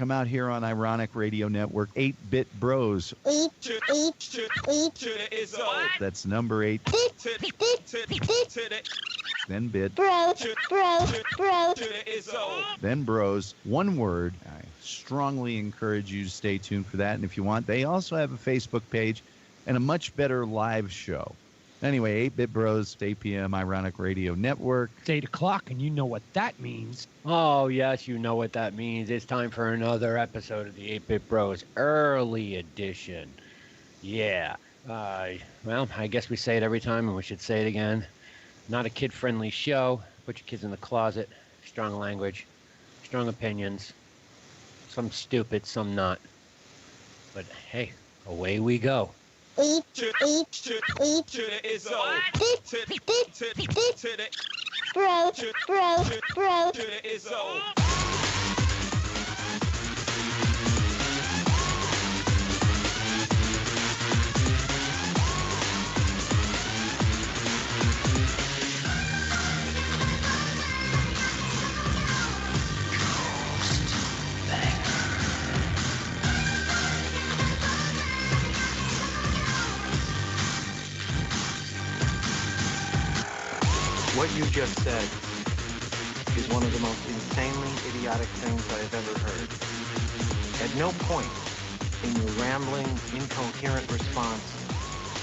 come out here on Ironic Radio Network, 8-Bit Bros. That's number 8. Then bit. Then bros. One word. I strongly encourage you to stay tuned for that. And if you want, they also have a Facebook page and a much better live show. Anyway, 8-Bit Bros, 8 p.m., Ironic Radio Network. It's 8 o'clock, and you know what that means. Oh, yes, you know what that means. It's time for another episode of the 8-Bit Bros Early Edition. Yeah. Well, I guess we say it every time, and we should say it again. Not a kid-friendly show. Put your kids in the closet. Strong language. Strong opinions. Some stupid, some not. But, hey, away we go. To the is on. Bro. To the is on. What you just said is one of the most insanely idiotic things I have ever heard. At no point in your rambling, incoherent response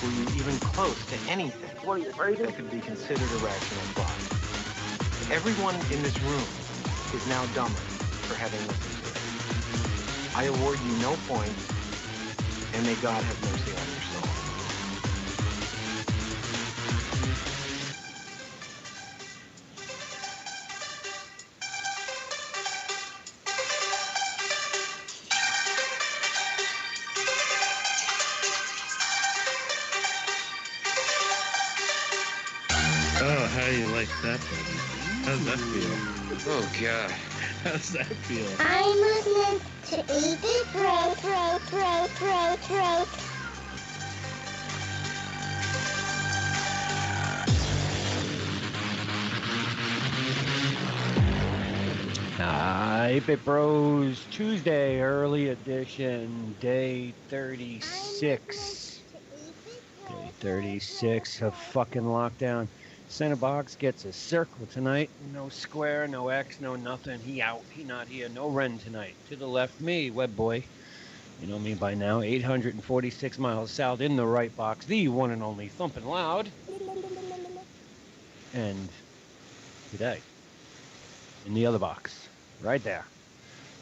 were you even close to anything that could be considered a rational thought. Everyone in this room is now dumber for having listened to it. I award you no points, and may God have mercy on your soul. Oh, how do you like that, buddy? How's that feel? Oh, God. How's that feel? I'm listening to 8-Bit Bro. Hi, 8-Bit Bros Tuesday Early Edition, day 36. Day 36 of fucking lockdown. Center box gets a circle tonight. No square, no X, no nothing. He out. He not here. No Ren tonight. To the left, me, web boy. You know me by now. 846 miles south in the right box. The one and only Thumpin' Loud. And today, in the other box, right there,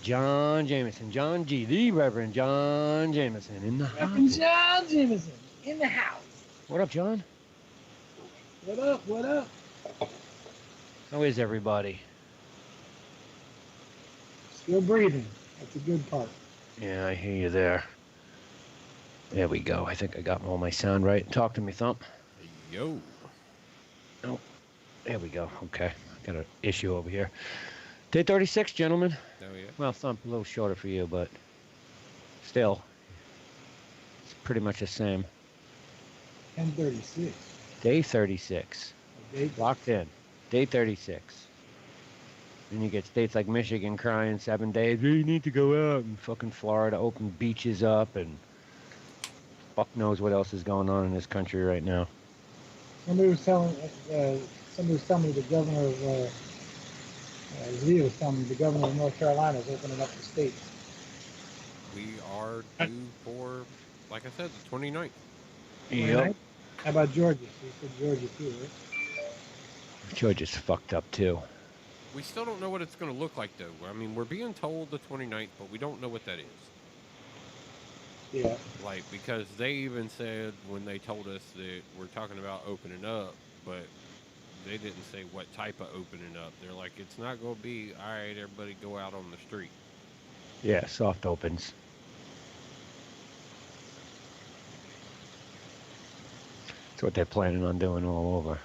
John Jameson. John G. The Reverend John Jameson in the house. Reverend John Jameson in the house. What up, John? What up? What up? How is everybody? Still breathing. That's a good part. Yeah, I hear you there. There we go. I think I got all my sound right. Talk to me, Thump. Yo. Oh, there we go. Okay. Got an issue over here. Day 36, gentlemen. Oh, yeah. Well, Thump, a little shorter for you, but still, it's pretty much the same. 10:36. Day 36. Locked in. Day 36. Then you get states like Michigan crying 7 days. We need to go out. And fucking Florida open beaches up. And fuck knows what else is going on in this country right now. Somebody was telling me the governor of Lee was telling me the governor of North Carolina is opening up the state. We are due for, like I said, the 29th. Yep. How about Georgia? You said Georgia too, right? Georgia's fucked up too. We still don't know what it's going to look like, though. I mean, we're being told the 29th, but we don't know what that is. Yeah. Like, because they even said when they told us that we're talking about opening up, but they didn't say what type of opening up. They're like, it's not going to be, all right, everybody go out on the street. Yeah, soft opens. That's what they're planning on doing all over.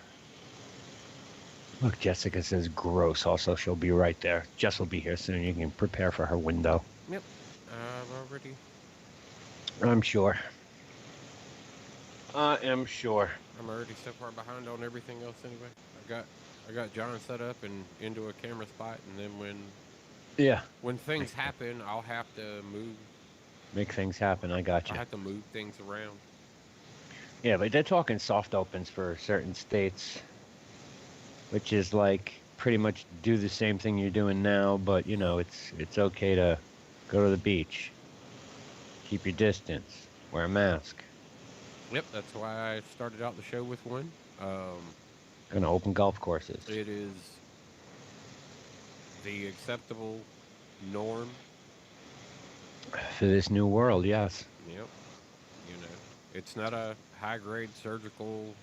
Look, Jessica says gross. Also, she'll be right there. Jess will be here soon. You can prepare for her window. Yep. I've already. I'm sure. I am sure. I'm already so far behind on everything else anyway. I got John set up and into a camera spot, and then when Yeah. When things happen, I'll have to move. Make things happen. I got I'll you. have to move things around. Yeah, but they're talking soft opens for certain states, which is like pretty much do the same thing you're doing now, but it's okay to go to the beach, keep your distance, wear a mask, Yep, that's why I started out the show with one. gonna open golf courses It is the acceptable norm. for this new world. Yes. Yep, it's not a high grade surgical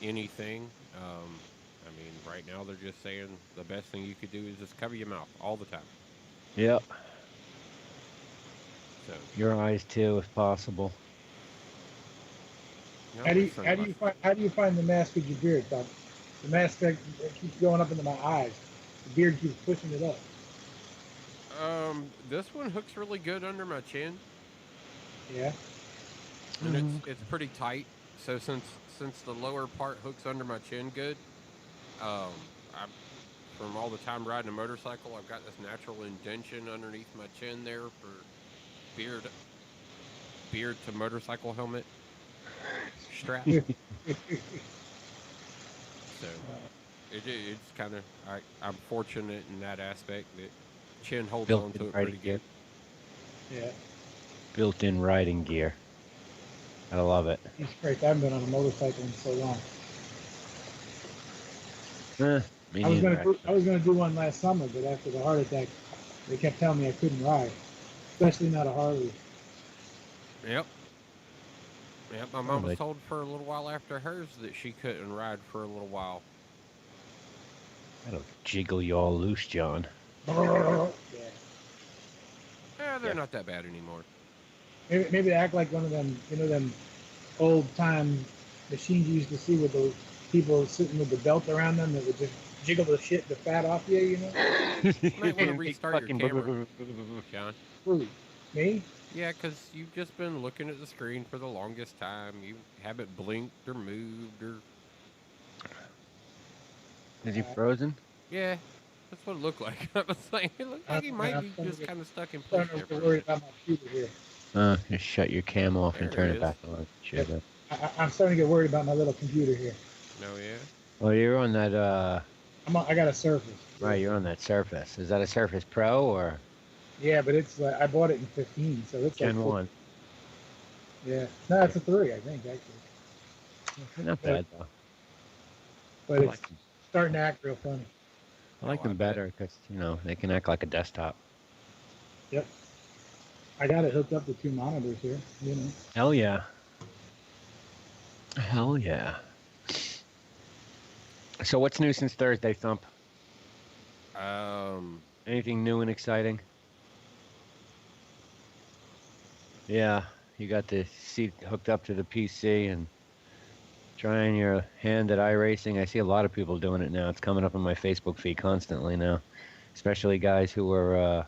anything. I mean, right now they're just saying the best thing you could do is just cover your mouth all the time. Yep. So, Your eyes too, if possible. How do you sunglasses. how do you find the mask with your beard, Doc? The mask that keeps going up into my eyes. The beard keeps pushing it up. This one hooks really good under my chin, Yeah. and it's pretty tight. So since the lower part hooks under my chin good, I from all the time riding a motorcycle, I've got this natural indention underneath my chin there for beard beard to motorcycle helmet strap. So it's kind of I'm fortunate in that aspect that chin holds on Built-in to it riding pretty gear. good. Yeah. Built-in riding gear. I love it. He's great. I haven't been on a motorcycle in so long. Me I was neither. gonna do one last summer, but after the heart attack, they kept telling me I couldn't ride, especially not a Harley. Yep. Yep, my Oh, mom was they- told for a little while after hers that she couldn't ride for a little while. That'll jiggle you all loose, John. Yeah. They're Yeah. not that bad anymore. Maybe they act like one of them, them old time machines you used to see with those people sitting with the belt around them that would just jiggle the fat off you, Might want to restart your camera, John. Who? Me? Yeah, because you've just been looking at the screen for the longest time. You haven't blinked or moved or. Is he frozen? Yeah, that's what it looked like. I was like, it looked like he might be just kind of stuck in place Starting there to for a worry minute. about my computer here. Just shut your cam off and There turn it it is. back on. Shit. Yep. I'm starting to get worried about my little computer here. No, yeah. Well, you're on that. I got a Surface. Right, you're on that Surface. Is that a Surface Pro or Yeah, but it's I bought it in 15, so it's Gen like 1? Yeah, no, it's a 3, I think actually. Not bad though. But I it's like them. starting to act real funny. I like Oh, I them bet. better because they can act like a desktop. Yep. I got it hooked up to 2 monitors here. Hell yeah. Hell yeah. So what's new since Thursday, Thump? Anything new and exciting? Yeah, you got the seat hooked up to the PC and trying your hand at iRacing. I see a lot of people doing it now. It's coming up on my Facebook feed constantly now, especially guys who are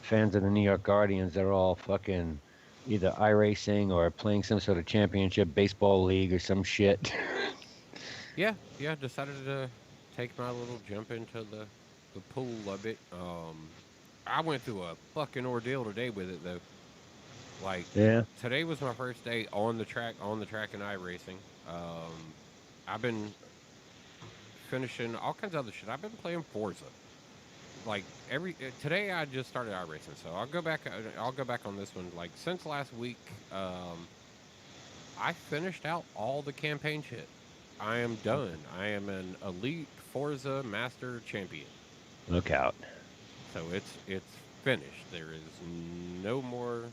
fans of the New York Guardians. They're all fucking either iRacing or playing some sort of championship baseball league or some shit. Yeah, decided to take my little jump into the pool of it. I went through a fucking ordeal today with it though. Like Yeah. today was my first day on the track in iRacing. I've been finishing all kinds of other shit. I've been playing Forza. Like today I just started iRacing, so I'll go back on this one. Like since last week, I finished out all the campaign shit. I am done. I am an elite Forza Master Champion. Look out. So it's finished. There is no more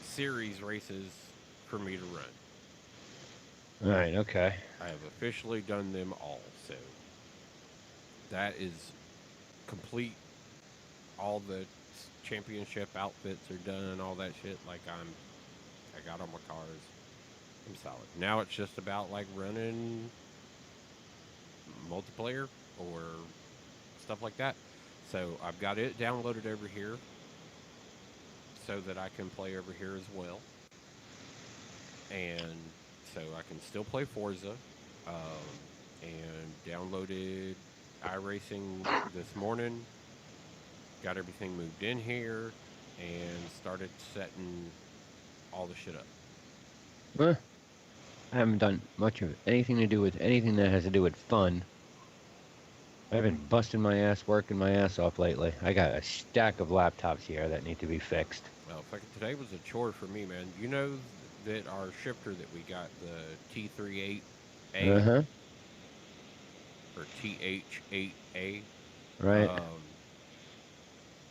series races for me to run. All right, okay. I have officially done them all. So that is complete. All the championship outfits are done. All that shit. Like I got all my cars. I'm solid. Now it's just about like running multiplayer or stuff like that. So I've got it downloaded over here so that I can play over here as well. And so I can still play Forza. And downloaded iRacing this morning, got everything moved in here, and started setting all the shit up. Huh? I haven't done much of anything to do with anything that has to do with fun. I've been busting my ass, working my ass off lately. I got a stack of laptops here that need to be fixed. Well, fucking today was a chore for me, man. You know that our shifter that we got, the T38A Uh-huh. or TH8A, Right.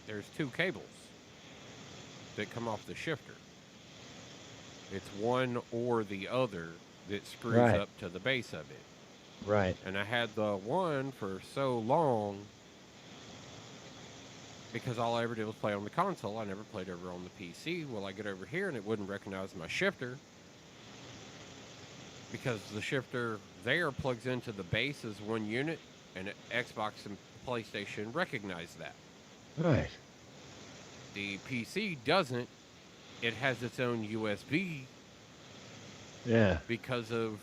there's two cables that come off the shifter. It's one or the other that screws Right. up to the base of it. Right. And I had the one for so long because all I ever did was play on the console. I never played over on the PC. Well, I get over here and it wouldn't recognize my shifter because the shifter there plugs into the base as one unit, and Xbox and PlayStation recognize that. Right. The PC doesn't. It has its own USB Yeah. because of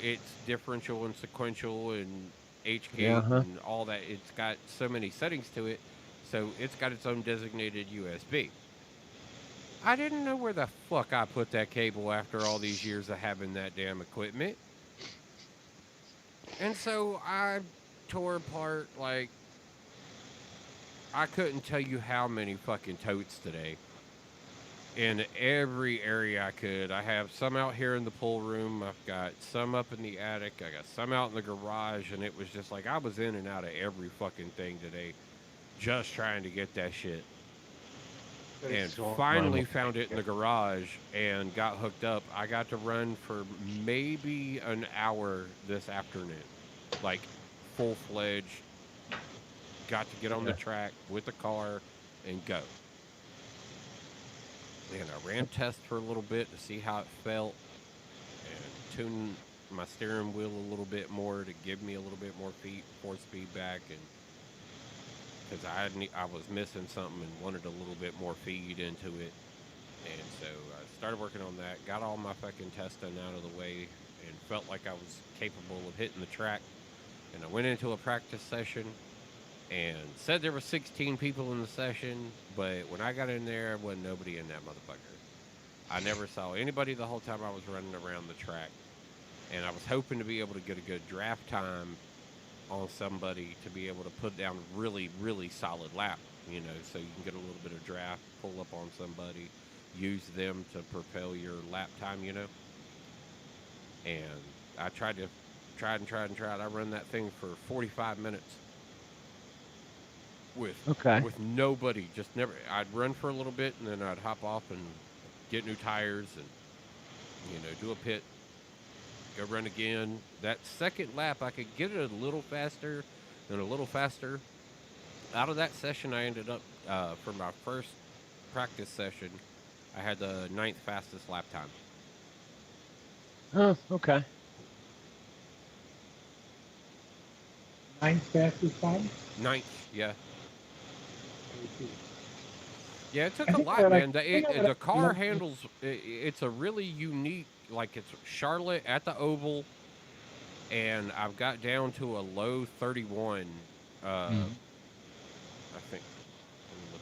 its differential and sequential and HK Uh-huh. and all that. It's got so many settings to it, so it's got its own designated USB. I didn't know where the fuck I put that cable after all these years of having that damn equipment. And so I tore apart, like, I couldn't tell you how many fucking totes today. In every area I could. I have some out here in the pool room. I've got some up in the attic. I got some out in the garage. And it was just like I was in and out of every fucking thing today, just trying to get that shit. And finally found it in the garage and got hooked up. I got to run for maybe an hour this afternoon. Like, full-fledged. Got to get on the track with the car and go. And I ran tests for a little bit to see how it felt and tune my steering wheel a little bit more to give me a little bit more force feedback, and because I was missing something and wanted a little bit more feed into it. And so I started working on that, got all my fucking testing out of the way, and felt like I was capable of hitting the track. And I went into a practice session and said there were 16 people in the session, but when I got in there, wasn't nobody in that motherfucker. I never saw anybody the whole time I was running around the track. And I was hoping to be able to get a good draft time on somebody to be able to put down a really, really solid lap, you know, so you can get a little bit of draft, pull up on somebody, use them to propel your lap time, you know. And I tried. I run that thing for 45 minutes with nobody, just never. I'd run for a little bit and then I'd hop off and get new tires and, you know, do a pit, go run again. That second lap, I could get it a little faster, then a little faster. Out of that session, I ended up, for my first practice session, I had the 9th fastest lap time. Oh, okay. 9th fastest time? 9th, yeah. Yeah, it took I a think lot, that I- man. I think that The I- car handles, it's a really unique, like it's Charlotte at the Oval, and I've got down to a low 31. I think, let me look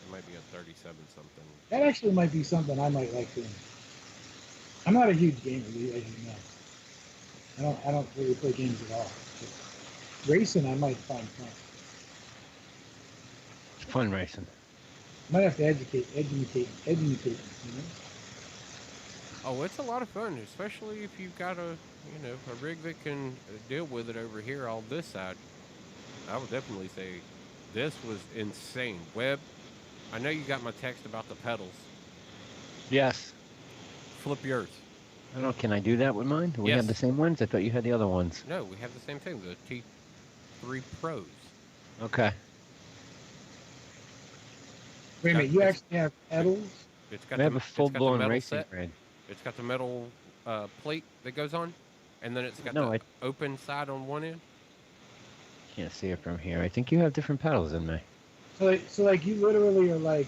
it might be a 37 something. That actually might be something I might like doing. I'm not a huge gamer, as you know. I don't really play games at all. But racing, I might find fun. It's fun racing. Might have to educate them, you know? Oh, it's a lot of fun, especially if you've got a rig that can deal with it over here on this side. I would definitely say this was insane. Webb, I know you got my text about the pedals. Yes. Flip yours. I don't know. Can I do that with mine? Do we have the same ones? I thought you had the other ones. No, we have the same thing, the T3 Pros. Okay. Wait a minute, you actually have pedals? It's got I have the, a full-blown metal racing set. rig. It's got the metal plate that goes on, and then it's got No, the open side on one end. Can't see it from here. I think you have different pedals than me. So like you literally are like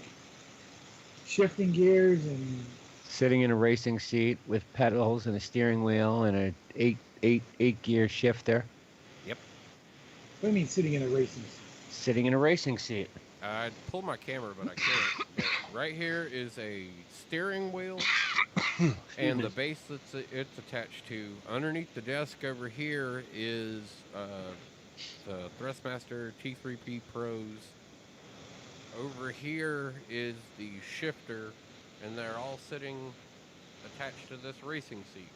shifting gears and Sitting in a racing seat with pedals and a steering wheel and a eight gear shifter. Yep. What do you mean sitting in a racing seat? Sitting in a racing seat. I'd pull my camera, but I can't. But right here is a steering wheel and the base that's it's attached to. Underneath the desk over here is the Thrustmaster T3P Pros. Over here is the shifter, and they're all sitting attached to this racing seat.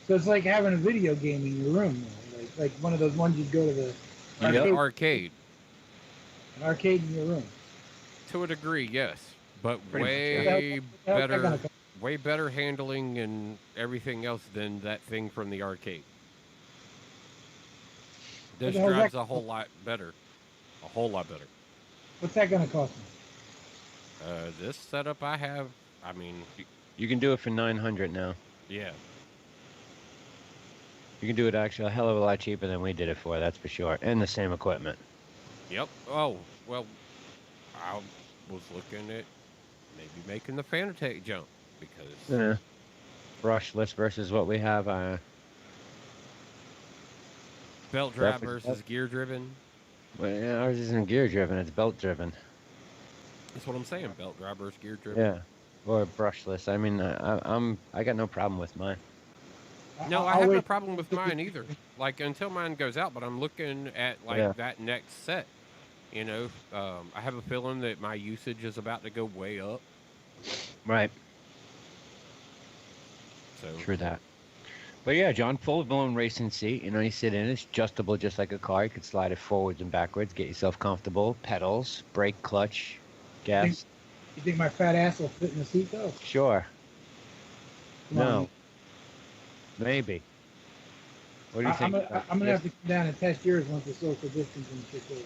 So it's like having a video game in your room, now. Like one of those ones you'd go to the Arcade. an arcade in your room. To a degree, yes, but Pretty much, way How's that better, gonna come? way better handling and everything else than that thing from the arcade. This the hell's drives that? a whole lot better, a whole lot better. What's that going to cost me? This setup I have, I mean, You can do it for 900 now. yeah, You can do it actually a hell of a lot cheaper than we did it for, that's for sure. And the same equipment. yep. Oh well, I was looking at maybe making the Fanatec jump because Yeah. Brushless versus what we have. belt drive Definitely. versus gear driven. Well, yeah, ours isn't gear driven, it's belt driven. That's what I'm saying. Belt drive versus gear driven. Yeah. Or brushless. I mean, I got no problem with mine. No, I I'll have no wait. problem with mine either. Like until mine goes out, but I'm looking at like Yeah. that next set. You know, I have a feeling that my usage is about to go way up. Right. So True that. But yeah, John, full blown racing seat. You know, you sit in it, it's adjustable just like a car. You could slide it forwards and backwards, get yourself comfortable. Pedals, brake, clutch, gas. You think my fat ass will fit in the seat though? Sure. Come on, No. Maybe. What do you think? I'm gonna have to come down and test yours once the social distancing shit's over.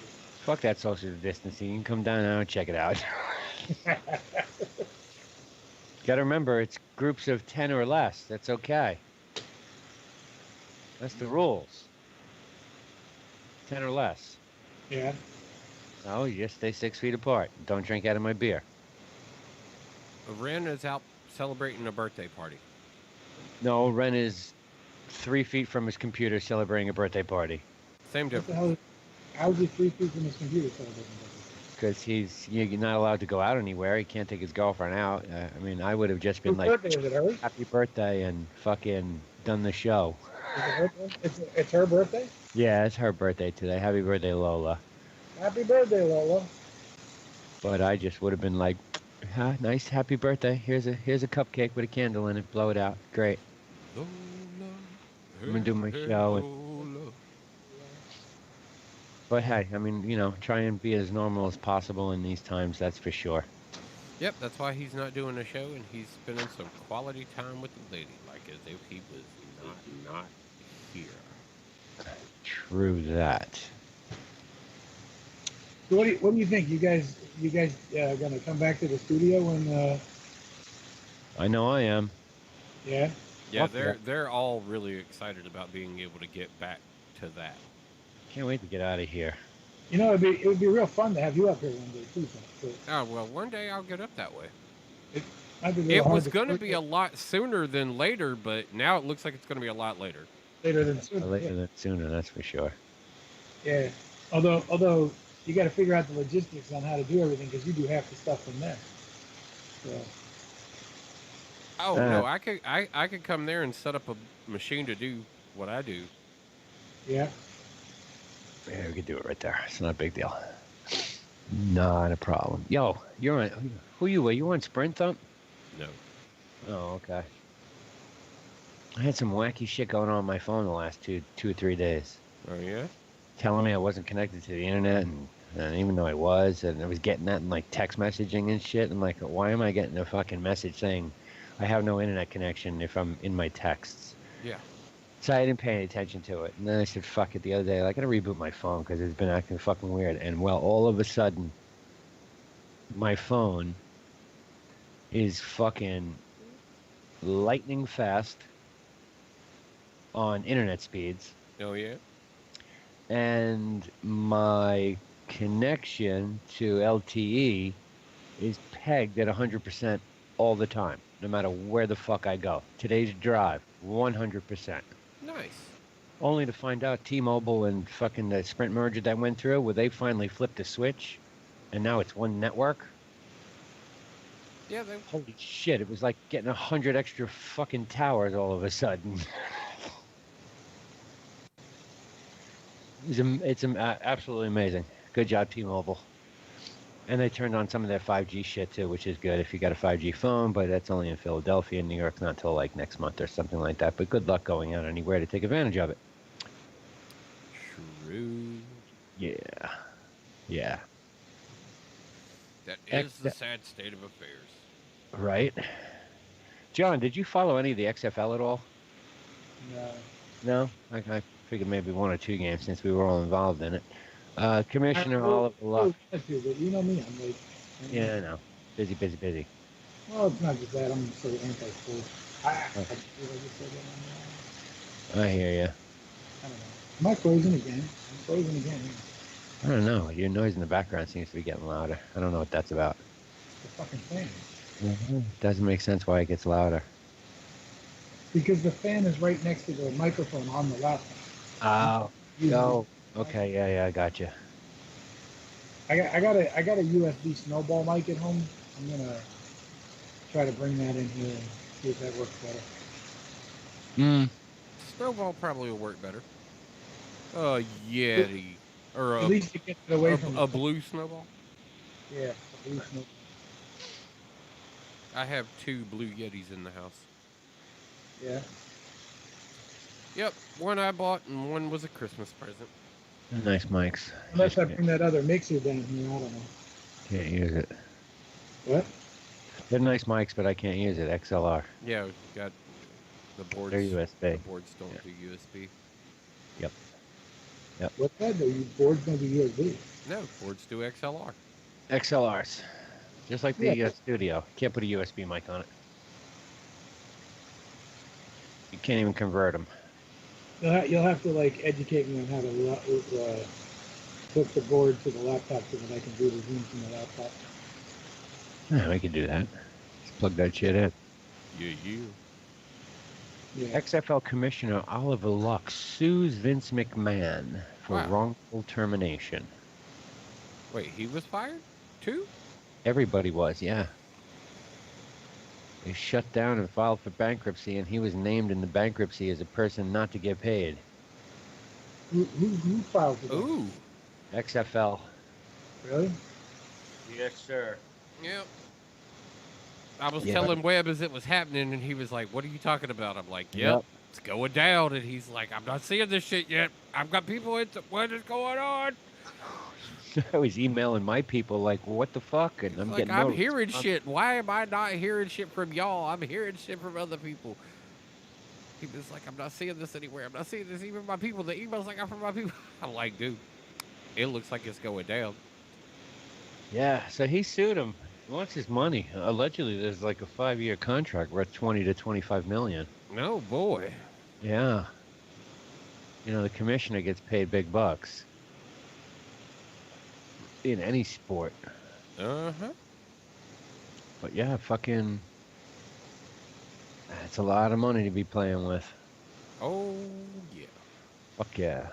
Fuck that social distancing. You can come down now and check it out. Gotta remember, it's groups of 10 or less. That's okay. That's the rules. 10 or less. Yeah. No, you just stay 6 feet apart. Don't drink out of my beer. Ren is out celebrating a birthday party. No, Ren is 3 feet from his computer celebrating a birthday party. Same What the difference. hell? How's he 3 feet from his computer celebrating? Because you're not allowed to go out anywhere. He can't take his girlfriend out. I mean, I would have just been Whose like, birthday is it? Hers? happy birthday and fucking done the show. Is it her birthday? It's her birthday. Yeah, it's her birthday today. Happy birthday, Lola. Happy birthday, Lola. But I just would have been like, nice, happy birthday. Here's a cupcake with a candle in it. Blow it out. Great. Lola, I'm gonna do my hey, show and- Lola. But hey, I mean, you know, try and be as normal as possible in these times. That's for sure. Yep, that's why he's not doing a show, and he's spending some quality time with the lady, like as if he was not here. True that. So what do you think? You guys gonna come back to the studio when? I know I am. Yeah. Yeah, Fuck they're all really excited about being able to get back to that. Can't wait to get out of here. You know, it would be real fun to have you up here one day too. So Oh well, one day I'll get up that way. might be a little It hard was to going to work be a lot sooner than later, but now it looks like it's going to be a lot later. later than sooner. Later than sooner, that's for sure. Yeah. Although you got to figure out the logistics on how to do everything because you do half the stuff from there. So Oh no, I could come there and set up a machine to do what I do. yeah. Yeah, we could do it right there. It's not a big deal. Not a problem. Yo, you're on. Who you were? You on Sprint Thump? No. Oh, okay. I had some wacky shit going on my phone the last two or 3 days. Oh yeah. Telling me I wasn't connected to the internet, and even though I was, and I was getting that in like text messaging and shit. I'm like, why am I getting a fucking message saying I have no internet connection if I'm in my texts? Yeah. So I didn't pay any attention to it. And then I said, fuck it, the other day. I gotta reboot my phone because it's been acting fucking weird. And well, all of a sudden, my phone is fucking lightning fast on internet speeds. Oh yeah. And my connection to LTE is pegged at 100% all the time, no matter where the fuck I go. Today's drive, 100%. Nice. only to find out T-Mobile and fucking the Sprint merger that went through, where they finally flipped the switch, and now it's one network. Yeah, they. Holy shit! It was like getting 100 extra fucking towers all of a sudden. Absolutely amazing. Good job, T-Mobile. And they turned on some of their 5G shit too, which is good if you got a 5G phone, but that's only in Philadelphia. New York's not till like next month or something like that. But good luck going out anywhere to take advantage of it. True. Yeah. Yeah. That is the sad state of affairs. Right. John, did you follow any of the XFL at all? No. No? I figured maybe one or two games since we were all involved in it. Commissioner Oliver Luck. But you know me, I'm like. Yeah, I know. Busy, busy, busy. Well, it's not just that. I'm so anti-sport. I just said that I hear you. I don't know. Am I frozen again? I'm frozen again. I don't know. Your noise in the background seems to be getting louder. I don't know what that's about. The fucking fan. Doesn't make sense why it gets louder. Because the fan is right next to the microphone on the laptop. Oh. Okay. Yeah, I got you. I got a USB snowball mic at home. I'm gonna try to bring that in here and see if that works better. Snowball probably will work better. Yeti. Or At least it gets it away from a blue snowball. Yeah, a blue snowball. I have 2 blue Yetis in the house. Yeah. Yep, one I bought and one was a Christmas present. Nice mics. Unless I bring that other mixer down here, I don't know. Can't use it. What? They're nice mics, but I can't use it. XLR. Yeah, we got the boards. They're USB. The boards don't do USB. Yep. What's that though? Your board's gonna be USB. No, boards do XLR. XLRs. Just like the studio. Can't put a USB mic on it. You can't even convert them. You'll have to like educate me on how to hook the board to the laptop so that I can do the Zoom from the laptop. Yeah, we can do that. Just plug that shit in. Yeah. XFL Commissioner Oliver Luck sues Vince McMahon for wrongful termination. Wait, he was fired too? Everybody was, yeah. They shut down and filed for bankruptcy, and he was named in the bankruptcy as a person not to get paid. Who filed for that? Ooh. XFL. Really? Yes, sir. Yep. I was telling Webb as it was happening, and he was like, "What are you talking about?" I'm like, "Yep, it's going down." And he's like, "I'm not seeing this shit yet. I've got people into what is going on." I was emailing my people like, "What the fuck?" And I'm getting I'm hearing shit. Why am I not hearing shit from y'all? I'm hearing shit from other people. He was like, "I'm not seeing this anywhere. I'm not seeing this even my people. The emails I got from my people." I'm like, "Dude, it looks like it's going down." Yeah, so he sued him. He wants his money. Allegedly, there's like a 5-year contract worth 20 to 25 million. No boy. Yeah. You know, the commissioner gets paid big bucks. In any sport. Uh-huh. But yeah, fucking... That's a lot of money to be playing with. Oh, yeah. Fuck yeah.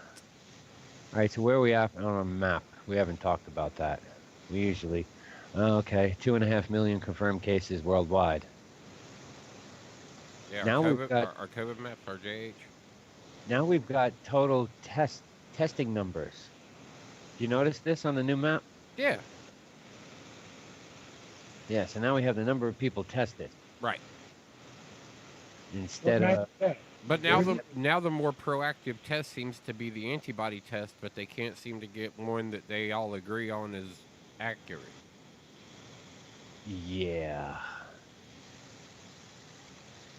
Alright, so where are we at on a map? We haven't talked about that. We usually... Okay, 2.5 million confirmed cases worldwide. Yeah, Now our we've COVID, got- our COVID maps, our JH. Now we've got total testing numbers. Do you notice this on the new map? Yeah. Yeah, so now we have the number of people tested. Right. Instead of... But now the more proactive test seems to be the antibody test, but they can't seem to get one that they all agree on is accurate. Yeah.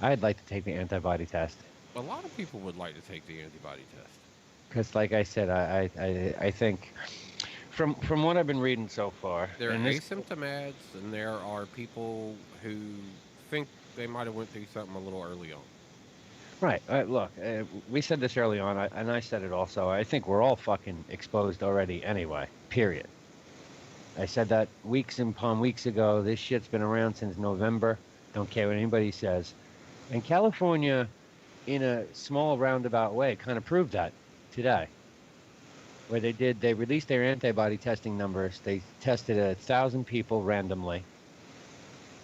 I'd like to take the antibody test. A lot of people would like to take the antibody test. Because, like I said, I think, from what I've been reading so far... There are and this- asymptomats, and there are people who think they might have went through something a little early on. Right. Look, we said this early on, and I said it also. I think we're all fucking exposed already anyway, period. I said that weeks upon weeks ago. This shit's been around since November. Don't care what anybody says. And California in a small roundabout way, kind of proved that today. Where they released their antibody testing numbers. They tested 1,000 people randomly,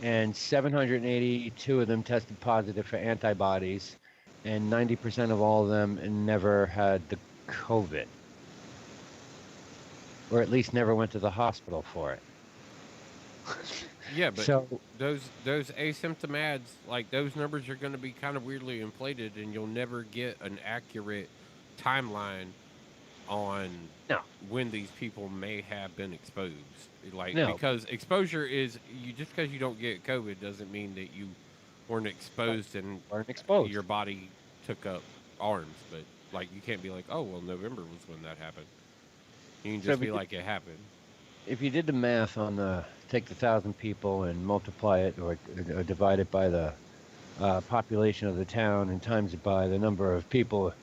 and 782 of them tested positive for antibodies, and 90% of all of them never had the COVID, or at least never went to the hospital for it. Yeah, but So those asymptomats, like those numbers are going to be kind of weirdly inflated, and you'll never get an accurate timeline on no, when these people may have been exposed. Like no, because exposure is you just because you don't get COVID doesn't mean that you weren't exposed and weren't exposed. your body took up arms. But like you can't be like, oh well, November was when that happened. You can So just be like, it happened. if you did the math on take the 1,000 people and multiply it or divide it by the population of the town and times it by the number of people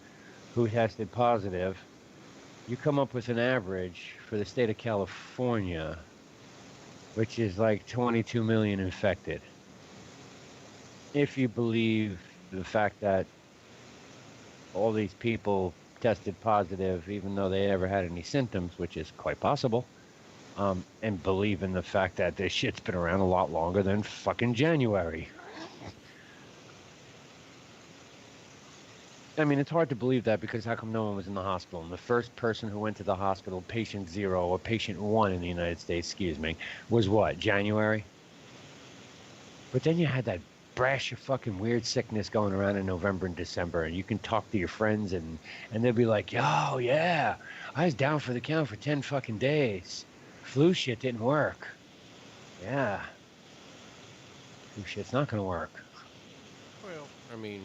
who tested positive, you come up with an average for the state of California, which is like 22 million infected. If you believe the fact that all these people tested positive, even though they never had any symptoms, which is quite possible, and believe in the fact that this shit's been around a lot longer than fucking January. I mean, it's hard to believe that because how come no one was in the hospital? And the first person who went to the hospital, patient 0 or patient 1 in the United States, excuse me, was what, January? But then you had that brash of fucking weird sickness going around in November and December, and you can talk to your friends and they'll be like, yo, yeah, I was down for the count for 10 fucking days. Flu shit didn't work. Yeah. Flu shit's not gonna work. Well, I mean,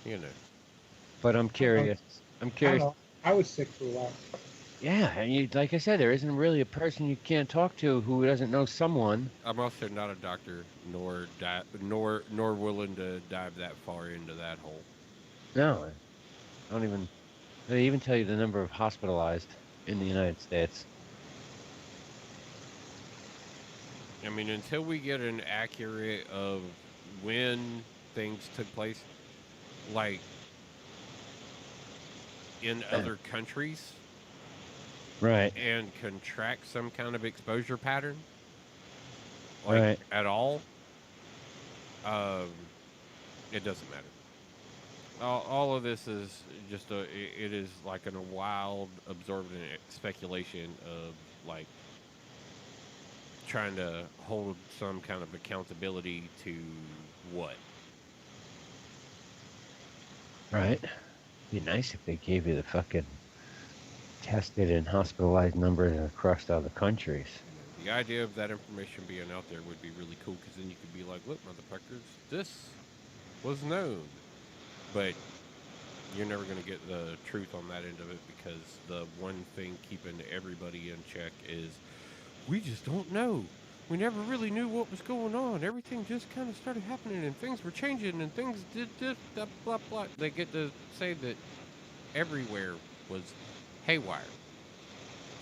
you know. But I'm curious. I'm I don't curious. know. I was sick for a while. Yeah, and you, like I said, there isn't really a person you can't talk to who doesn't know someone. I'm also not a doctor, nor willing to dive that far into that hole. No, I don't even. They even tell you the number of hospitalized in the United States. I mean, until we get an accurate of when things took place, like in other countries, Right. and can track some kind of exposure pattern, like Right. at all, it doesn't matter. All of this is just it is like a wild, absorbent speculation of like trying to hold some kind of accountability to what? Right. Be nice if they gave you the fucking tested and hospitalized numbers across other countries. The idea of that information being out there would be really cool because then you could be like, look, motherfuckers, this was known. But you're never going to get the truth on that end of it because the one thing keeping everybody in check is we just don't know. We never really knew what was going on. Everything just kind of started happening and things were changing and things did this, that, blah, blah. They get to say that everywhere was haywire.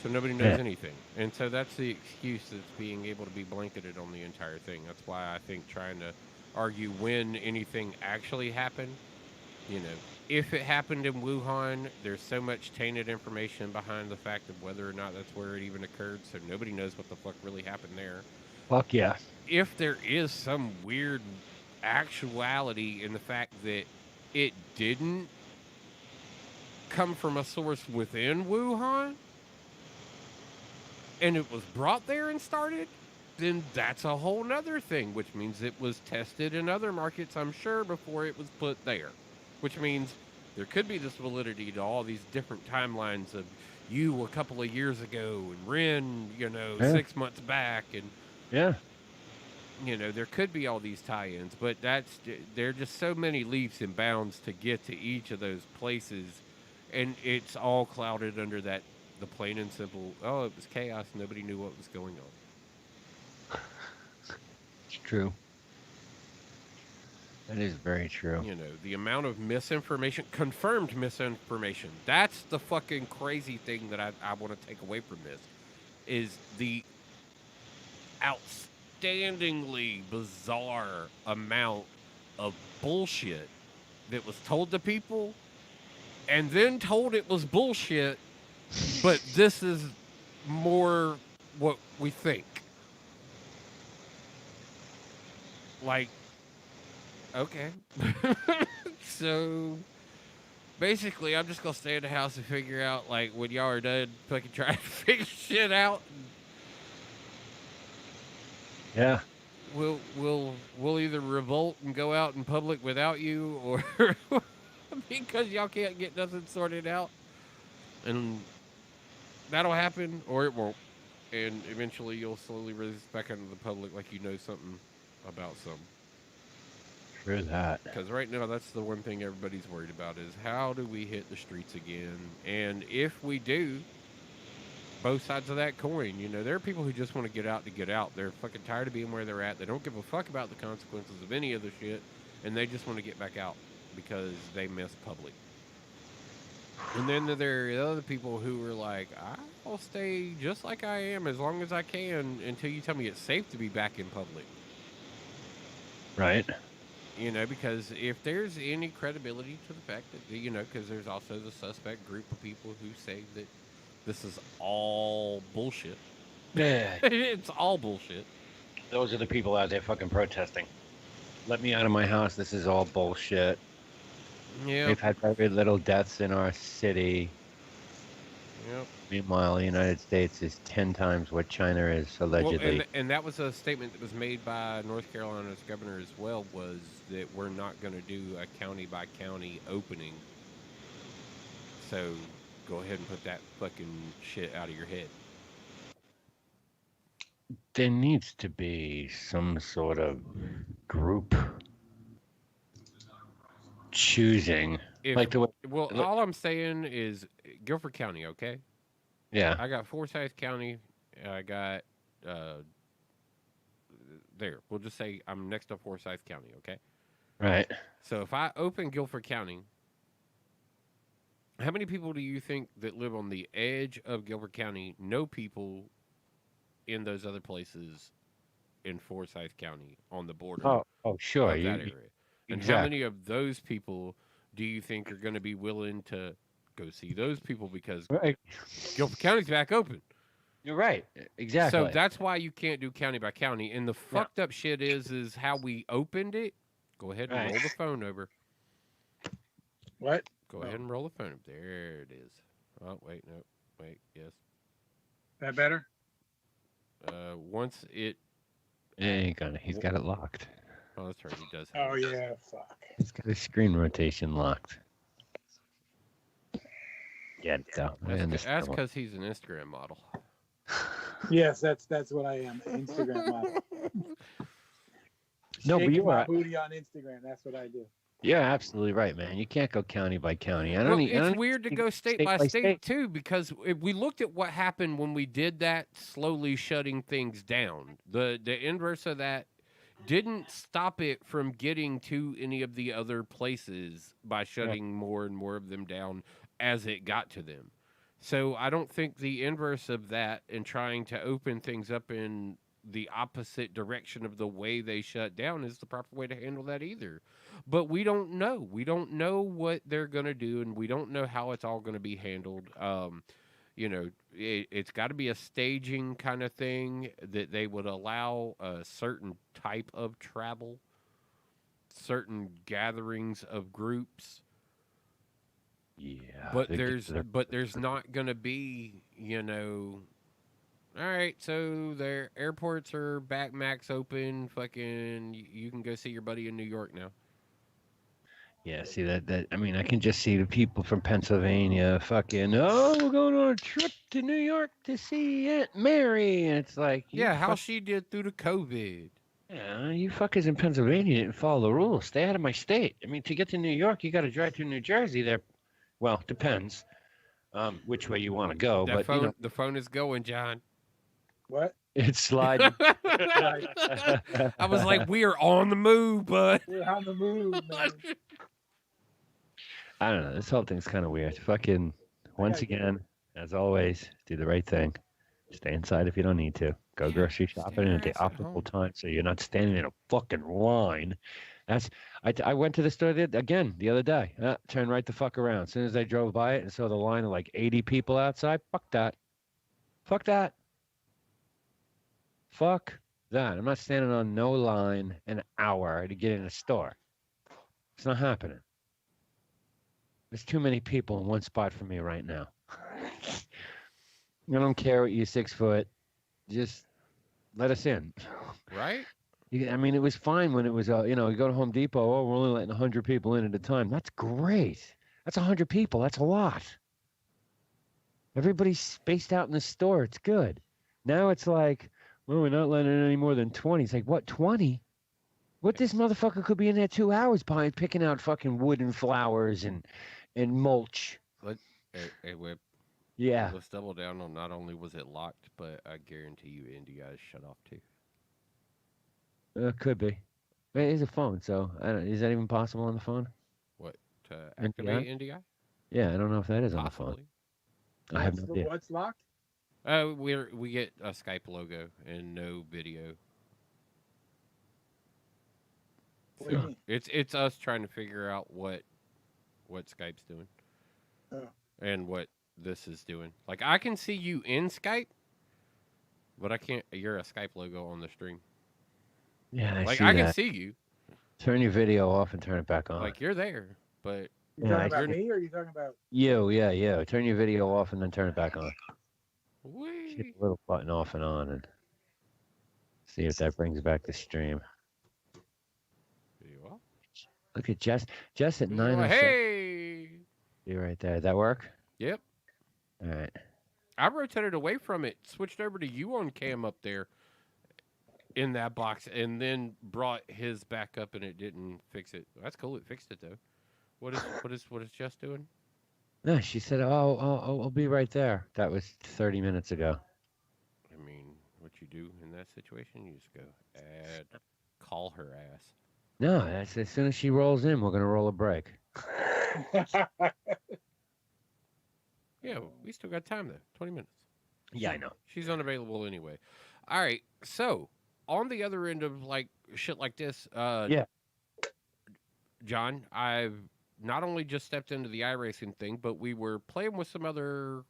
So nobody knows anything. And so that's the excuse that's being able to be blanketed on the entire thing. That's why I think trying to argue when anything actually happened, you know, if it happened in Wuhan, there's so much tainted information behind the fact of whether or not that's where it even occurred, so nobody knows what the fuck really happened there. Fuck yeah. If there is some weird actuality in the fact that it didn't come from a source within Wuhan, and it was brought there and started, then that's a whole nother thing, which means it was tested in other markets, I'm sure, before it was put there. Which means there could be this validity to all these different timelines of you a couple of years ago and Ren, 6 months back. And, there could be all these tie-ins. But there are just so many leaps and bounds to get to each of those places. And it's all clouded under the plain and simple, oh, it was chaos. Nobody knew what was going on. It's true. That is very true. The amount of misinformation, confirmed misinformation, that's the fucking crazy thing that I want to take away from this, is the outstandingly bizarre amount of bullshit that was told to people and then told it was bullshit, but this is more what we think. Like, okay. So basically, I'm just gonna stay in the house and figure out, like, when y'all are done fucking trying to figure shit out. Yeah. We'll either revolt and go out in public without you, or because y'all can't get nothing sorted out, and that'll happen, or it won't, and eventually you'll slowly release back into the public like you know something about something. True that. Because right now, that's the one thing everybody's worried about is how do we hit the streets again? And if we do, both sides of that coin, you know, there are people who just want to get out to get out. They're fucking tired of being where they're at. They don't give a fuck about the consequences of any of the shit, and they just want to get back out because they miss public. And then there are other people who are like, I'll stay just like I am as long as I can until you tell me it's safe to be back in public. Right. You know, because if there's any credibility to the fact that, you know, because there's also the suspect group of people who say that this is all bullshit. Yeah. It's all bullshit. Those are the people out there fucking protesting. Let me out of my house. This is all bullshit. Yeah. We've had very little deaths in our city. Yep. Meanwhile, the United States is 10 times what China is, allegedly. Well, and that was a statement that was made by North Carolina's governor as well, was that we're not going to do a county-by-county opening. So go ahead and put that fucking shit out of your head. There needs to be some sort of group choosing. Like the way, Well, all I'm saying is Guilford County, okay? yeah. I got Forsyth County. I got there. We'll just say I'm next to Forsyth County, okay? Right. So if I open Guilford County, how many people do you think that live on the edge of Guilford County know people in those other places in Forsyth County on the border Oh, sure. of that area? And how many of those people do you think are going to be willing to go see those people because Right. Guilford County's back open? You're right. Exactly. So that's why you can't do county by county. And the fucked up shit is how we opened it. Go ahead and roll the phone over. What? Go ahead and roll the phone. There it is. Oh, wait, no. Wait, yes. That better? Once it... He's got it locked. Oh, that's right. He does have Oh, it. yeah, fuck. He's got his screen rotation locked. Yeah, no, I understand. That's because he's an Instagram model. Yes, that's what I am, an Instagram model. No, but Shaking you my are. booty on Instagram. That's what I do. You're absolutely right, man. You can't go county by county. It's weird to go state by state, too, because if we looked at what happened when we did that, slowly shutting things down. The inverse of that didn't stop it from getting to any of the other places by shutting more and more of them down as it got to them. So I don't think the inverse of that and trying to open things up in the opposite direction of the way they shut down is the proper way to handle that either. But we don't know. We don't know what they're going to do, and we don't know how it's all going to be handled. You know, it's got to be a staging kind of thing that they would allow a certain type of travel, certain gatherings of groups. Yeah. But there's not going to be, you know, all right, so their airports are back max open. Fucking, you can go see your buddy in New York now. Yeah, see that I mean, I can just see the people from Pennsylvania fucking, oh, we're going on a trip to New York to see Aunt Mary. And it's like, how she did through the COVID. Yeah, you fuckers in Pennsylvania didn't follow the rules. Stay out of my state. I mean, to get to New York, you got to drive through New Jersey there. Well, depends which way you want to go. That but phone, you know, the phone is going, John. What? it's sliding. I was like, we are on the move, bud. We're on the move, man. I don't know. This whole thing's kind of weird. Fucking, once again, as always, do the right thing. Stay inside if you don't need to. Go grocery shopping at the optimal time so you're not standing in a fucking line I went to the store again the other day. Turned right the fuck around. As soon as I drove by it and saw the line of like 80 people outside, fuck that. Fuck that. Fuck that. I'm not standing on no line an hour to get in a store. It's not happening. There's too many people in one spot for me right now. I don't care what you 6 foot. Just let us in. Right? I mean, it was fine when it was, you go to Home Depot. Oh, we're only letting 100 people in at a time. That's great. That's 100 people. That's a lot. Everybody's spaced out in the store. It's good. Now it's like, well, we're not letting in any more than 20. It's like, what, 20? What, this motherfucker could be in there 2 hours behind picking out fucking wood and flowers and mulch. Hey, Whip. Yeah. Let's double down on not only was it locked, but I guarantee you India is shut off too. Could be. But it is a phone, so is that even possible on the phone? What, to activate NDI? Yeah, I don't know if that is on the Possibly. phone. I have no idea. What's locked? We get a Skype logo and no video. What do you mean? It's us trying to figure out what Skype's doing. Oh. And what this is doing. Like, I can see you in Skype, but I can't. You're a Skype logo on the stream. Yeah, I see can that. see you. Turn your video off and turn it back on. Like, you're there, but You Yeah, talking about you're- me or you talking about? Yeah. Turn your video off and then turn it back on. Hit wee. the little button off and on and see if that brings back the stream. Video off. Look at Jess at Video 9:07. off. Hey. See right there. Did that work? Yep. All right. I rotated away from it, switched over to you on cam up there in that box, and then brought his back up, and it didn't fix it. That's cool. It fixed it though. What is Jess doing? No, she said, "Oh, I'll be right there." That was 30 minutes ago. I mean, what you do in that situation, you just go call her ass. No, that's as soon as she rolls in, we're gonna roll a break. Yeah, we still got time though. 20 minutes. Yeah, I know. She's unavailable anyway. All right. So on the other end of like shit like this, Yeah. John, I've not only just stepped into the iRacing thing, but we were playing with some other.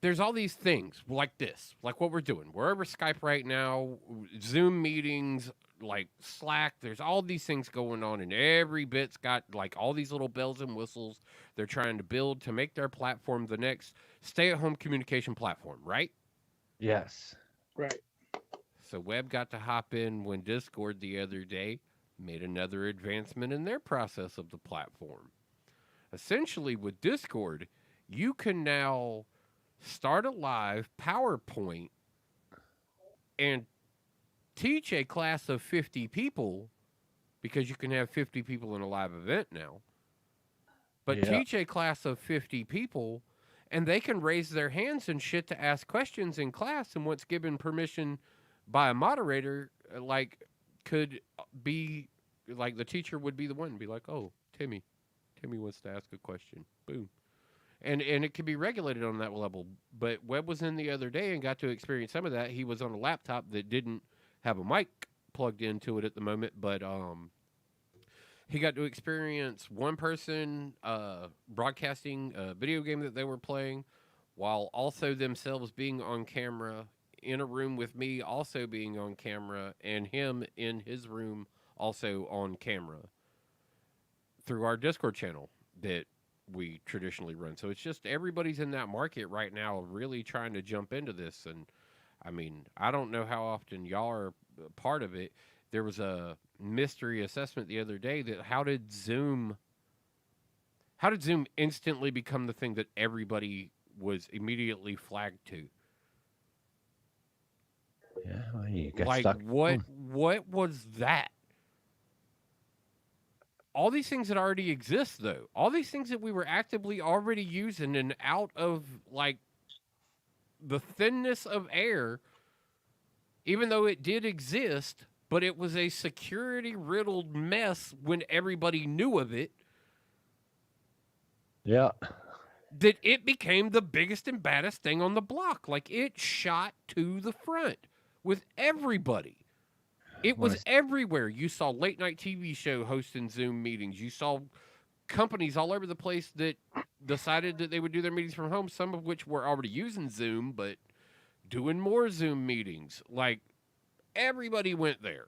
There's all these things like this, like what we're doing. We're over Skype right now, Zoom meetings, like Slack. There's all these things going on, and every bit's got like all these little bells and whistles they're trying to build to make their platform the next stay-at-home communication platform, right? Yes. Right. So Webb got to hop in when Discord the other day made another advancement in their process of the platform. Essentially, with Discord, you can now start a live PowerPoint and teach a class of 50 people, because you can have 50 people in a live event now. But Yeah. teach a class of 50 people, and they can raise their hands and shit to ask questions in class, and once given permission by a moderator, like, could be, like, the teacher would be the one, be like, oh, Timmy wants to ask a question. Boom. And it can be regulated on that level. But Webb was in the other day and got to experience some of that. He was on a laptop that didn't have a mic plugged into it at the moment, but he got to experience one person broadcasting a video game that they were playing, while also themselves being on camera in a room with me, also being on camera, and him in his room also on camera through our Discord channel that we traditionally run. So it's just everybody's in that market right now really trying to jump into this. And I mean, I don't know how often y'all are part of it. There was a mystery assessment the other day that how did Zoom instantly become the thing that everybody was immediately flagged to? Yeah. Well, you got Like, stuck. what was that? All these things that already exist, though. All these things that we were actively already using, and out of, like, the thinness of air, even though it did exist, but it was a security-riddled mess when everybody knew of it, Yeah. that it became the biggest and baddest thing on the block. Like, it shot to the front with everybody. It was everywhere. You saw late night TV show hosting Zoom meetings. You saw companies all over the place that decided that they would do their meetings from home, some of which were already using Zoom, but doing more Zoom meetings. Like, everybody went there.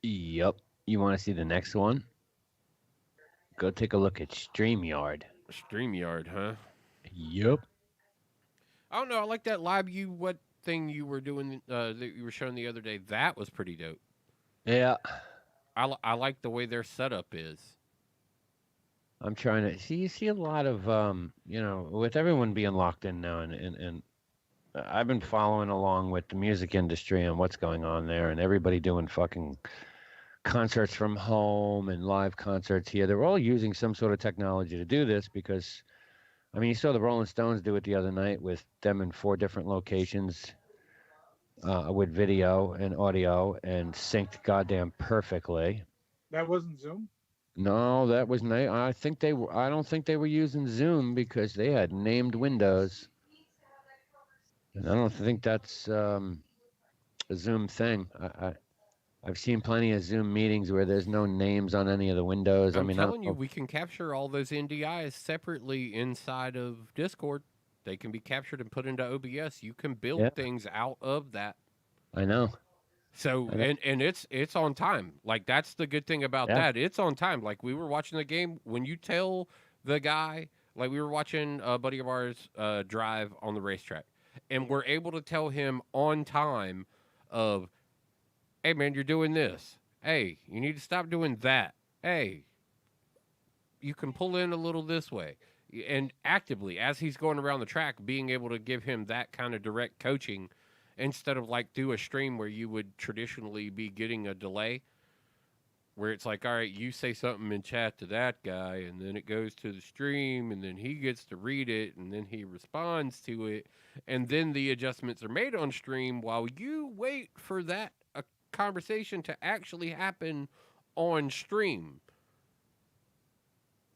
Yep. You want to see the next one? Go take a look at StreamYard. StreamYard, huh? Yep. I don't know. I like that live what thing you were doing that you were showing the other day. That was pretty dope. Yeah. I like the way their setup is. I'm trying to see. You see a lot of, with everyone being locked in now, and I've been following along with the music industry and what's going on there, and everybody doing fucking concerts from home and live concerts here. They're all using some sort of technology to do this because, I mean, you saw the Rolling Stones do it the other night with them in 4 different locations with video and audio and synced goddamn perfectly. That wasn't Zoom? No, that was nice. I think they were. I don't think they were using Zoom because they had named windows, and I don't think that's a Zoom thing. I've seen plenty of Zoom meetings where there's no names on any of the windows. I'm I mean, telling you, we can capture all those NDIs separately inside of Discord. They can be captured and put into OBS. You can build things out of that. I know. So and it's on time. Like, that's the good thing about that. It's on time. Like, we were watching the game when you tell the guy, like, we were watching a buddy of ours drive on the racetrack, and we're able to tell him on time of, hey man, you're doing this. Hey, you need to stop doing that. Hey, you can pull in a little this way. And actively, as he's going around the track, being able to give him that kind of direct coaching instead of like through a stream where you would traditionally be getting a delay where it's like, all right, you say something in chat to that guy, and then it goes to the stream, and then he gets to read it, and then he responds to it, and then the adjustments are made on stream while you wait for that conversation to actually happen on stream.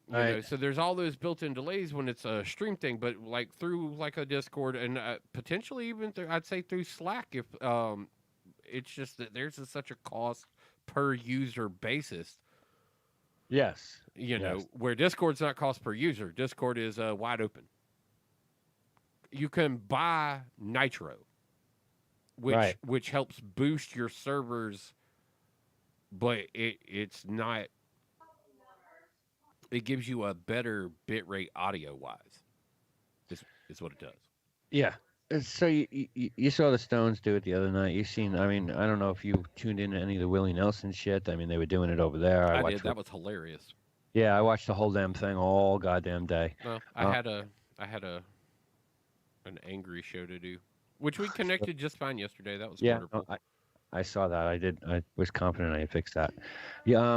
You know, so there's all those built-in delays when it's a stream thing, but like through like a Discord and potentially even through, I'd say through Slack, if it's just that there's such a cost per user basis. Yes. You know, where Discord's not cost per user, Discord is wide open. You can buy Nitro, which helps boost your servers, but it's not. It gives you a better bitrate audio wise. Is what it does. Yeah. So you saw the Stones do it the other night. You've seen. I mean, I don't know if you tuned in to any of the Willie Nelson shit. I mean, they were doing it over there. I did. That was hilarious. Yeah, I watched the whole damn thing all goddamn day. Well, I had an an angry show to do, which we connected just fine yesterday. That was wonderful. No, I saw that. I was confident I had fixed that. Yeah.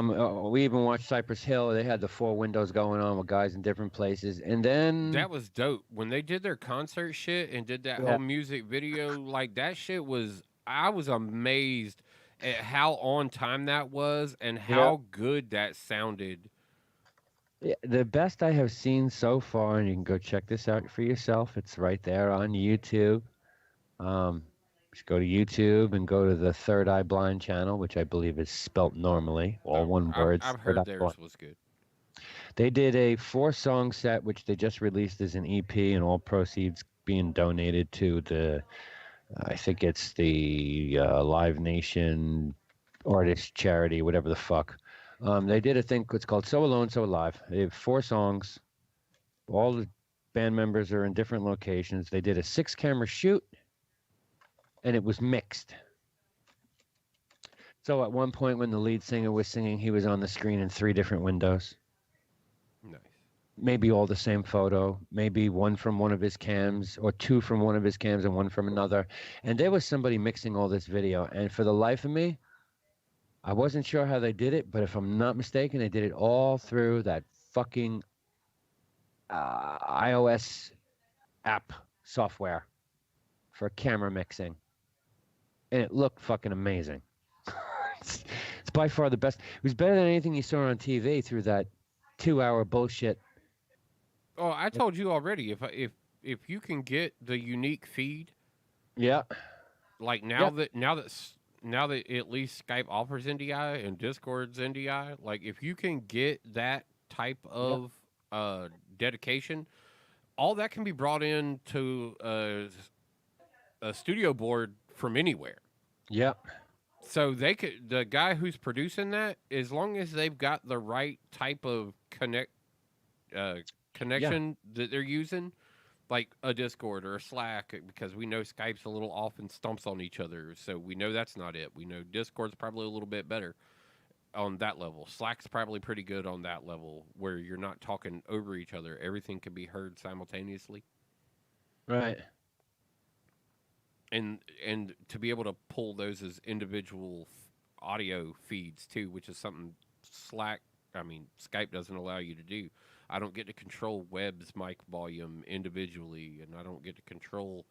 We even watched Cypress Hill. They had the 4 windows going on with guys in different places, and then that was dope when they did their concert shit and did that whole music video. Like, that shit was. I was amazed at how on time that was and how good that sounded. Yeah, the best I have seen so far, and you can go check this out for yourself. It's right there on YouTube. Just go to YouTube and go to the Third Eye Blind channel, which I believe is spelt normally, all one word. I've heard theirs was good. They did a 4-song set, which they just released as an EP, and all proceeds being donated to the, I think it's the Live Nation artist charity, whatever the fuck. They did a thing. It's called So Alone, So Alive. They have 4 songs. All the band members are in different locations. They did a 6-camera shoot, and it was mixed. So at one point when the lead singer was singing, he was on the screen in 3 different windows. Nice. Maybe all the same photo, maybe one from one of his cams, or 2 from one of his cams and 1 from another. And there was somebody mixing all this video. And for the life of me, I wasn't sure how they did it, but if I'm not mistaken, they did it all through that fucking iOS app software for camera mixing. And it looked fucking amazing. It's by far the best. It was better than anything you saw on TV through that 2-hour bullshit. Oh, I told you already. If you can get the unique feed, yeah. Like now that now that at least Skype offers NDI and Discord's NDI, like if you can get that type of dedication, all that can be brought into a studio board from anywhere. Yep. So they could, the guy who's producing that, as long as they've got the right type of connection that they're using, like a Discord or a Slack, because we know Skype's a little off and stumps on each other. So we know that's not it. We know Discord's probably a little bit better on that level. Slack's probably pretty good on that level where you're not talking over each other. Everything can be heard simultaneously. Right. And to be able to pull those as individual audio feeds too, which is something Skype doesn't allow you to do. I don't get to control Webb's mic volume individually, and I don't get to control,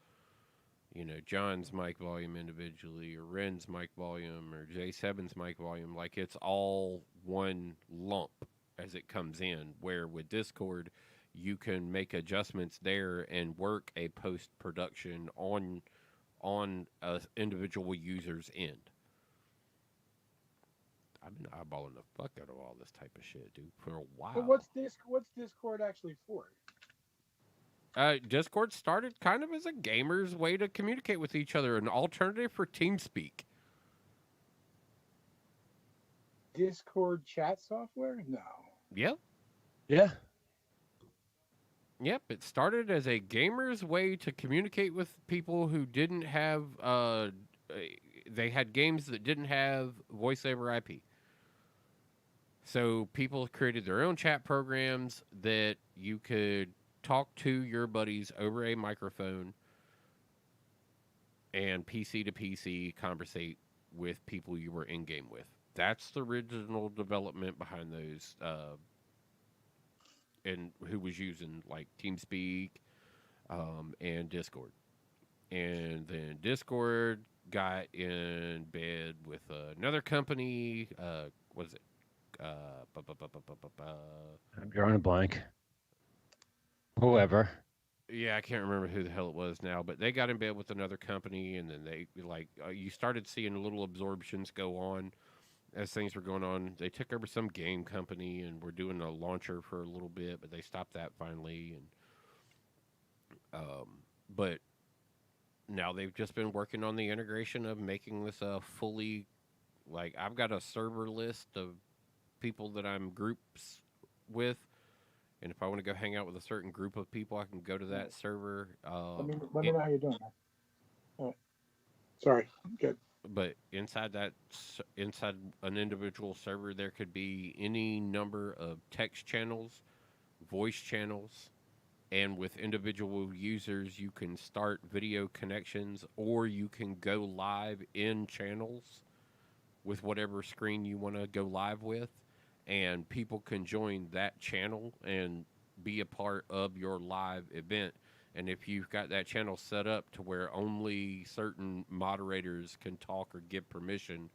John's mic volume individually, or Ren's mic volume, or J7's mic volume. Like, it's all one lump as it comes in, where with Discord, you can make adjustments there and work a post-production on a individual user's end. I've been eyeballing the fuck out of all this type of shit, dude, for a while. But what's Discord actually for? Discord started kind of as a gamer's way to communicate with each other, an alternative for TeamSpeak. Discord chat software? No. Yep. Yeah. Yep. It started as a gamer's way to communicate with people who didn't have, they had games that didn't have voice over IP. So people created their own chat programs that you could talk to your buddies over a microphone and PC to PC conversate with people you were in game with. That's the original development behind those, and who was using like TeamSpeak and Discord. And then Discord got in bed with another company. What is it? I'm drawing a blank. Whoever. Yeah, I can't remember who the hell it was now, but they got in bed with another company, and then they you started seeing little absorptions go on as things were going on. They took over some game company and were doing a launcher for a little bit, but they stopped that finally. And but now they've just been working on the integration of making this a fully, like, I've got a server list of people that I'm groups with, and if I want to go hang out with a certain group of people, I can go to that server. Let me know how you're doing. All right. Sorry. Good. But inside an individual server, there could be any number of text channels, voice channels, and with individual users, you can start video connections, or you can go live in channels with whatever screen you want to go live with, and people can join that channel and be a part of your live event. And if you've got that channel set up to where only certain moderators can talk or give permission,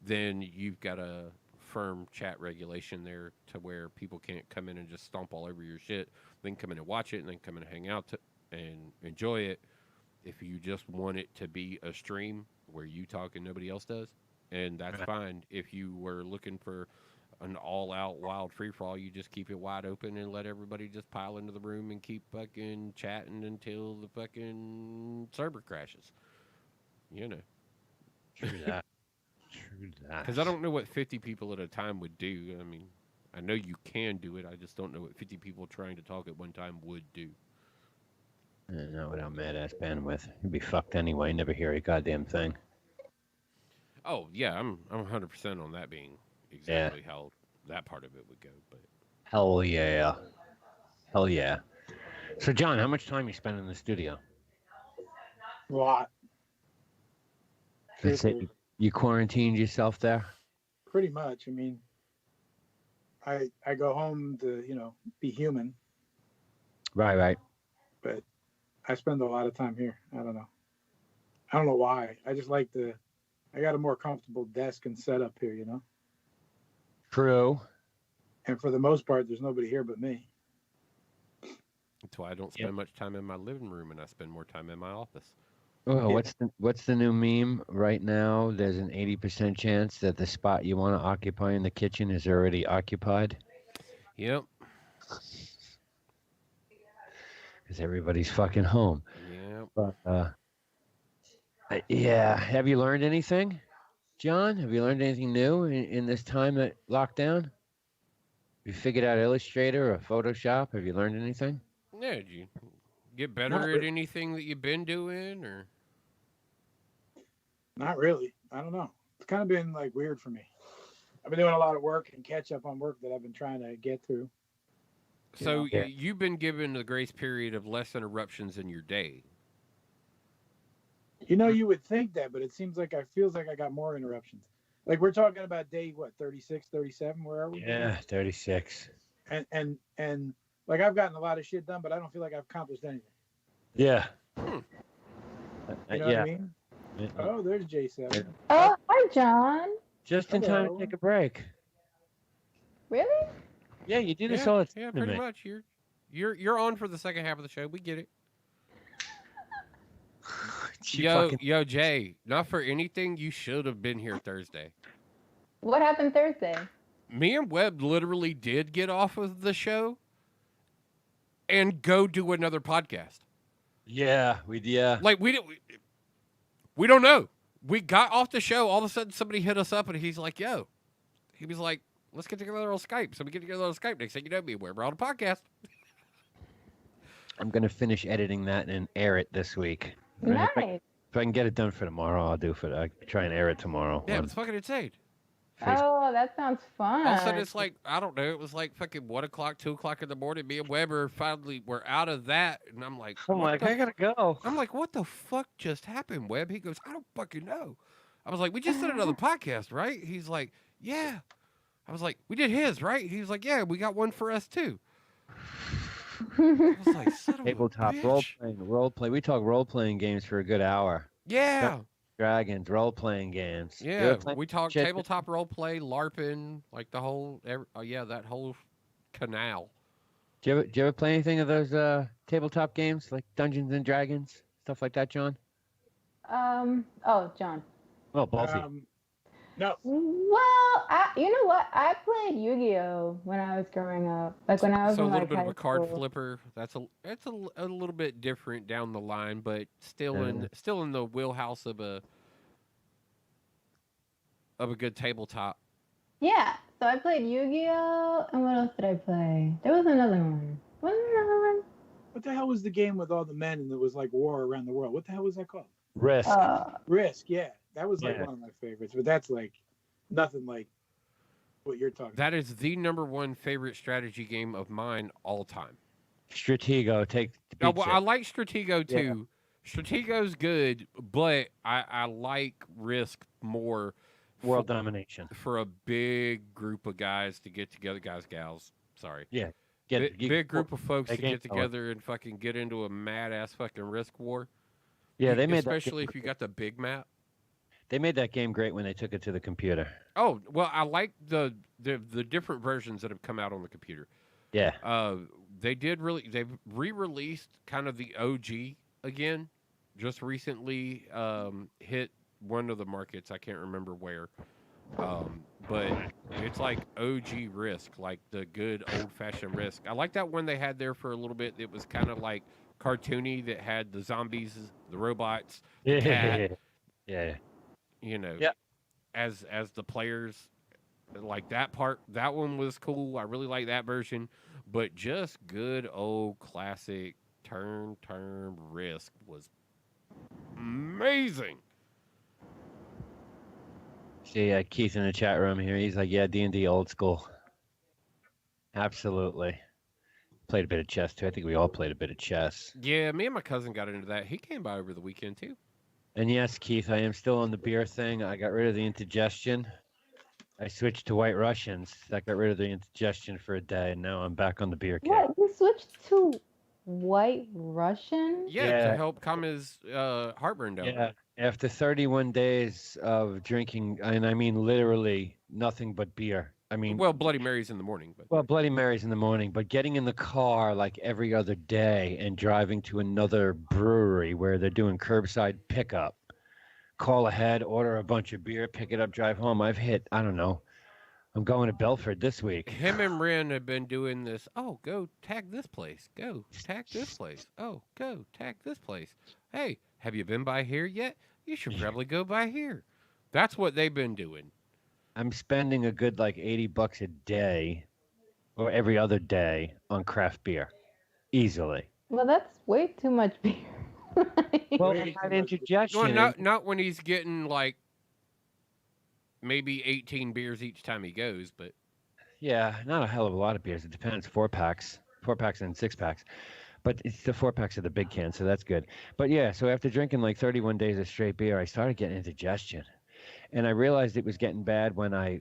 then you've got a firm chat regulation there to where people can't come in and just stomp all over your shit. They can come in and watch it, and then come in and hang out and enjoy it. If you just want it to be a stream where you talk and nobody else does, and that's fine. If you were looking for an all-out wild free-for-all, you just keep it wide open and let everybody just pile into the room and keep fucking chatting until the fucking server crashes. You know. True that. True that. Because I don't know what 50 people at a time would do. I mean, I know you can do it. I just don't know what 50 people trying to talk at one time would do. Not without mad-ass bandwidth. You'd be fucked anyway. Never hear a goddamn thing. Oh, yeah. I'm 100% on that being exactly how that part of it would go. But hell yeah. Hell yeah. So, John, how much time you spend in the studio? A lot. That's it. You quarantined yourself there? Pretty much. I mean, I go home to, be human. Right. But I spend a lot of time here. I don't know. I don't know why. I just like I got a more comfortable desk and setup here, True. And for the most part, there's nobody here but me. that's why I don't spend much time in my living room, and I spend more time in my office. Oh, Yeah. what's the new meme right now? There's an 80% chance that the spot you want to occupy in the kitchen is already occupied Yep. because everybody's fucking home. Yep. But yeah, have you learned anything, John? Have you learned anything new in this time at lockdown? You figured out Illustrator or Photoshop? Have you learned anything? Yeah. Did you get Not better at really. anything that you've been doing, or? Not really. I don't know. It's kind of been like weird for me. I've been doing a lot of work and catch up on work that I've been trying to get through. You So know. Yeah. you've been given the grace period of less interruptions in your day. You would think that, but it seems like I feels like I got more interruptions. Like we're talking about day what, 36, 37, where are we? Yeah, 36. And like I've gotten a lot of shit done, but I don't feel like I've accomplished anything. Yeah. Hmm. You know what I Yeah. mean? Yeah. Oh, there's J7. Oh, hi, John. Just in time to Hello. take a break. Really? Yeah, you do this Yeah. all the time Yeah. to Pretty me. much. You're on for the second half of the show. We get it. She Yo, fucking- yo, Jay. Not for anything, you should have been here Thursday. What happened Thursday? Me and Webb literally did get off of the show and go do another podcast. Yeah, yeah. Like we don't know. We got off the show. All of a sudden, somebody hit us up, and he's like, "Yo," he was like, "Let's get together on Skype." So we get together on Skype. Next thing you know, me and Webb are on a podcast. I'm gonna finish editing that and air it this week. Right? Nice. If I can get it done for tomorrow, I'll do I try and air it tomorrow. Yeah, on it's fucking insane. Facebook. Oh, that sounds fun. All of a sudden, it's like I don't know. It was like fucking 1 o'clock, 2 o'clock in the morning. Me and Weber finally were out of that, and I'm like, I'm what like, the I gotta go. I'm like, what the fuck just happened, Webb? He goes, I don't fucking know. I was like, we just did another podcast, right? He's like, yeah. I was like, we did his, right? He was like, yeah, we got one for us too. I was like, son of Tabletop a role bitch. playing. We talk role playing games for a good hour. Yeah. Dragons, role playing games. You Yeah. ever play We talked shit? tabletop role play, LARPing, like the whole, yeah, that whole canal. Do you ever play anything of those tabletop games like Dungeons and Dragons, stuff like that, John? Oh, John. Well, both of you. No. Well, you know what? I played Yu-Gi-Oh when I was growing up. Like when I was So a in little like bit of high a card school. flipper. That's a little bit different down the line, but still Yeah. still in the wheelhouse of a good tabletop. Yeah. So I played Yu-Gi-Oh, and what else did I play? There was another one. Wasn't there another one? What the hell was the game with all the men and there was like war around the world? What the hell was that called? Risk. Risk. Yeah, that was like Yeah. one of my favorites. But that's like nothing like what you're talking. That is the #1 favorite strategy game of mine all time. Stratego, take the Now, pizza. well, I like Stratego too. Stratego's good, but I like Risk more World domination. for a big group of guys to get together, gals. Sorry. Yeah. Big group of folks they to can't get together and fucking get into a mad ass fucking Risk war. Yeah, they made that especially game, if you got the big map. they made that game great when they took it to the computer. Oh well, I like the different versions that have come out on the computer. Yeah. They've re-released kind of the OG again, just recently. Hit one of the markets, I can't remember where. But it's like OG Risk, like the good old fashioned Risk. I like that one they had there for a little bit. It was kind of like cartoony, that had the zombies, the robots, the cat, Yeah. you know, Yeah. as the players. Like that part, that one was cool. I really like that version, but just good old classic turn Risk was amazing. See Keith in the chat room here. He's like, yeah, D&D old school. Absolutely. Played a bit of chess too. I think we all played a bit of chess. Yeah, me and my cousin got into that. He came by over the weekend too. And yes, Keith, I am still on the beer thing. I got rid of the indigestion. I switched to White Russians. That got rid of the indigestion for a day, and now I'm back on the beer kick. What? You switched to White Russian? Yeah, Yeah. to help calm his heartburn down. Yeah. After 31 days of drinking, and I mean literally nothing but beer, I mean, Well, Bloody Mary's in the morning, but well, Bloody Mary's in the morning, but getting in the car like every other day and driving to another brewery where they're doing curbside pickup, call ahead, order a bunch of beer, pick it up, drive home. I've hit, I don't know. I'm going to Belford this week. him and Ren have been doing this. Oh, go tag this place. Go tag this place. Oh, go tag this place. Hey, have you been by here yet? You should probably go by here. That's what they've been doing. I'm spending a good like $80 a day or every other day on craft beer. Easily. Well, that's way too much beer. Well, Way I too had much. indigestion. Well, and- not when he's getting like maybe 18 beers each time he goes, but Yeah, not a hell of a lot of beers. It depends. 4-packs and 6-packs. But it's the 4-packs of the big can, so that's good. But yeah, so after drinking like 31 days of straight beer, I started getting indigestion. And I realized it was getting bad when I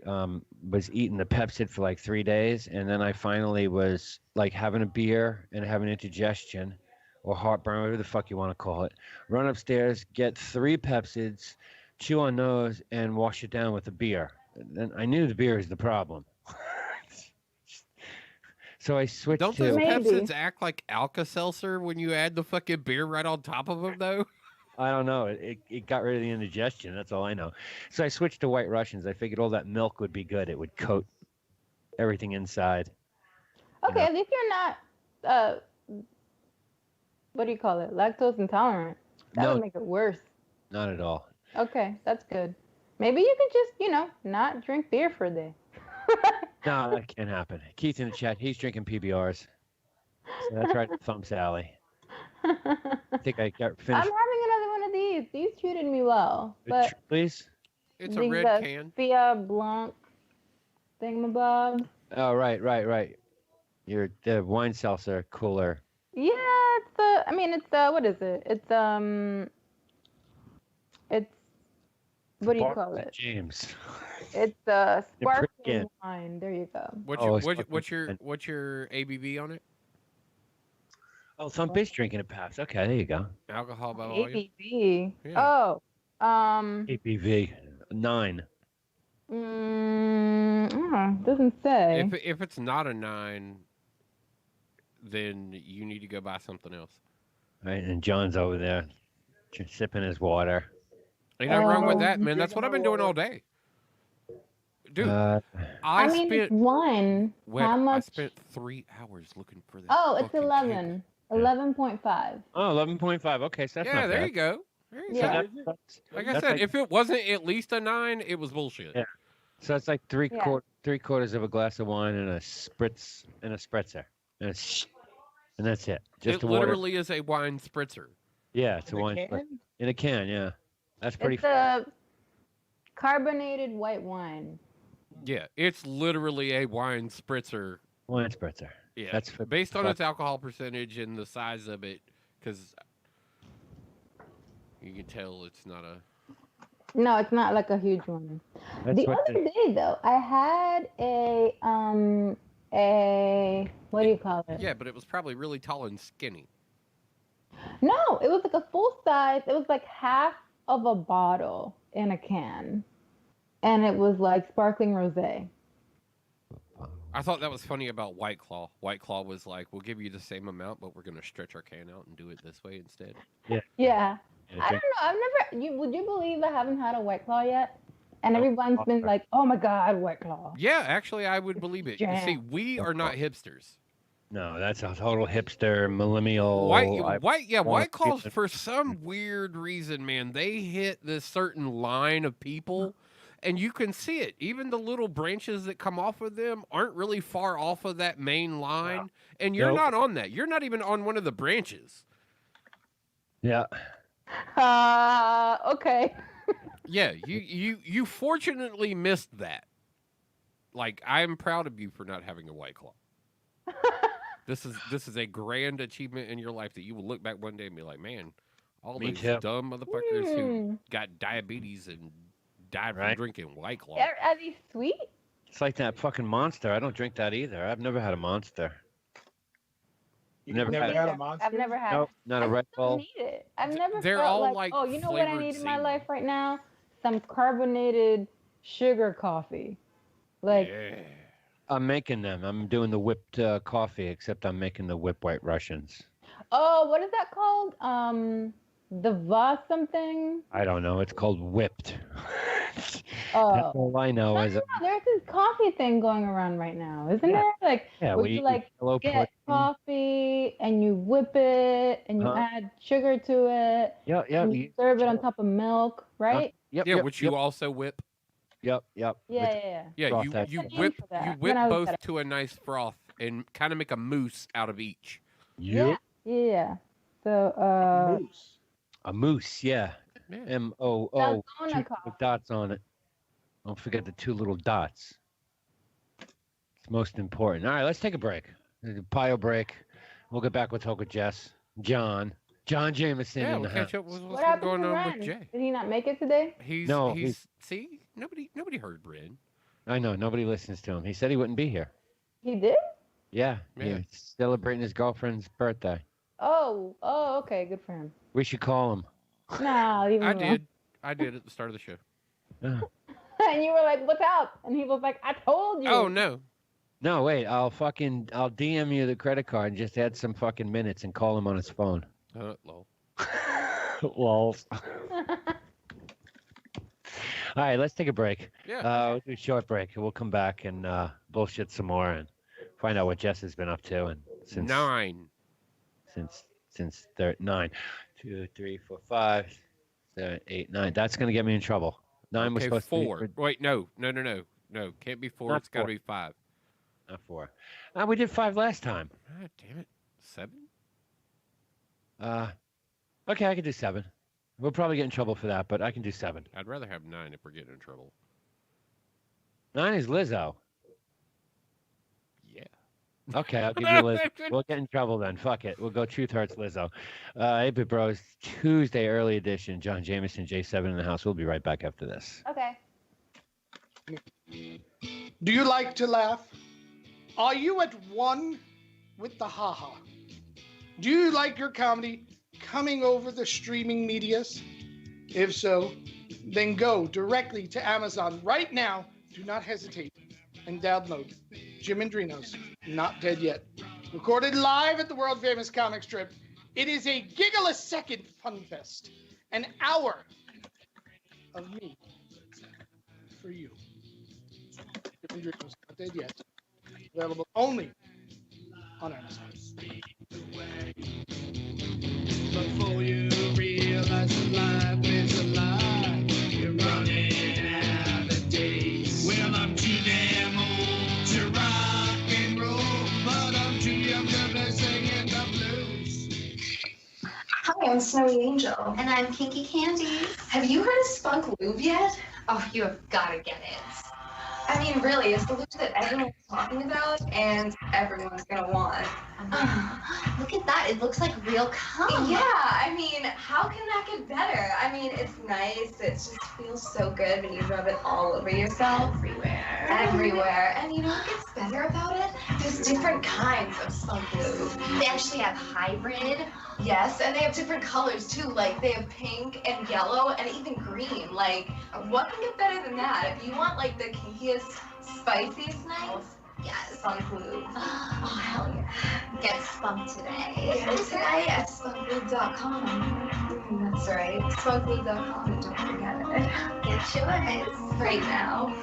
was eating the Pepsid for like 3 days. And then I finally was like having a beer and having indigestion or heartburn, whatever the fuck you want to call it. Run upstairs, get 3 Pepsids, chew on those, and wash it down with a beer. And I knew the beer was the problem. So I switched don't to. those Maybe. Pepsids act like Alka-Seltzer when you add the fucking beer right on top of them, though? I don't know. It got rid of the indigestion. That's all I know. So I switched to White Russians. I figured all that milk would be good. It would coat everything inside. Okay, know. at least you're not, what do you call it? Lactose intolerant. That No. would make it worse. Not at all. Okay, that's good. Maybe you can just, not drink beer for a day. No, that can't happen. Keith in the chat, he's drinking PBRs. So that's right, thumb Sally. I think I got I'm finished. having another one of these. These treated me well, but Please? It's a these red can. Thea Blanc thingamabob. Oh, right. The wine seltzer cooler. Yeah, what is it? It's what do you call it? James. It's can. sparkling wine. There you go. What's your ABV on it? Oh, Thump is drinking a Pabst. Okay, there you go. Alcohol by volume. ABV. Yeah. Oh, ABV 9. Doesn't say. If it's not a 9, then you need to go buy something else. Right, and John's over there sipping his water. Ain't nothing wrong with that, Um, man. That's what I've been doing all day. Dude, Uh, I it's spent one. Wed, How much? I spent 3 hours looking for that. Oh, it's fucking 11. 11.5. oh, 11.5. Okay, so that's Yeah, not there bad. you go. There you Yeah. go. That's- Like I that's said, like- if it wasn't at least a 9, it was bullshit. Yeah. So it's like three Yeah. quarters of a glass of wine and a spritzer and that's it. Just It the water. literally is a wine spritzer. Yeah, it's a In a wine can? spritzer. In a can. Yeah, that's pretty. It's a carbonated white wine. Yeah, it's literally a wine spritzer. Wine spritzer. Yeah, That's for- based on fuck. its alcohol percentage and the size of it, because you can tell it's not a. No, it's not like a huge one. That's The what other day, though, I had a what do you call it? Yeah, but it was probably really tall and skinny. No, it was like a full size. It was like half of a bottle in a can, and it was like sparkling rosé. I thought that was funny about White Claw. White Claw was like, "We'll give you the same amount, but we're going to stretch our can out and do it this way instead." Yeah. Yeah, I don't know. I've never. Would you believe I haven't had a White Claw yet? And everyone's been like, "Oh my God, White Claw." Yeah, actually, I would believe it. You see, Jam. we are not hipsters. No, that's a total hipster millennial. White Claws, feel it. for some weird reason, man, they hit this certain line of people, and you can see it. Even the little branches that come off of them aren't really far off of that main line, and you're Nope. not on that. You're not even on one of the branches. Yeah. Okay. Yeah, you fortunately missed that. Like, I'm proud of you for not having a White Claw. This is a grand achievement in your life that you will look back one day and be like, man, all Me those too. dumb motherfuckers who got diabetes and died from Right. drinking White Claw. Are these sweet? It's like that fucking Monster. I don't drink that either. I've never had a Monster. You've Never never had- had a Monster? I've never had. Nope, not a I Red don't Bull. need it. I've never They're felt all, like, like, oh, you know what I flavored need in my zero. life right now? Some carbonated sugar coffee Like, Yeah. I'm making them. I'm doing the whipped coffee, except I'm making the whipped White Russians. oh, what is that called? The Voss something? I don't know. It's called whipped. Oh. That's all I know. No, there's this coffee thing going around right now, isn't Yeah. there? Like, Yeah, where you like get coffee and you whip it and you add sugar to it. Yeah, yeah. And you serve it on top of milk, right? Yep. Yeah, yep, which yep. you also whip. Yep. Yeah, yeah. Yeah, Froth you that you shit. whip For that. you When whip I was both at- to a nice froth and kind of make a mousse out of each. Yep. Yeah. So, Moose. A mousse, yeah. Yeah. M-O-O. Dalgona Two little coffee. dots on it. Don't forget the 2 little dots. It's most important. All right, let's take a break. A bio break. We'll get back with Hoka Jess. John Jameson Yeah, in we'll the catch house. up with what what's happened going to on Ren? with Jay. Did he not make it today? He's No, see, nobody heard Ren. I know, nobody listens to him. He said he wouldn't be here. He did? Yeah, Yeah. he's celebrating his girlfriend's birthday. Oh, okay. Good for him. We should call him. Nah, leave him I alone. did at the start of the show. Yeah. And you were like, what's up? And he was like, I told you. Oh no. No, wait, I'll DM you the credit card and just add some fucking minutes and call him on his phone. Lol. Lols. All right, let's take a break. Yeah. We'll do a short break, and we'll come back and bullshit some more and find out what Jess has been up to. And since 9. since 9, 2, 3, 4, 5, 7, 8, 9. That's gonna get me in trouble. 9 was Okay, supposed 4. to be Wait, no. Can't be 4. Not It's got to 4. be 5. not 4. We did 5 last time. God damn it. 7. Okay, I can do 7. We'll probably get in trouble for that, but I can do 7. I'd rather have 9 if we're getting in trouble. 9 is Lizzo. Yeah. Okay, I'll give you Lizzo. We'll get in trouble then. Fuck it. We'll go Truth Hurts Lizzo. 8-Bit Bros, Tuesday early edition. John Jameson, J7 in the house. We'll be right back after this. Okay. Do you like to laugh? Are you at one with the haha? Do you like your comedy coming over the streaming medias? If so, then go directly to Amazon right now. Do not hesitate and download Jim and Drino's Not Dead Yet. Recorded live at the world famous comic strip. It is a giggle a second fun fest. An hour of me for you. Jim and Drino's Not Dead Yet. Available only on Amazon. Before you realize that life is a lie, you're running out of days. Well, I'm too damn old to rock and roll, but I'm too young to be singing the blues. Hi, I'm Snowy Angel. And I'm Kinky Candy. Have you heard of Spunk Lube yet? Oh, you have got to get it. I mean, really, it's the lube that everyone's talking about and everyone's going to want. Look at that. It looks like real cum. Yeah, I mean, how can that get better? I mean, it's nice. It just feels so good when you rub it all over yourself. Everywhere. And you know what gets better about it? There's different kinds of Spunk Lube. They actually have hybrid. Yes, and they have different colors too. Like they have pink and yellow and even green. Like, what can get better than that? If you want like the kinkiest, spiciest nights, yes, Spunk Lube. Oh, hell yeah. Get spunked today. Get today at spunklube.com. That's right, spunklube.com, and don't forget it. Get yours right now.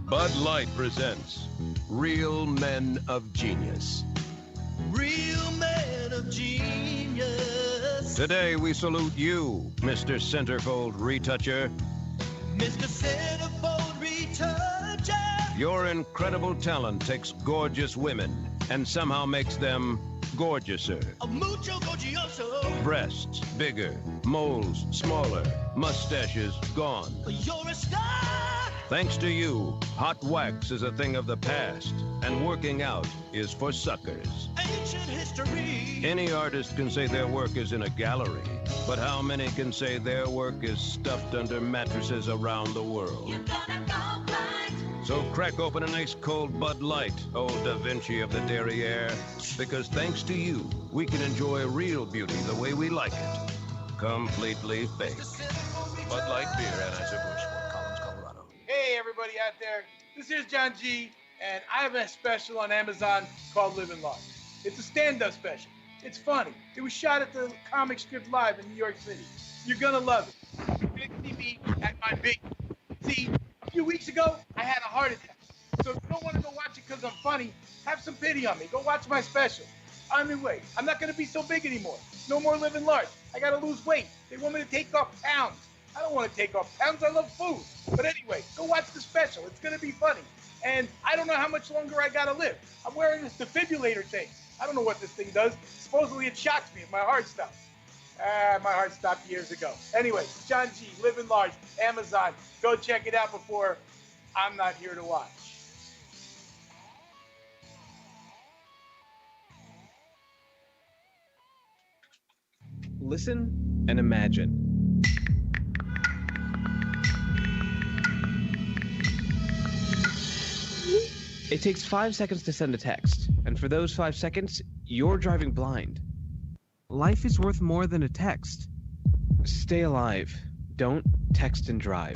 Bud Light presents Real Men of Genius. Real men of genius. Today we salute you, Mr. Centerfold Retoucher. Mr. Centerfold Retoucher. Your incredible talent takes gorgeous women and somehow makes them gorgeouser. A mucho gorgioso. Breasts bigger, moles smaller, mustaches gone. You're a star. Thanks to you, hot wax is a thing of the past, and working out is for suckers. Ancient history. Any artist can say their work is in a gallery, but how many can say their work is stuffed under mattresses around the world? So crack open a nice cold Bud Light, old Da Vinci of the derriere, because thanks to you, we can enjoy real beauty the way we like it. completely fake. Bud Light Beer, Anheuser-Busch, Fort Collins, Colorado. Hey, everybody out there. This is John G, and I have a special on Amazon called Living Large. It's a stand-up special. It's funny. It was shot at the Comic Strip Live in New York City. You're gonna love it. You're gonna see me at my big. See, a few weeks ago, I had a heart attack. So if you don't want to go watch it because I'm funny, have some pity on me. Go watch my special. Anyway, I'm not gonna be so big anymore. No more living large. I gotta lose weight. They want me to take off pounds. I don't want to take off pounds. I love food. But anyway, go watch the special. It's gonna be funny. And I don't know how much longer I gotta live. I'm wearing this defibrillator thing. I don't know what this thing does. Supposedly it shocks me if my heart stops. My heart stopped years ago. Anyway, John G, Living Large, Amazon. Go check it out before I'm not here to watch. Listen and imagine. It takes 5 seconds to send a text, and for those 5 seconds, you're driving blind. Life is worth more than a text. Stay alive. Don't text and drive.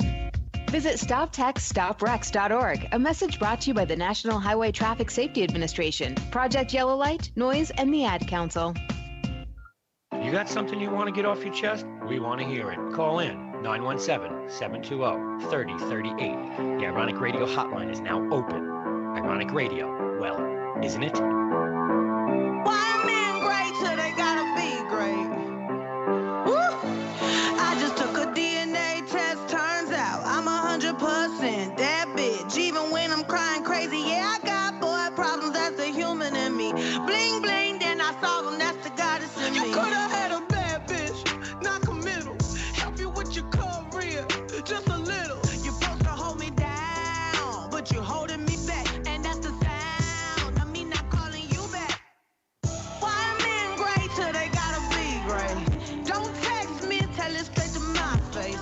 Visit StopTextStopWrecks.org, a message brought to you by the National Highway Traffic Safety Administration, Project Yellow Light, Noise, and the Ad Council. You got something you want to get off your chest? We want to hear it. Call in 917-720-3038. The Ironic Radio hotline is now open. Ironic Radio, well, isn't it? Why men great till they gotta be great? Woo! I just took a DNA test, turns out I'm 100% that bitch. Even when I'm crying crazy, yeah, I got boy problems, that's the human in me. Bling bling, then I solve them, that's the goddess in me. You could've had a bad bitch, not committal. Help you with your career, just a little. You're supposed to hold me down, but you're holding me back. And that's the sound of me not calling you back. Why are men great till they gotta be great? Don't text me, tell it straight to my face.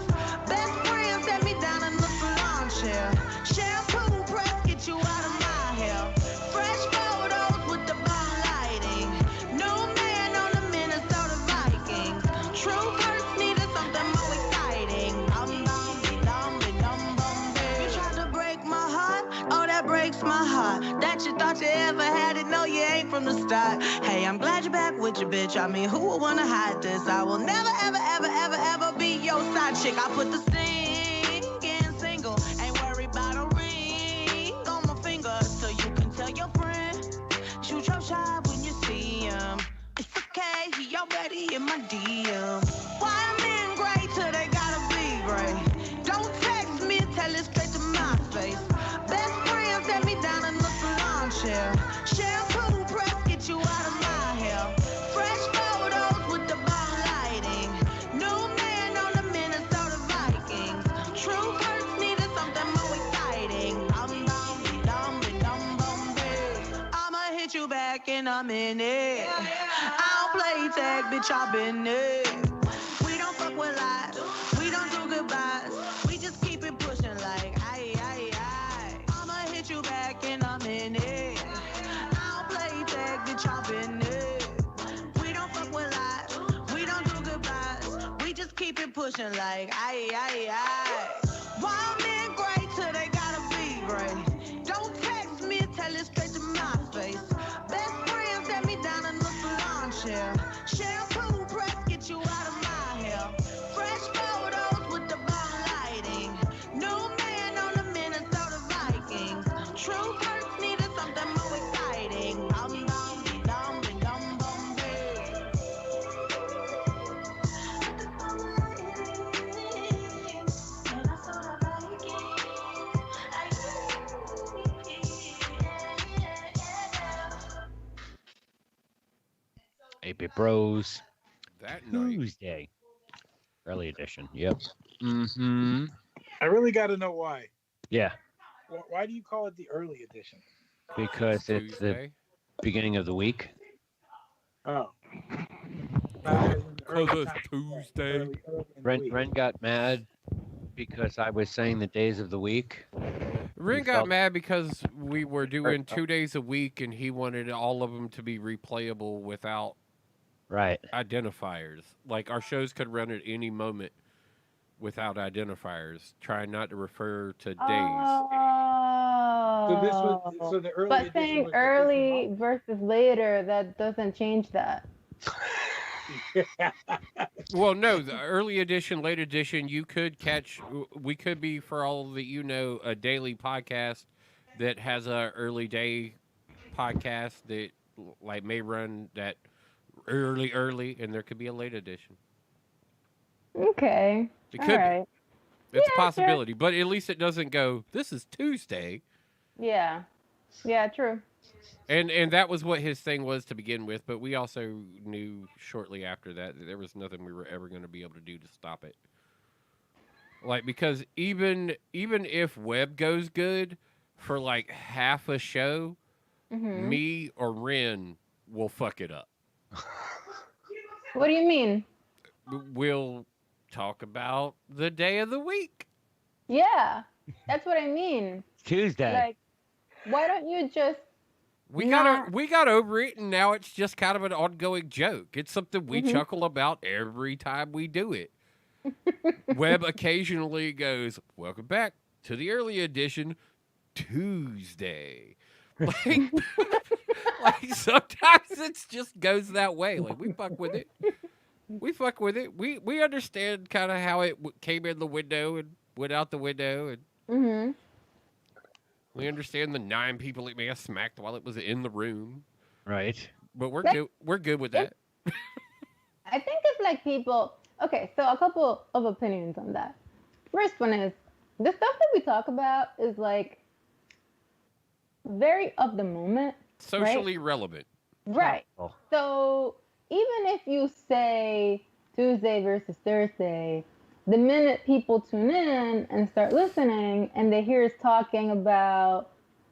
Best friend set me down in the salon chair. Shampoo press, get you out of my hair. Fresh photos with the bomb lighting. New man on the Minnesota Vikings. True first needed something more exciting. You tried to break my heart, oh that breaks my heart. That you thought you ever had it, no you ain't from the start. Hey, I'm glad you're back with your bitch. I mean, who would wanna hide this? I will never, ever, ever, ever, ever be your side chick. I put the singing single, ain't worried about a ring on my finger, so you can tell your friend, shoot your shot when you see him. It's okay, he already in my DM. Why are men great till they gotta be great? Don't text me, tell it straight to my face. Best friend set me down in the salon chair. Shampoo press, get you out of my hair. Fresh photos with the bomb lighting. New man on the Minnesota Vikings. True first needed something more exciting. I'ma hit you back in a minute. I don't play tag, bitch, I've been there. We don't fuck with lies, we don't do goodbyes. We just keep it pushing like aye, aye, aye. I'ma hit you back in a minute. I don't play tag, bitch, I've been there. We don't fuck with lies, we don't do goodbyes. We just keep it pushing like aye, aye, aye. Why men great till they gotta be great? Don't text me, tell it straight to my face. Best friend set me down in the salon chair. Shampoo press, get you out of my hair. Fresh photos with the bomb lighting. New man on the Minnesota Vikings. True first needed something more exciting. Bit Bros. That night. Tuesday. Early edition. Yep. Mm-hmm. I really got to know why. Yeah. Why do you call it the early edition? Because it's the Tuesday. beginning of the week. Oh. Because it's Tuesday. Ren got mad because I was saying the days of the week. Ren got mad because we were doing 2 days a week and he wanted all of them to be replayable without Right. identifiers. Like our shows could run at any moment without identifiers. Trying not to refer to days. Oh. So this was so the early But edition saying was early versus later, that doesn't change that. Well, no, the early edition, late edition, you could catch. We could be, for all that you know, a daily podcast that has a early day podcast that like may run that early, and there could be a late edition. Okay. It All could right. be. It's a Yeah, possibility, but at least it doesn't go. This is Tuesday, Yeah. Yeah, true. and that was what his thing was to begin with. But we also knew shortly after that there was nothing we were ever going to be able to do to stop it. Like because even if web goes good for like half a show, Mhm. me or Ren will fuck it up. What do you mean? We'll talk about the day of the week. Yeah. That's what I mean. Tuesday. Like, why don't you just We got over it, and now it's just kind of an ongoing joke. It's something we Mhm. chuckle about every time we do it. Webb occasionally goes, "Welcome back to the early edition, Tuesday." Like sometimes it just goes that way. Like we fuck with it. We fuck with it. We understand kind of how it came in the window and went out the window, and Mhm. we understand the 9 people it may have smacked while it was in the room. Right. But we're Like- good. We're good with that. I think if like people, okay, so a couple of opinions on that. First one is the stuff that we talk about is like very of the moment, Socially relevant. right? Oh. So even if you say Tuesday versus Thursday, the minute people tune in and start listening and they hear us talking about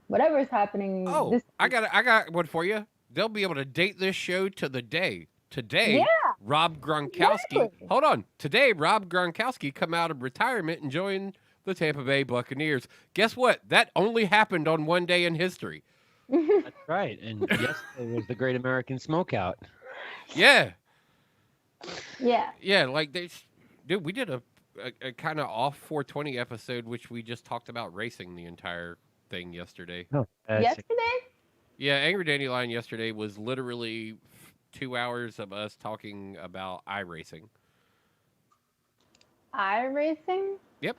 whatever's happening Oh, this I got one for you. They'll be able to date this show to the day. Today, Yeah. Rob Gronkowski. Exactly. Hold on. Today, Rob Gronkowski come out of retirement and joined the Tampa Bay Buccaneers. Guess what? That only happened on one day in history. That's right. And yesterday was the Great American Smokeout. Yeah. Yeah. Yeah, like dude, we did a kind of off 420 episode, which we just talked about racing the entire thing yesterday. Oh, Yesterday? Yeah, Angry Dandelion yesterday was literally 2 hours of us talking about iRacing. iRacing? Yep.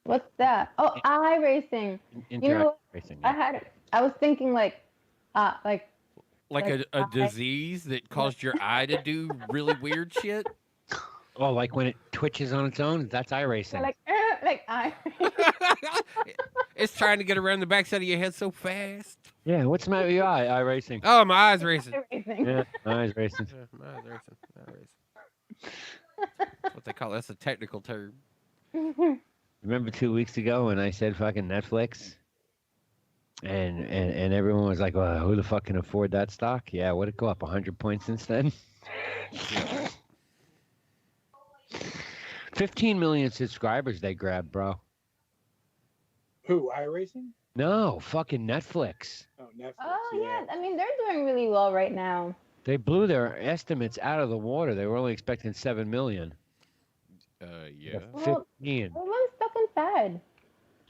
What's that? Oh, iRacing. You know, Interactive racing. Yeah. I was thinking like Like a disease that caused your eye to do really weird shit. Oh, like when it twitches on its own? That's iRacing. like I. It's trying to get around the backside of your head so fast. Yeah, what's the matter with your eye? iRacing. Oh, my eyes racing. Yeah, my eyes racing. My eyes racing. My eyes racing. That's what they call it. That's a technical term. Remember 2 weeks ago when I said fucking Netflix? And everyone was like, well, who the fuck can afford that stock? Yeah, would it go up 100 points since then? 15 million subscribers they grabbed, bro. Who? iRacing? No, fucking Netflix. Oh, Netflix. Oh yeah, I mean they're doing really well right now. They blew their estimates out of the water. They were only expecting 7 million. Yeah. Well, 15. everyone's stuck inside.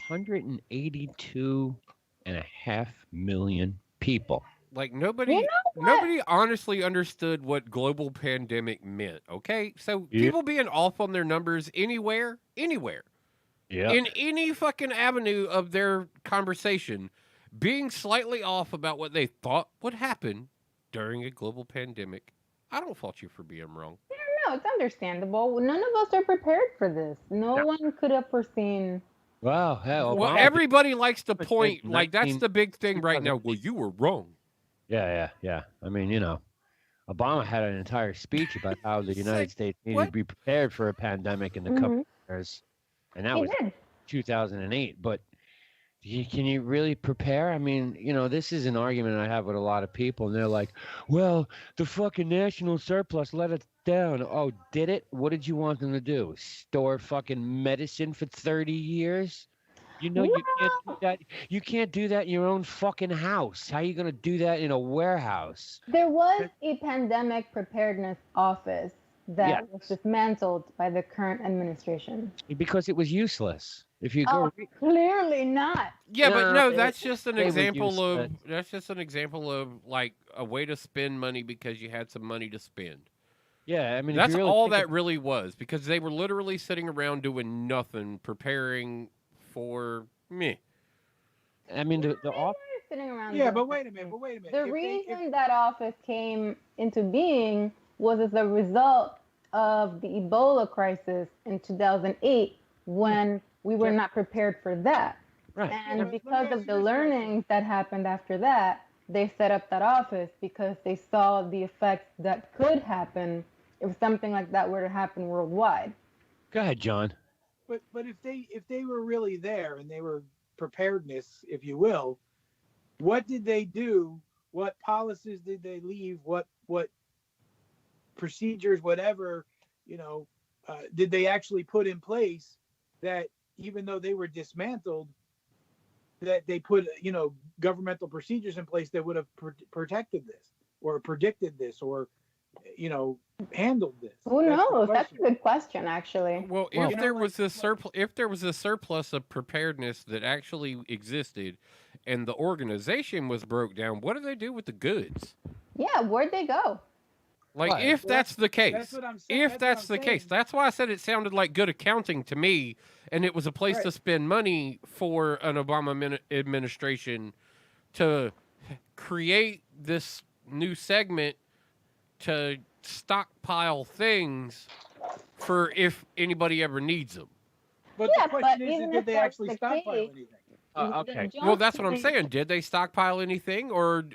182.5 million people. Like nobody honestly understood what global pandemic meant, okay? So Yeah. people being off on their numbers anywhere, Yeah. in any fucking avenue of their conversation, being slightly off about what they thought would happen during a global pandemic. I don't fault you for being wrong. No, it's understandable. None of us are prepared for this. No one could have foreseen. Wow. Hell, Well, Obama- everybody likes to It's point, like like that's the big thing right now. 19 Well, you were wrong. Yeah. I mean, Obama had an entire speech about how the United States needed to be prepared for a pandemic in the coming years. And that He was did. 2008. But can you really prepare? I mean, this is an argument I have with a lot of people, and they're like, well, the fucking national surplus let us down. Oh, did it? What did you want them to do? Store fucking medicine for 30 years? You know you can't do that. You can't do that in your own fucking house. How are you gonna do that in a warehouse? There was a pandemic preparedness office that Yeah. was dismantled by the current administration. Because it was useless. If you Oh, go, clearly not. Yeah, but no, they that's just an were example of useless. that's just an example of like a way to spend money because you had some money to spend. Yeah, I mean, if That's you really all think that really was because they were literally sitting around doing nothing, preparing for me. I mean, the off. Sitting around Yeah, doing but wait a nothing. minute. But wait a minute. The reason that office came into being was as a result of the Ebola crisis in 2008 when we were not prepared for that. Right. And because of the learnings that happened after that, they set up that office because they saw the effects that could happen if something like that were to happen worldwide. Go ahead, John. But if they were really there and they were preparedness, if you will, what did they do? What policies did they leave? What procedures, whatever, did they actually put in place that even though they were dismantled, that they put governmental procedures in place that would have protected this or predicted this or handled this? Who knows? That's a good question, actually. Well, if there was a surplus of preparedness that actually existed, and the organization was broke down, what do they do with the goods? Yeah, where'd they go? Like, Right. if Well, that's the case, that's what I'm saying. if that's the case, that's why I said it sounded like good accounting to me, and it was a place to Right. spend money for an Obama administration to create this new segment to stockpile things for if anybody ever needs them. But Yeah, the question but is, even did if they that's actually the stockpile case- anything? Okay. Well, that's what I'm saying. Did they stockpile anything, or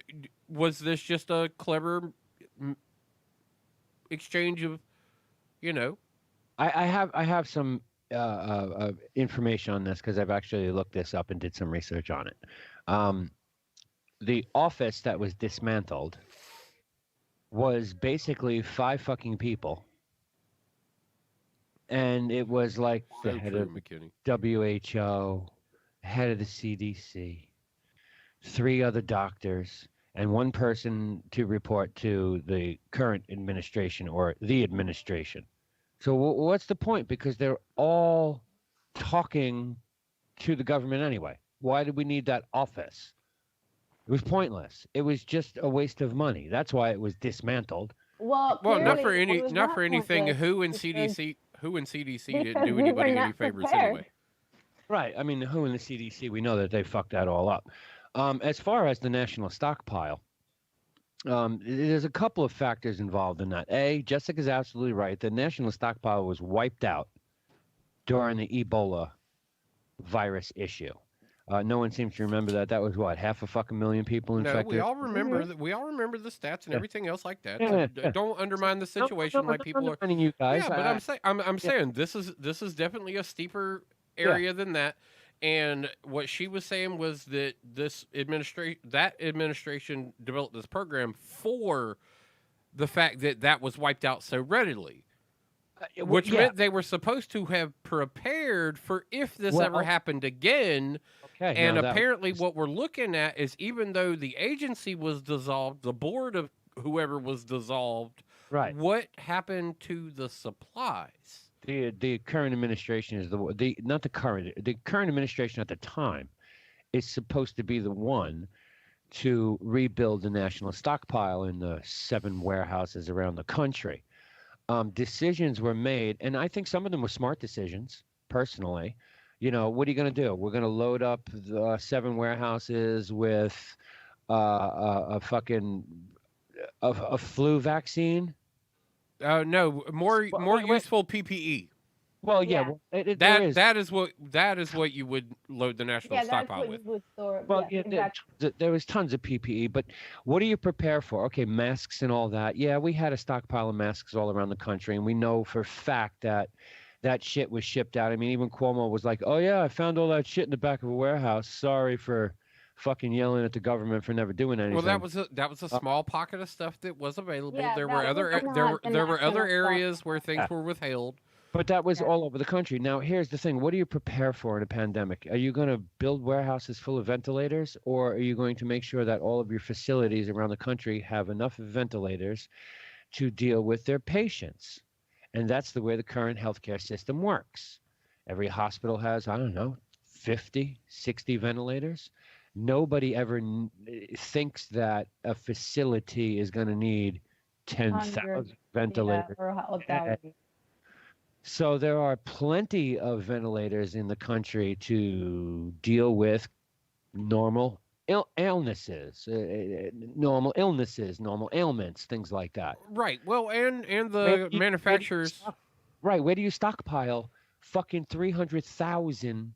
was this just a clever exchange of, I have some information on this because I've actually looked this up and did some research on it. The office that was dismantled was basically 5 fucking people, and it was like the So head true, of McKinney. WHO, head of the CDC, 3 other doctors, and 1 person to report to the current administration or the administration. So what's the point? Because they're all talking to the government anyway. Why did we need that office? It was pointless. It was just a waste of money. That's why it was dismantled. Well, not for clearly, it was not for anything. pointless Who in because- CDC didn't because do we were anybody any not favors prepared. anyway. Right. I mean, who in the CDC? We know that they fucked that all up. As far as the national stockpile, there's a couple of factors involved in that. A, Jessica's absolutely right. The national stockpile was wiped out during the Ebola virus issue. No one seems to remember that. That was what, 500,000 people No, infected? we all remember that. We all remember the stats and Yeah. everything else like that. Yeah, So yeah. don't undermine the situation like people are. undermining you guys. Yeah, but I'm Yeah. saying this is definitely a steeper area than that. And what she was saying was that that administration developed this program for the fact that was wiped out so readily, which meant they were supposed to have prepared for if this ever happened again. Okay, And now that apparently, what we're looking at is even though the agency was dissolved, the board of whoever was dissolved. Right. What happened to the supplies? The current administration is the current administration at the time is supposed to be the one to rebuild the national stockpile in the 7 warehouses around the country. Decisions were made, and I think some of them were smart decisions. Personally, what are you going to do? We're going to load up the 7 warehouses with a flu vaccine. No, more useful PPE. Well, yeah, that is what you would load the national stockpile with. Well, there was tons of PPE, but what do you prepare for? Okay, masks and all that. Yeah, we had a stockpile of masks all around the country, and we know for a fact that shit was shipped out. I mean, even Cuomo was like, "Oh yeah, I found all that shit in the back of a warehouse. Sorry for fucking yelling at the government for never doing anything." Well, that was a small pocket of stuff that was available. Yeah, there that were was other not the there were other national areas where things were withheld. But that was all over the country. Now, here's the thing. What do you prepare for in a pandemic? Are you going to build warehouses full of ventilators, or are you going to make sure that all of your facilities around the country have enough ventilators to deal with their patients? And that's the way the current healthcare system works. Every hospital has, I don't know, 50, 60 ventilators. Nobody ever thinks that a facility is going to need 10,000 ventilators. Yeah, or how that would be. So there are plenty of ventilators in the country to deal with normal illnesses, normal illnesses, normal ailments, things like that. Right. Well, and the manufacturers. Right. Where do you stockpile fucking 300,000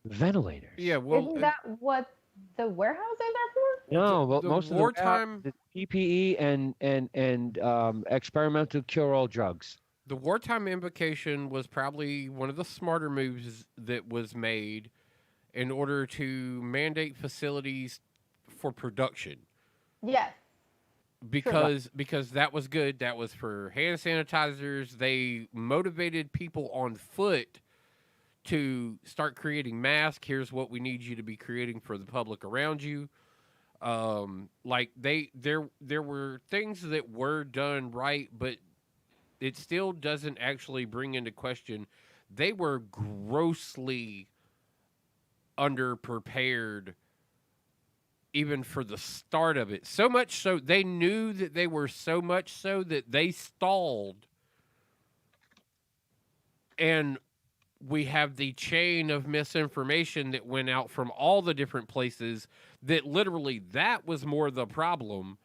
ventilators? Yeah. Well, Isn't that what the warehouses are for? No, well, the most of wartime the PPE and experimental cure-all drugs. The wartime invocation was probably one of the smarter moves that was made in order to mandate facilities for production. Yes. Because that was good. That was for hand sanitizers. They motivated people on foot to start creating masks. Here's what we need you to be creating for the public around you. Like there were things that were done right, but it still doesn't actually bring into question. They were grossly underprepared even for the start of it. So much so, they knew that they were so much so that they stalled. And we have the chain of misinformation that went out from all the different places that literally that was more the problem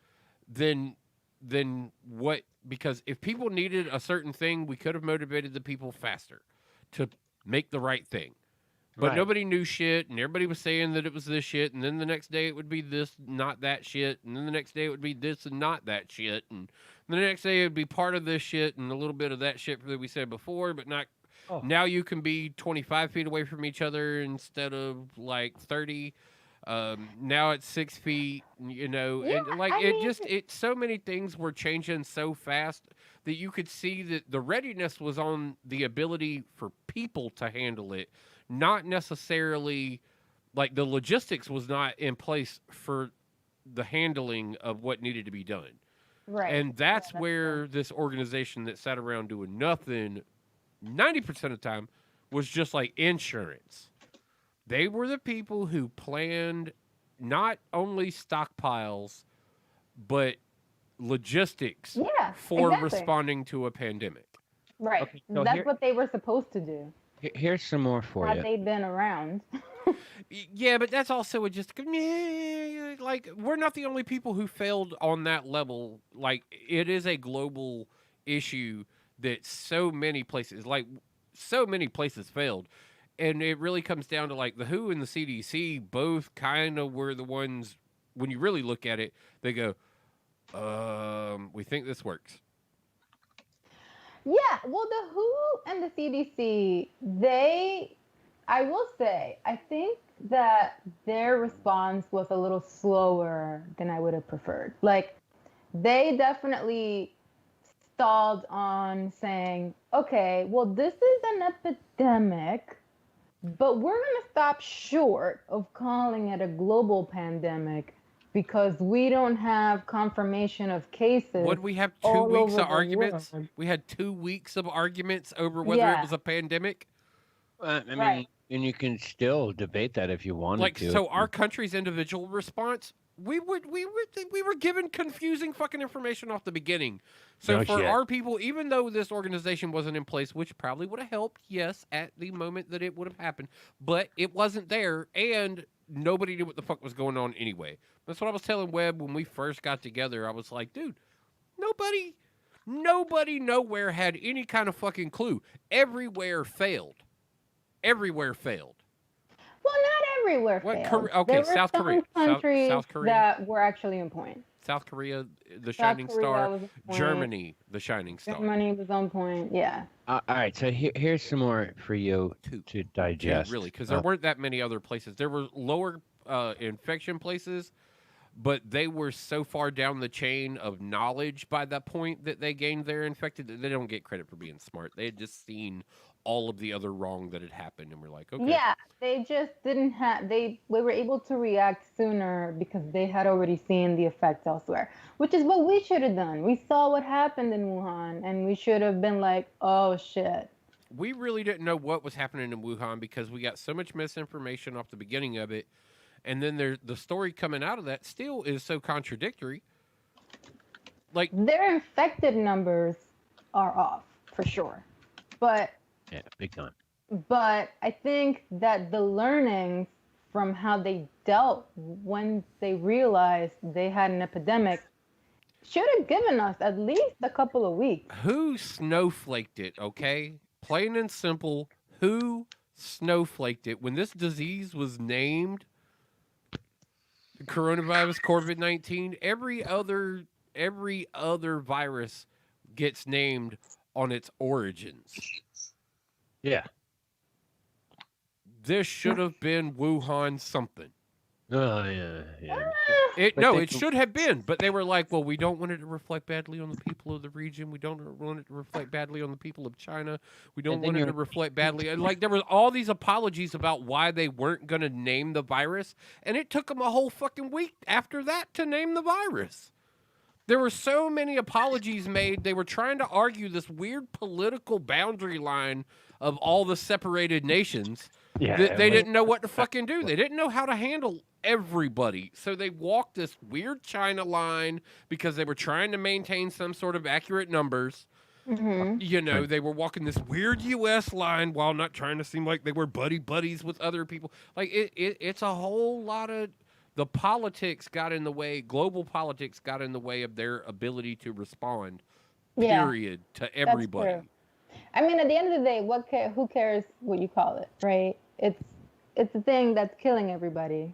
than what, because if people needed a certain thing, we could have motivated the people faster to make the right thing. But nobody knew shit, and everybody was saying that it was this shit, and then the next day it would be this, not that shit, and then the next day it would be this and not that shit, and the next day it would be part of this shit and a little bit of that shit that we said before, but not. Oh. Now you can be 25 feet away from each other instead of like 30. Now it's 6 feet, you know, Yeah, and like so many things were changing so fast that you could see that the readiness was on the ability for people to handle it, not necessarily like the logistics was not in place for the handling of what needed to be done. Right. And that's where this organization that sat around doing nothing 90% of the time was just like insurance. They were the people who planned not only stockpiles, but logistics for responding to a pandemic. Right. Okay, so that's what they were supposed to do. Here's some more for Had you. they been around. Yeah, but that's also just like we're not the only people who failed on that level. Like it is a global issue that so many places failed. And it really comes down to like the WHO and the CDC both kind of were the ones, when you really look at it, they go, we think this works. Yeah, well, the WHO and the CDC, I will say, I think that their response was a little slower than I would have preferred. Like, they definitely stalled on saying, okay, well, this is an epidemic, but we're going to stop short of calling it a global pandemic because we don't have confirmation of cases. Would we have 2 weeks of arguments? We had 2 weeks of arguments over whether it was a pandemic. I mean, and you can still debate that if you wanted to. So our country's individual response, we were given confusing fucking information off the beginning. So for our people, even though this organization wasn't in place, which probably would have helped, yes, at the moment that it would have happened, but it wasn't there, and nobody knew what the fuck was going on anyway. That's what I was telling Webb when we first got together. I was like, dude, nobody nowhere had any kind of fucking clue. Everywhere failed. Everywhere failed. Well, not everywhere failed. Okay, there South were Korea. some countries South Korea. that were actually on point. South Korea, the shining star. was on point. Germany, the shining star. Germany was on point, yeah. All right, so here's some more for you to digest. Really, because there weren't that many other places. There were lower infection places, but they were so far down the chain of knowledge by that point that they gained their infected that they don't get credit for being smart. They had just seen all of the other wrong that had happened and were like, okay. Yeah, they just didn't have, we were able to react sooner because they had already seen the effects elsewhere, which is what we should have done. We saw what happened in Wuhan and we should have been like, oh shit. We really didn't know what was happening in Wuhan because we got so much misinformation off the beginning of it. And then the story coming out of that still is so contradictory. Like, their infected numbers are off for sure. But yeah, big time. But I think that the learnings from how they dealt when they realized they had an epidemic should have given us at least a couple of weeks. Who snowflaked it, okay? Plain and simple, who snowflaked it? When this disease was named coronavirus COVID-19, every other virus gets named on its origins. Yeah. This should have been Wuhan something. Oh, yeah. It should have been, but they were like, well, we don't want it to reflect badly on the people of the region. We don't want it to reflect badly on the people of China. We don't want it to reflect badly. And like, there were all these apologies about why they weren't going to name the virus, and it took them a whole fucking week after that to name the virus. There were so many apologies made. They were trying to argue this weird political boundary line of all the separated nations. Yeah, They didn't know what to fucking do. They didn't know how to handle everybody. So they walked this weird China line because they were trying to maintain some sort of accurate numbers. Mm-hmm. You know, they were walking this weird U.S. line while not trying to seem like they were buddies with other people. Like, it's a whole lot of... The politics got in the way, global politics got in the way of their ability to respond, period, to everybody. That's true. I mean, at the end of the day, who cares what you call it, right? It's a thing that's killing everybody.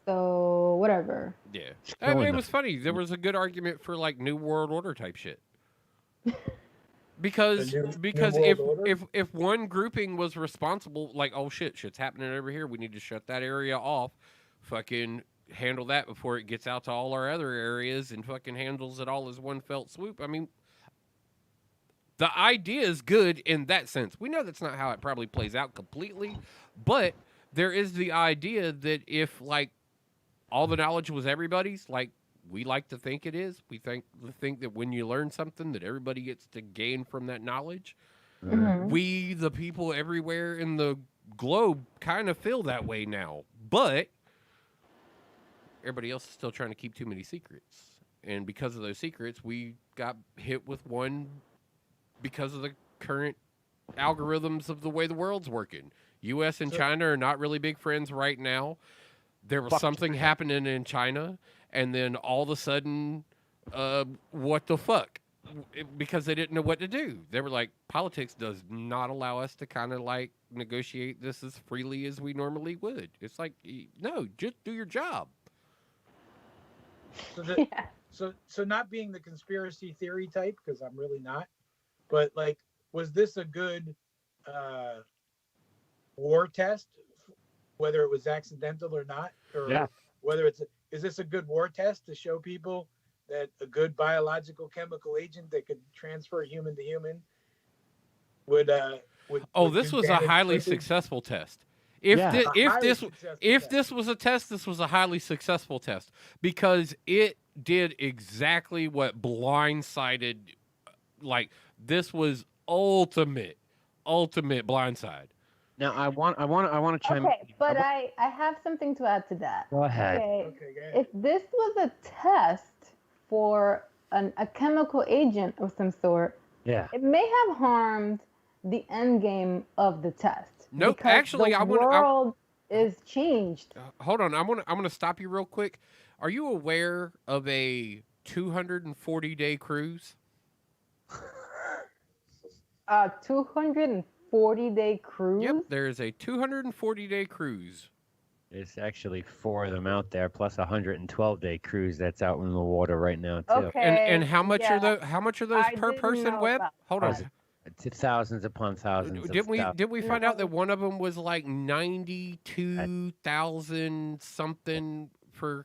So, whatever. Yeah. I mean, it was funny. There was a good argument for, like, New World Order type shit. Because if one grouping was responsible, like, oh, shit's happening over here, we need to shut that area off, fucking handle that before it gets out to all our other areas and fucking handles it all as one felt swoop. I mean, the idea is good in that sense. We know that's not how it probably plays out completely, but there is the idea that if, like, all the knowledge was everybody's, like we like to think it is, we think that when you learn something that everybody gets to gain from that knowledge. Mm-hmm. We, the people everywhere in the globe, kind of feel that way now, but everybody else is still trying to keep too many secrets. And because of those secrets, we got hit with one because of the current algorithms of the way the world's working. U.S. and China are not really big friends right now. There was something happening in China, and then all of a sudden, what the fuck? Because they didn't know what to do. They were like, politics does not allow us to kind of like negotiate this as freely as we normally would. It's like, no, just do your job. So not being the conspiracy theory type, because I'm really not, but like, was this a good war test, whether it was accidental or not, or whether is this a good war test to show people that a good biological chemical agent that could transfer human to human would this was a highly successful test. If this was a test, this was a highly successful test because it did exactly what blindsided. Like, this was ultimate blindside. Now I want to chime in. Okay, but I have something to add to that. Go ahead. Okay, if this was a test for a chemical agent of some sort, it may have harmed the end game of the test. Nope. Actually, the world is changed. Hold on, I'm gonna stop you real quick. Are you aware of a 240-day cruise? A 240-day cruise? Yep, there is a 240-day cruise. There's actually 4 of them out there, plus a 112-day cruise that's out in the water right now too. Okay. And how much are those per person, Webb? Hold on. It's thousands upon thousands. Did we find out that one of them was like 92,000 something for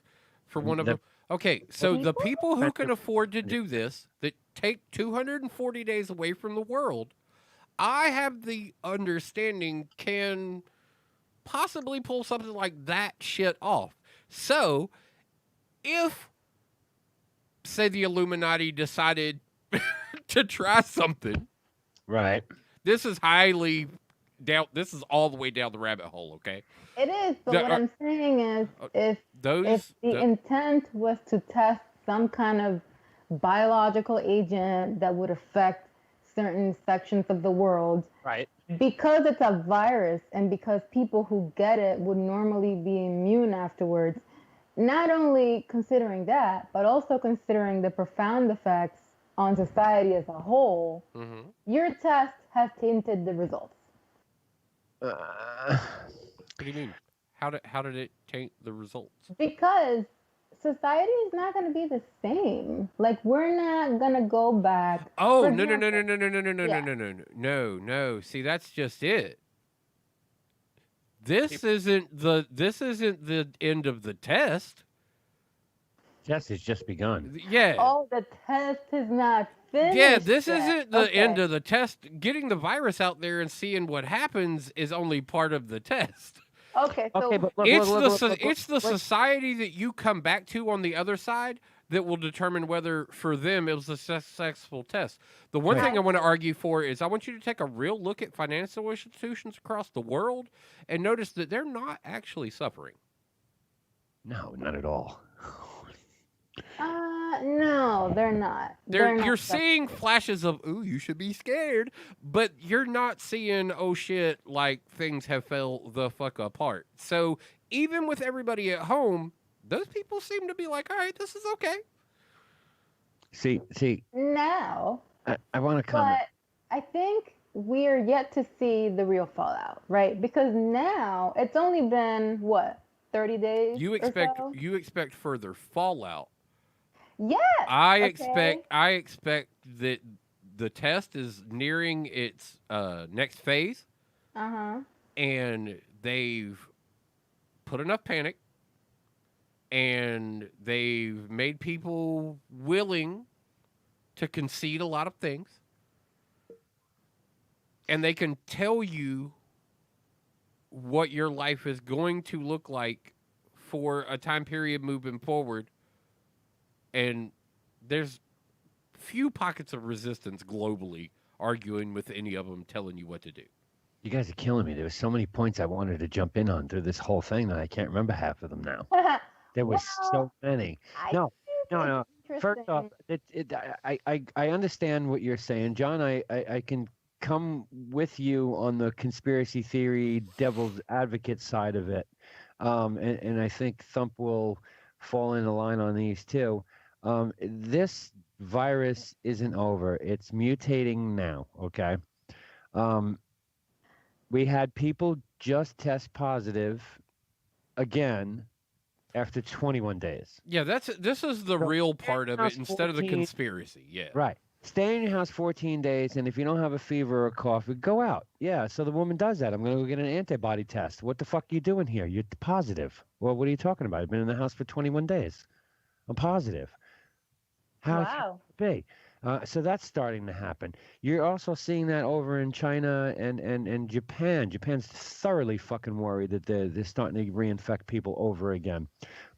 one of them? Okay, so the people who can afford to do this, that take 240 days away from the world, I have the understanding can possibly pull something like that shit off. So, if, say, the Illuminati decided to try something, right? This is highly down. This is all the way down the rabbit hole. Okay. It is, but what I'm saying is, if the intent was to test some kind of biological agent that would affect certain sections of the world, right? Because it's a virus, and because people who get it would normally be immune afterwards. Not only considering that, but also considering the profound effects on society as a whole, your test has tainted the results. What do you mean? How did it taint the results? Because society is not going to be the same. Like, we're not going to go back. Oh, no. See, that's just it. This isn't the end of the test. Test has just begun. Yeah. Oh, the test is not finished. Yeah, this yet. isn't the end of the test. Getting the virus out there and seeing what happens is only part of the test. Okay, so but it's the society that you come back to on the other side that will determine whether for them it was a successful test. The one thing I want to argue for is I want you to take a real look at financial institutions across the world and notice that they're not actually suffering. No, not at all. No, they're not. You're seeing flashes of, ooh, you should be scared, but you're not seeing, oh shit, like things have fell the fuck apart. So even with everybody at home, those people seem to be like, all right, this is okay. See. Now, I want to comment. But I think we are yet to see the real fallout, right? Because now it's only been, what, 30 days? You expect further fallout. Yes. I expect that the test is nearing its next phase. And they've put enough panic, and they've made people willing to concede a lot of things, and they can tell you what your life is going to look like for a time period moving forward. And there's few pockets of resistance globally arguing with any of them telling you what to do. You guys are killing me. There were so many points I wanted to jump in on through this whole thing that I can't remember half of them now. There were so many. No. First off, I understand what you're saying, John. I can come with you on the conspiracy theory, devil's advocate side of it, and I think Thump will fall into line on these too. This virus isn't over. It's mutating now, okay? We had people just test positive again after 21 days. Yeah, this is the real part of it instead of the conspiracy. Yeah. Right. Stay in your house 14 days, and if you don't have a fever or a cough, go out. Yeah, so the woman does that. I'm going to go get an antibody test. What the fuck are you doing here? You're positive. Well, what are you talking about? I've been in the house for 21 days. I'm positive. How can it be? So that's starting to happen. You're also seeing that over in China and Japan. Japan's thoroughly fucking worried that they're starting to reinfect people over again.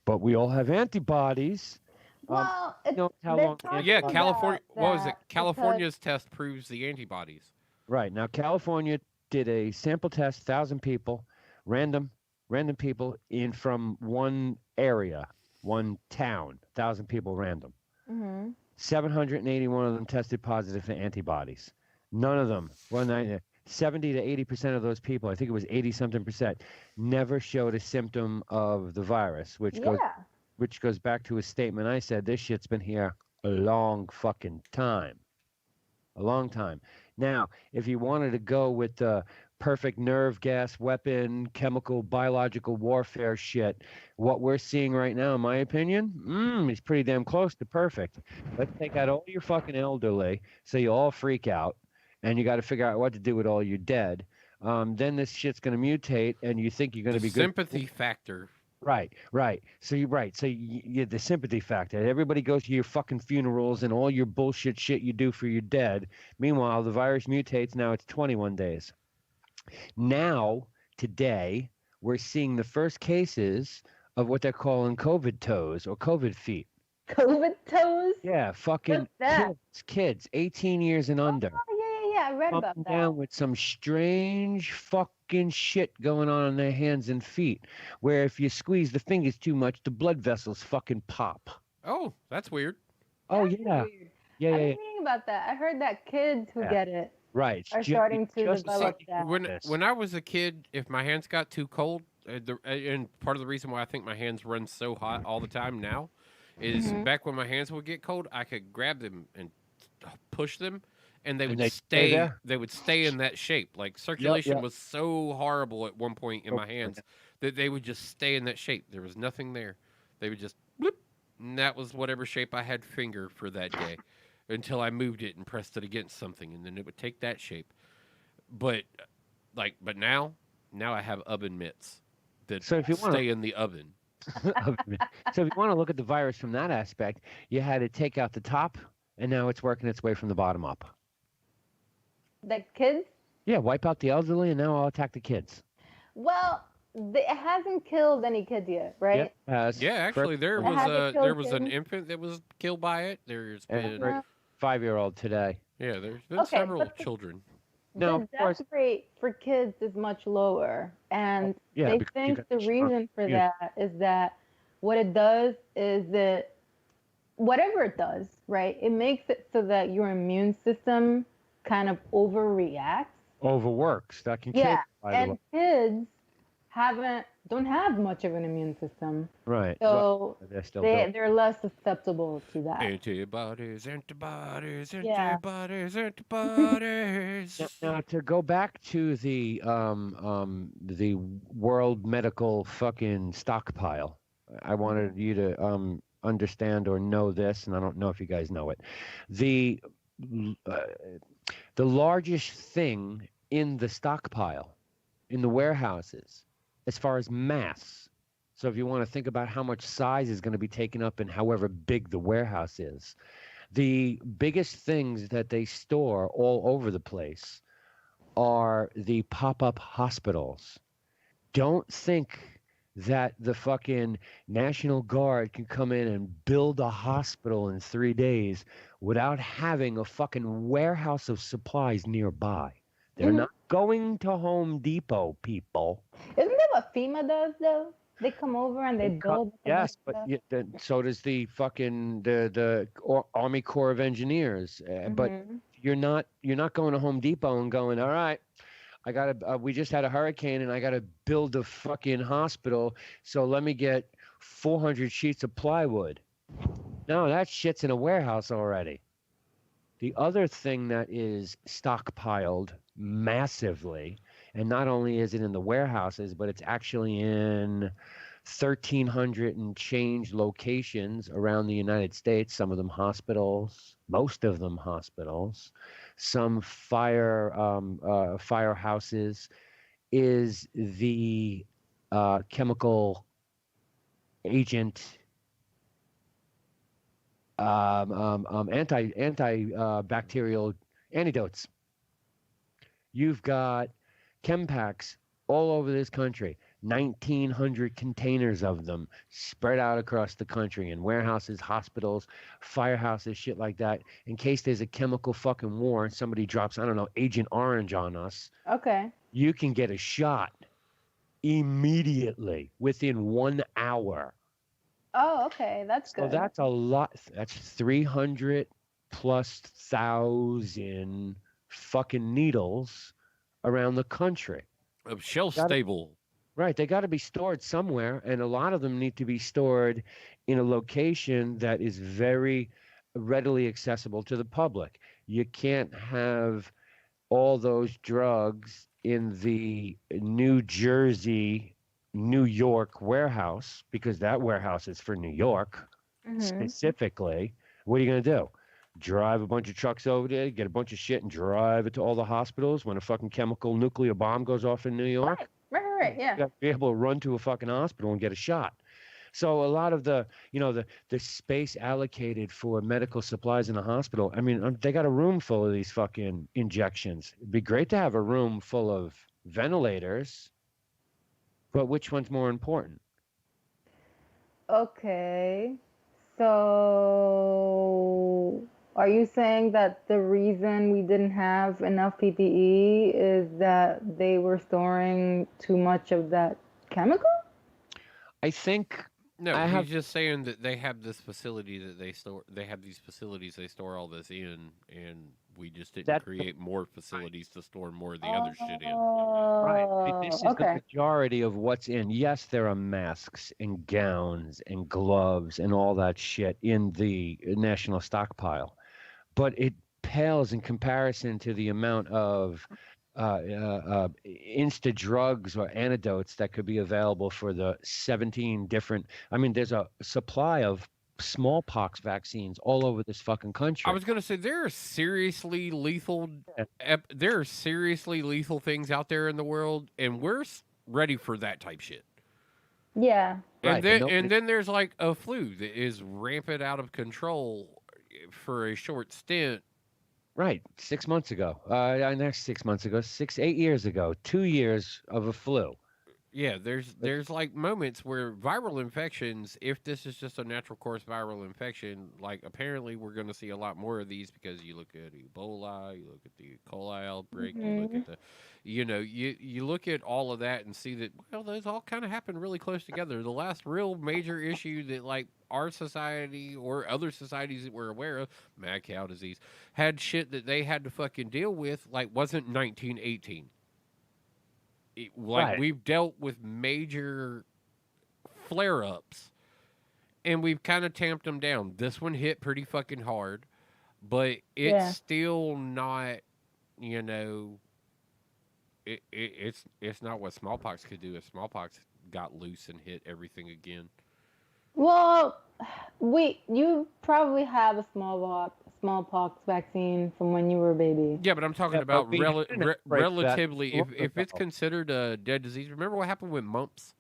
But we all have antibodies. Well, how long? Yeah, California. What was it? California's test proves the antibodies. Right. Now, California did a sample test, 1,000 people, random people in from one area, one town, 1,000 people random. 781 of them tested positive for antibodies. None of them, 70 to 80% of those people, I think it was 80-something percent, never showed a symptom of the virus, which goes back to a statement I said, this shit's been here a long fucking time. A long time. Now, if you wanted to go with the perfect nerve gas weapon, chemical, biological warfare shit, what we're seeing right now, in my opinion, is pretty damn close to perfect. Let's take out all your fucking elderly so you all freak out, and you got to figure out what to do with all your dead. Then this shit's going to mutate, and you think you're going to be good. Sympathy factor Right, right. So you're right. So you the sympathy factor. Everybody goes to your fucking funerals and all your bullshit shit you do for your dead. Meanwhile, the virus mutates. Now it's 21 days. Now, today, we're seeing the first cases of what they're calling COVID toes or COVID feet. COVID toes? Yeah, fucking What's that? kids, 18 years and under. Oh, yeah. I read about Up that. down with some strange fucking shit going on their hands and feet, where if you squeeze the fingers too much, the blood vessels fucking pop. Oh, that's weird. Oh yeah, yeah, I've yeah, been yeah. reading about that. I heard that kids who Yeah. get it Right. It's are ju- starting to just develop like that. When I was a kid, if my hands got too cold, and part of the reason why I think my hands run so hot all the time now is Mhm. back when my hands would get cold, I could grab them and push them, and they And would they'd stay stay. there? They would stay in that shape. Like circulation yep. was so horrible at one point in Oh, my hands that they would just stay in that shape. There was nothing there. They would just bloop, and that was whatever shape I had finger for that day, until I moved it and pressed it against something, and then it would take that shape. But but now I have oven mitts that So if you wanna- stay in the oven. So if you want to look at the virus from that aspect, you had to take out the top, and now it's working its way from the bottom up. The kids? Yeah, wipe out the elderly, and now I'll attack the kids. Well, it hasn't killed any kids yet, right? Yeah, actually, there It hasn't killed an kids? infant that was killed by it. There's And been a 5-year-old today. yeah, there's been Okay, several but children. No, The of course. death rate for kids is much lower, and yeah, they because you think got the the strong reason for immunity. that is that what it does is that whatever it does, right? It makes it so that your immune system kind of overreacts. Overworks. That can kill Yeah, you, by the and way. kids don't have much of an immune system, Right. so right. They're still they're less susceptible to that. Antibodies. Yeah. Now, to go back to the world medical fucking stockpile, I wanted you to understand or know this, and I don't know if you guys know it. The largest thing in the stockpile, in the warehouses, as far as mass. So if you want to think about how much size is going to be taken up in however big the warehouse is, the biggest things that they store all over the place are the pop-up hospitals. Don't think that the fucking National Guard can come in and build a hospital in 3 days without having a fucking warehouse of supplies nearby. They're not going to Home Depot, people. Isn't that what FEMA does though? They come over and they build. Yes, but so does the fucking the Army Corps of Engineers. But you're not going to Home Depot and going, all right, I gotta. We just had a hurricane and I gotta build a fucking hospital. So let me get 400 sheets of plywood. No, that shit's in a warehouse already. The other thing that is stockpiled massively, and not only is it in the warehouses, but it's actually in 1,300 and change locations around the United States, some of them hospitals, most of them hospitals, some firehouses, is the chemical agent antibacterial antidotes. You've got Chempacks all over this country, 1,900 containers of them spread out across the country in warehouses, hospitals, firehouses, shit like that, in case there's a chemical fucking war and somebody drops, I don't know, Agent Orange on us. Okay. You can get a shot immediately within 1 hour. Oh, okay, that's So good. that's a lot. That's 300 plus thousand fucking needles around the country. Of shelf stable. Right. They got to be stored somewhere. And a lot of them need to be stored in a location that is very readily accessible to the public. You can't have all those drugs in the New Jersey, New York warehouse, because that warehouse is for New York specifically. What are you going to do? Drive a bunch of trucks over there, get a bunch of shit and drive it to all the hospitals when a fucking chemical nuclear bomb goes off in New York? Right. Right, yeah. You got to be able to run to a fucking hospital and get a shot. So a lot of the, the space allocated for medical supplies in the hospital, I mean, they got a room full of these fucking injections. It'd be great to have a room full of ventilators, but which one's more important? Okay. So, are you saying that the reason we didn't have enough PPE is that they were storing too much of that chemical? I think No, I he's have. just saying that they have this facility that they store. They have these facilities they store all this in, and we just didn't That- create more facilities to store more of the other shit in. Right. This is the Okay. majority of what's in. Yes, there are masks and gowns and gloves and all that shit in the national stockpile, but it pales in comparison to the amount of insta drugs or antidotes that could be available for the 17 different. I mean, there's a supply of smallpox vaccines all over this fucking country. I was gonna say there are seriously lethal. There are seriously lethal things out there in the world, and we're ready for that type shit. Yeah. And then there's like a flu that is rampant out of control for a short stint. Right, 6 months ago. Not 6 months ago, 8 years ago, 2 years of a flu. Yeah, there's like moments where viral infections, if this is just a natural course viral infection, like apparently we're going to see a lot more of these because you look at Ebola, you look at the E. coli outbreak, you look at the, you look at all of that and see that, well, those all kind of happen really close together. The last real major issue that like our society or other societies that we're aware of, mad cow disease, had shit that they had to fucking deal with, like wasn't 1918. Right. We've dealt with major flare-ups, and we've kind of tamped them down. This one hit pretty fucking hard, but it's still not, it's not what smallpox could do. If smallpox got loose and hit everything again. Well, you probably have a smallpox vaccine from when you were a baby. Yeah, but I'm talking about relatively. If it's considered a dead disease, remember what happened with mumps?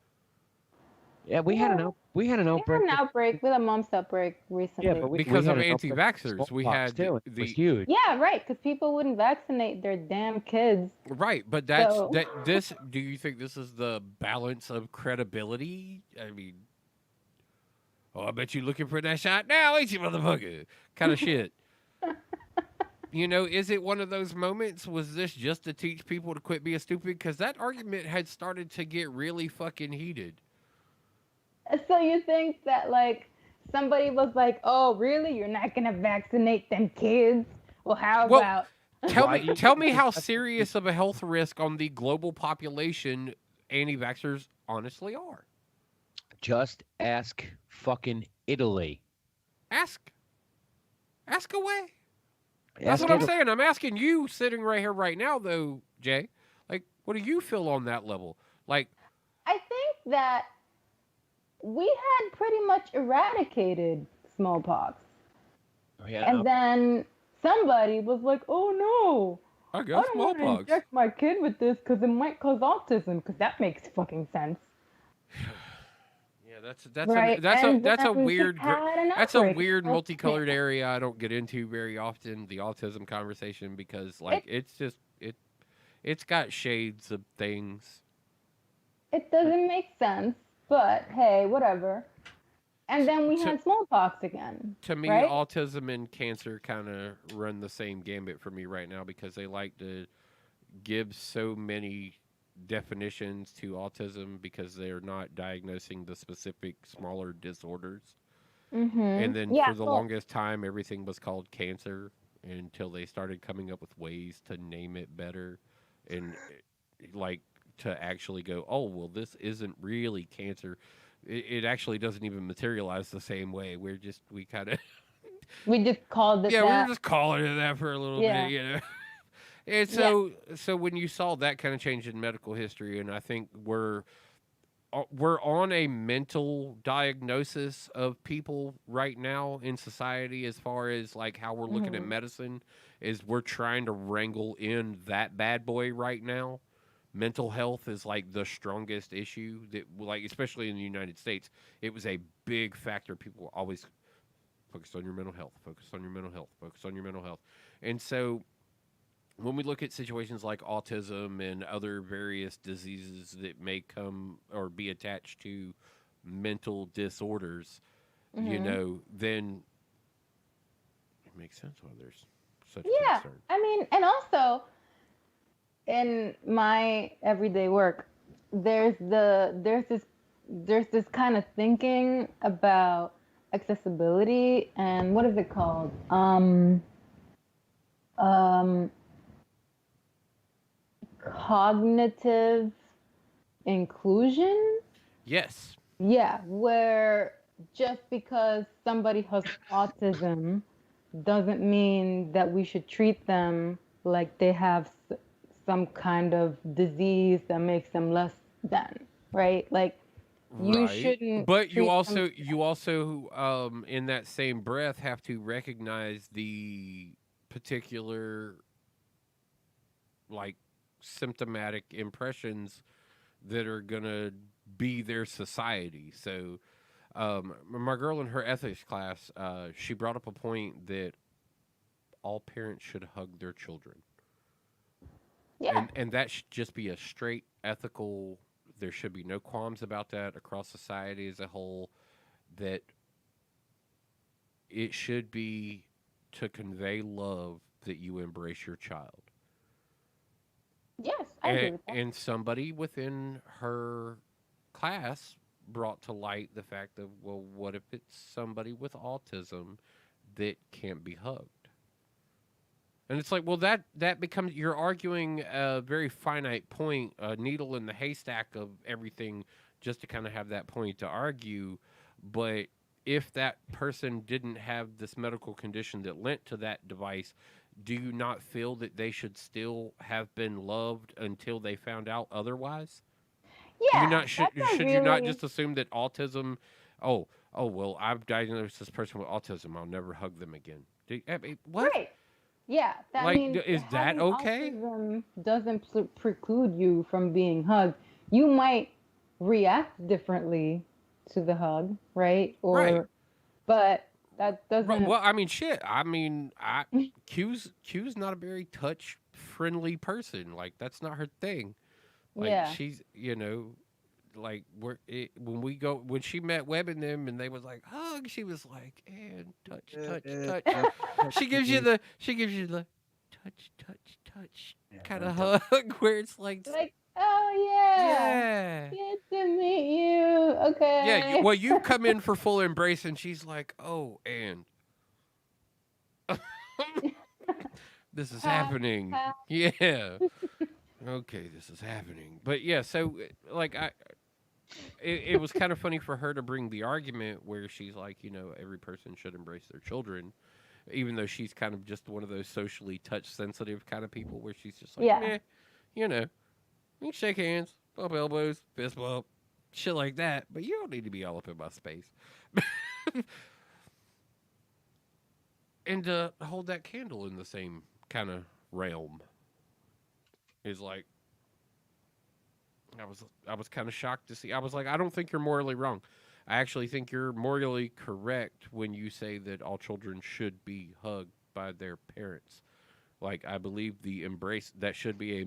Yeah, we had an outbreak. We had an outbreak with a mumps outbreak recently. Yeah, but because of anti-vaxxers, we had it was huge. Yeah, right. Because people wouldn't vaccinate their damn kids. Right, but this. Do you think this is the balance of credibility? I mean, oh, I bet you looking for that shot now, ain't you, motherfucker? Kind of shit. Is it one of those moments? Was this just to teach people to quit being stupid? Because that argument had started to get really fucking heated. So you think that, like, somebody was like, oh, really? You're not going to vaccinate them kids? Well, how about... Tell me how serious of a health risk on the global population anti-vaxxers honestly are. Just ask fucking Italy. Ask away. That's what I'm saying. I'm asking you, sitting right here, right now, though, Jay. Like, what do you feel on that level? Like, I think that we had pretty much eradicated smallpox, and then somebody was like, "Oh no, I got don't want to inject my kid with this because it might cause autism." Because that makes fucking sense. That's a weird multicolored area I don't get into very often, the autism conversation, because it's got shades of things. It doesn't make sense, but hey, whatever. And then we had smallpox again. To me, right? autism and cancer kind of run the same gambit for me right now, because they like to give so many definitions to autism because they're not diagnosing the specific smaller disorders. Mm-hmm. And then for the longest time, everything was called cancer until they started coming up with ways to name it better and like to actually go, oh, well, this isn't really cancer. It actually doesn't even materialize the same way. We just called it that. Yeah, we were just calling it that for a little bit, And so when you saw that kind of change in medical history, and I think we're on a mental diagnosis of people right now in society, as far as like how we're looking at medicine, is we're trying to wrangle in that bad boy right now, mental health is like the strongest issue that, like, especially in the United States, it was a big factor. People were always focus on your mental health, focus on your mental health, focus on your mental health. And so when we look at situations like autism and other various diseases that may come or be attached to mental disorders, you Mhm. know, then it makes sense why there's such Yeah, concern. I mean, and also in my everyday work, there's this kind of thinking about accessibility and what is it called? Um, cognitive inclusion. Yes. Yeah, where just because somebody has autism doesn't mean that we should treat them like they have some kind of disease that makes them less than, right? Like you Right. shouldn't But you treat them. also in that same breath have to recognize the particular, like, symptomatic impressions that are going to be their society. So my girl in her ethics class, she brought up a point that all parents should hug their children. Yeah. And that should just be a straight ethical. There should be no qualms about that across society as a whole. That it should be to convey love that you embrace your child. Yes, I agree with that. And somebody within her class brought to light the fact of, well, what if it's somebody with autism that can't be hugged? And it's like, well, that becomes, you're arguing a very finite point, a needle in the haystack of everything, just to kind of have that point to argue. But if that person didn't have this medical condition that lent to that device, do you not feel that they should still have been loved until they found out otherwise? Do you Yeah, not that's a should you not really just assume that autism? Oh well, I've diagnosed this person with autism. I'll never hug them again. I mean, what? right. Yeah, that Like, means is that having okay? autism doesn't preclude you from being hugged. You might react differently to the hug, right? Right. But that doesn't. Well, I mean, shit. I mean, Q's not a very touch friendly person. Like, that's not her thing. Like, Yeah. she's, like, when she met Webb and them and they was like hug, she was like, and touch. She gives you the touch kind of hug where it's like, Oh yeah. yeah. Good to meet you. Okay. Yeah, well, you come in for full embrace, and she's like, "Oh, and this is happening." Yeah. Okay, this is happening. But yeah, so like it was kind of funny for her to bring the argument where she's like, every person should embrace their children, even though she's kind of just one of those socially touch sensitive kind of people where she's just like, Yeah. you can shake hands, bump elbows, fist bump, shit like that, but you don't need to be all up in my space. And to hold that candle in the same kind of realm is like, I was kind of shocked to see. I was like, I don't think you're morally wrong. I actually think you're morally correct when you say that all children should be hugged by their parents. Like, I believe the embrace, that should be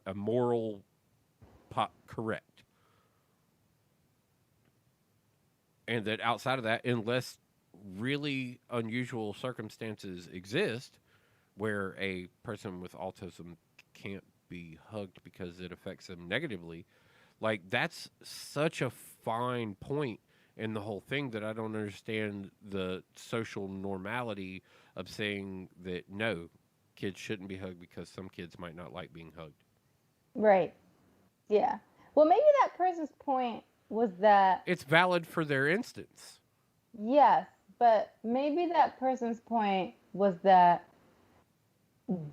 a moral correct. And that outside of that, unless really unusual circumstances exist where a person with autism can't be hugged because it affects them negatively, like, that's such a fine point in the whole thing that I don't understand the social normality of saying that no, kids shouldn't be hugged because some kids might not like being hugged. Right. Yeah. Well, maybe that person's point was that it's valid for their instance. Yes, but maybe that person's point was that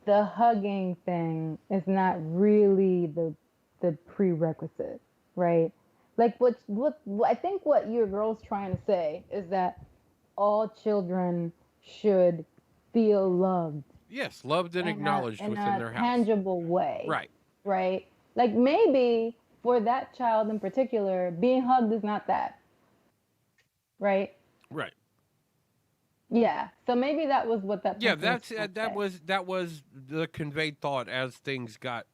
the hugging thing is not really the prerequisite, right? Like what I think what your girl's trying to say is that all children should feel loved. Yes, loved and acknowledged in within a their house. tangible way. Right. Right. Like maybe for that child in particular, being hugged is not that. Right? Right. Yeah. So maybe that was what that Yeah, person was that's trying to that was the conveyed thought as things got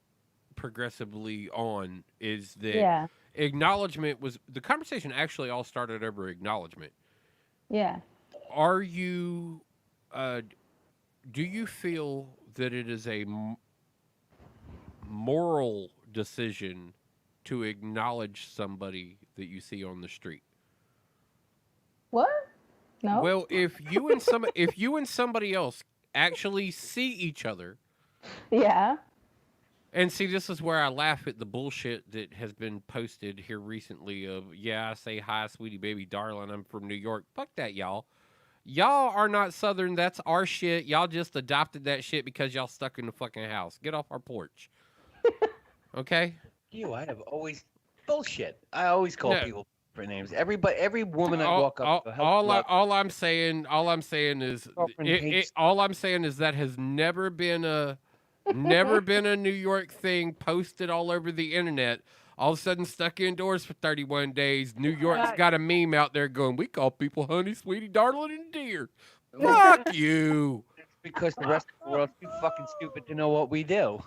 progressively on, is that Yeah. acknowledgement was the conversation actually all started over acknowledgement. Yeah. Are you do you feel that it is a moral decision to acknowledge somebody that you see on the street? What? No. Well, if you and somebody else actually see each other, Yeah. and see, this is where I laugh at the bullshit that has been posted here recently of, yeah, I say hi, sweetie baby darling, I'm from New York. Fuck that, y'all. Y'all are not Southern. That's our shit. Y'all just adopted that shit because y'all stuck in the fucking house. Get off our porch. Okay? I have always bullshit. I always call No. people for names. Every woman I walk up to, help all I'm saying is Girlfriend hates- all I'm saying is that has never been a New York thing posted all over the internet. All of a sudden stuck indoors for 31 days. New York's got a meme out there going, we call people honey, sweetie, darling, and dear. Fuck you. because the rest of the world's too fucking stupid to know what we do.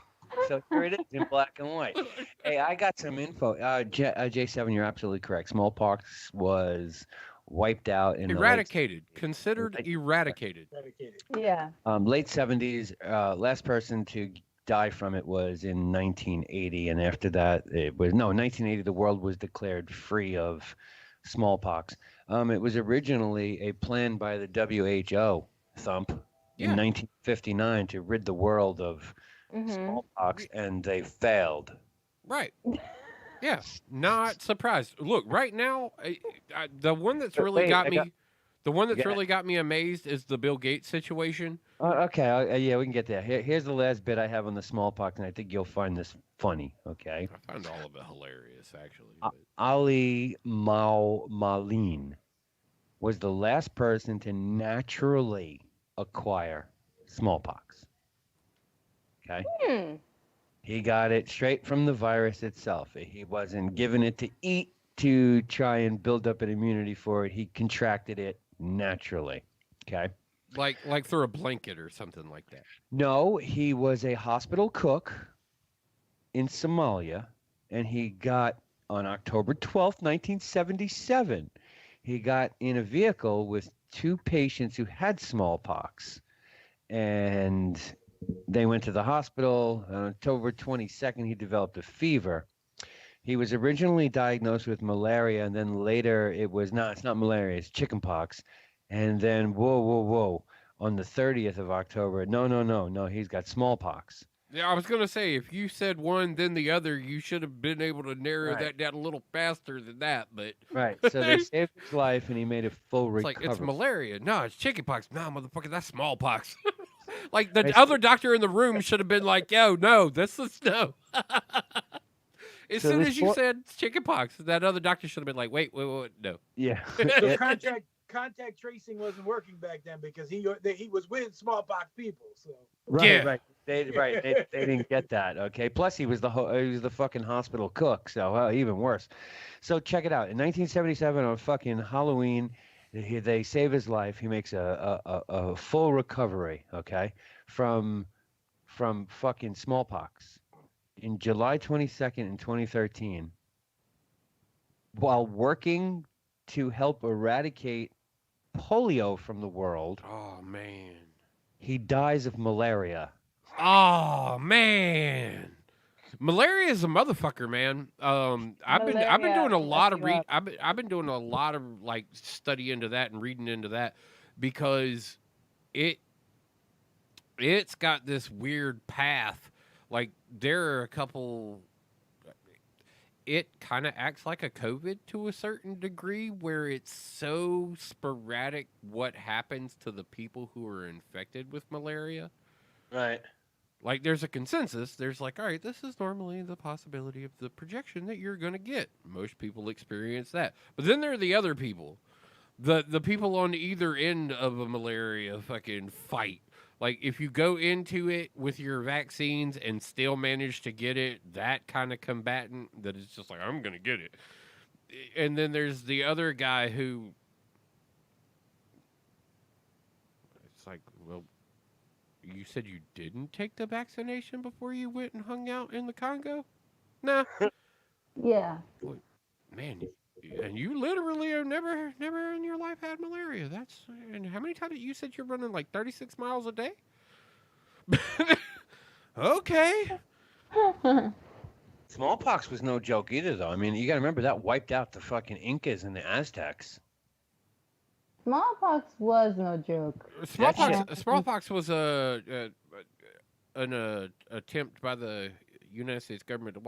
So here it is in black and white. Hey, I got some info. J7, you're absolutely correct. Smallpox was wiped out in Eradicated. Considered eradicated. Yeah. late 70s. Last person to die from it was in 1980, and after that, 1980. The world was declared free of smallpox. It was originally a plan by the WHO, Thump, in 1959 to rid the world of smallpox, and they failed. Right. Yeah. Not surprised. Look, right now, the one that's really really got me amazed is the Bill Gates situation. Okay, yeah, we can get there. Here's the last bit I have on the smallpox, and I think you'll find this funny. Okay. I find all of it hilarious, actually. Ali Malin was the last person to naturally acquire smallpox. Okay. He got it straight from the virus itself. He wasn't given it to eat to try and build up an immunity for it. He contracted it naturally. Okay. Like through a blanket or something like that. No, he was a hospital cook in Somalia, and he got, on October 12th, 1977, he got in a vehicle with two patients who had smallpox, and they went to the hospital. On October 22nd, he developed a fever. He was originally diagnosed with malaria, and then later it's not malaria, it's chickenpox. And then, whoa. On the 30th of October, no, he's got smallpox. Yeah, I was going to say, if you said one, then the other, you should have been able to narrow that down a little faster than that. But right, so they saved his life, and he made a full recovery. It's like, it's malaria. No, it's chickenpox. No, motherfucker, that's smallpox. Like, the other doctor in the room should have been like, yo, no, this is no. As soon as you said chickenpox, that other doctor should have been like, wait, no. Yeah. So contact tracing wasn't working back then because he was with smallpox people. So Right. They didn't get that. Okay. Plus, he was the fucking hospital cook, so even worse. So check it out. In 1977, on fucking Halloween, they save his life. He makes a full recovery. Okay, from fucking smallpox. In July 22nd in 2013, while working to help eradicate polio from the world. Oh, man. He dies of malaria. Oh, man. Malaria is a motherfucker, man. I've been doing a lot of I've been doing a lot of like study into that and reading into that because it's got this weird path. Like there are a couple. It kind of acts like a COVID to a certain degree, where it's so sporadic what happens to the people who are infected with malaria. Right. Like, there's a consensus. There's like, all right, this is normally the possibility of the projection that you're going to get. Most people experience that. But then there are the other people. The people on either end of a malaria fucking fight. Like, if you go into it with your vaccines and still manage to get it, that kind of combatant that is just like, I'm going to get it. And then there's the other guy who, it's like, well, you said you didn't take the vaccination before you went and hung out in the Congo? Nah. Yeah. Boy, man, and you literally have never in your life had malaria. And how many times you said you're running like 36 miles a day? Okay. Smallpox was no joke either, though. I mean, you got to remember that wiped out the fucking Incas and the Aztecs. Smallpox was no joke. Smallpox was an attempt by the United States government to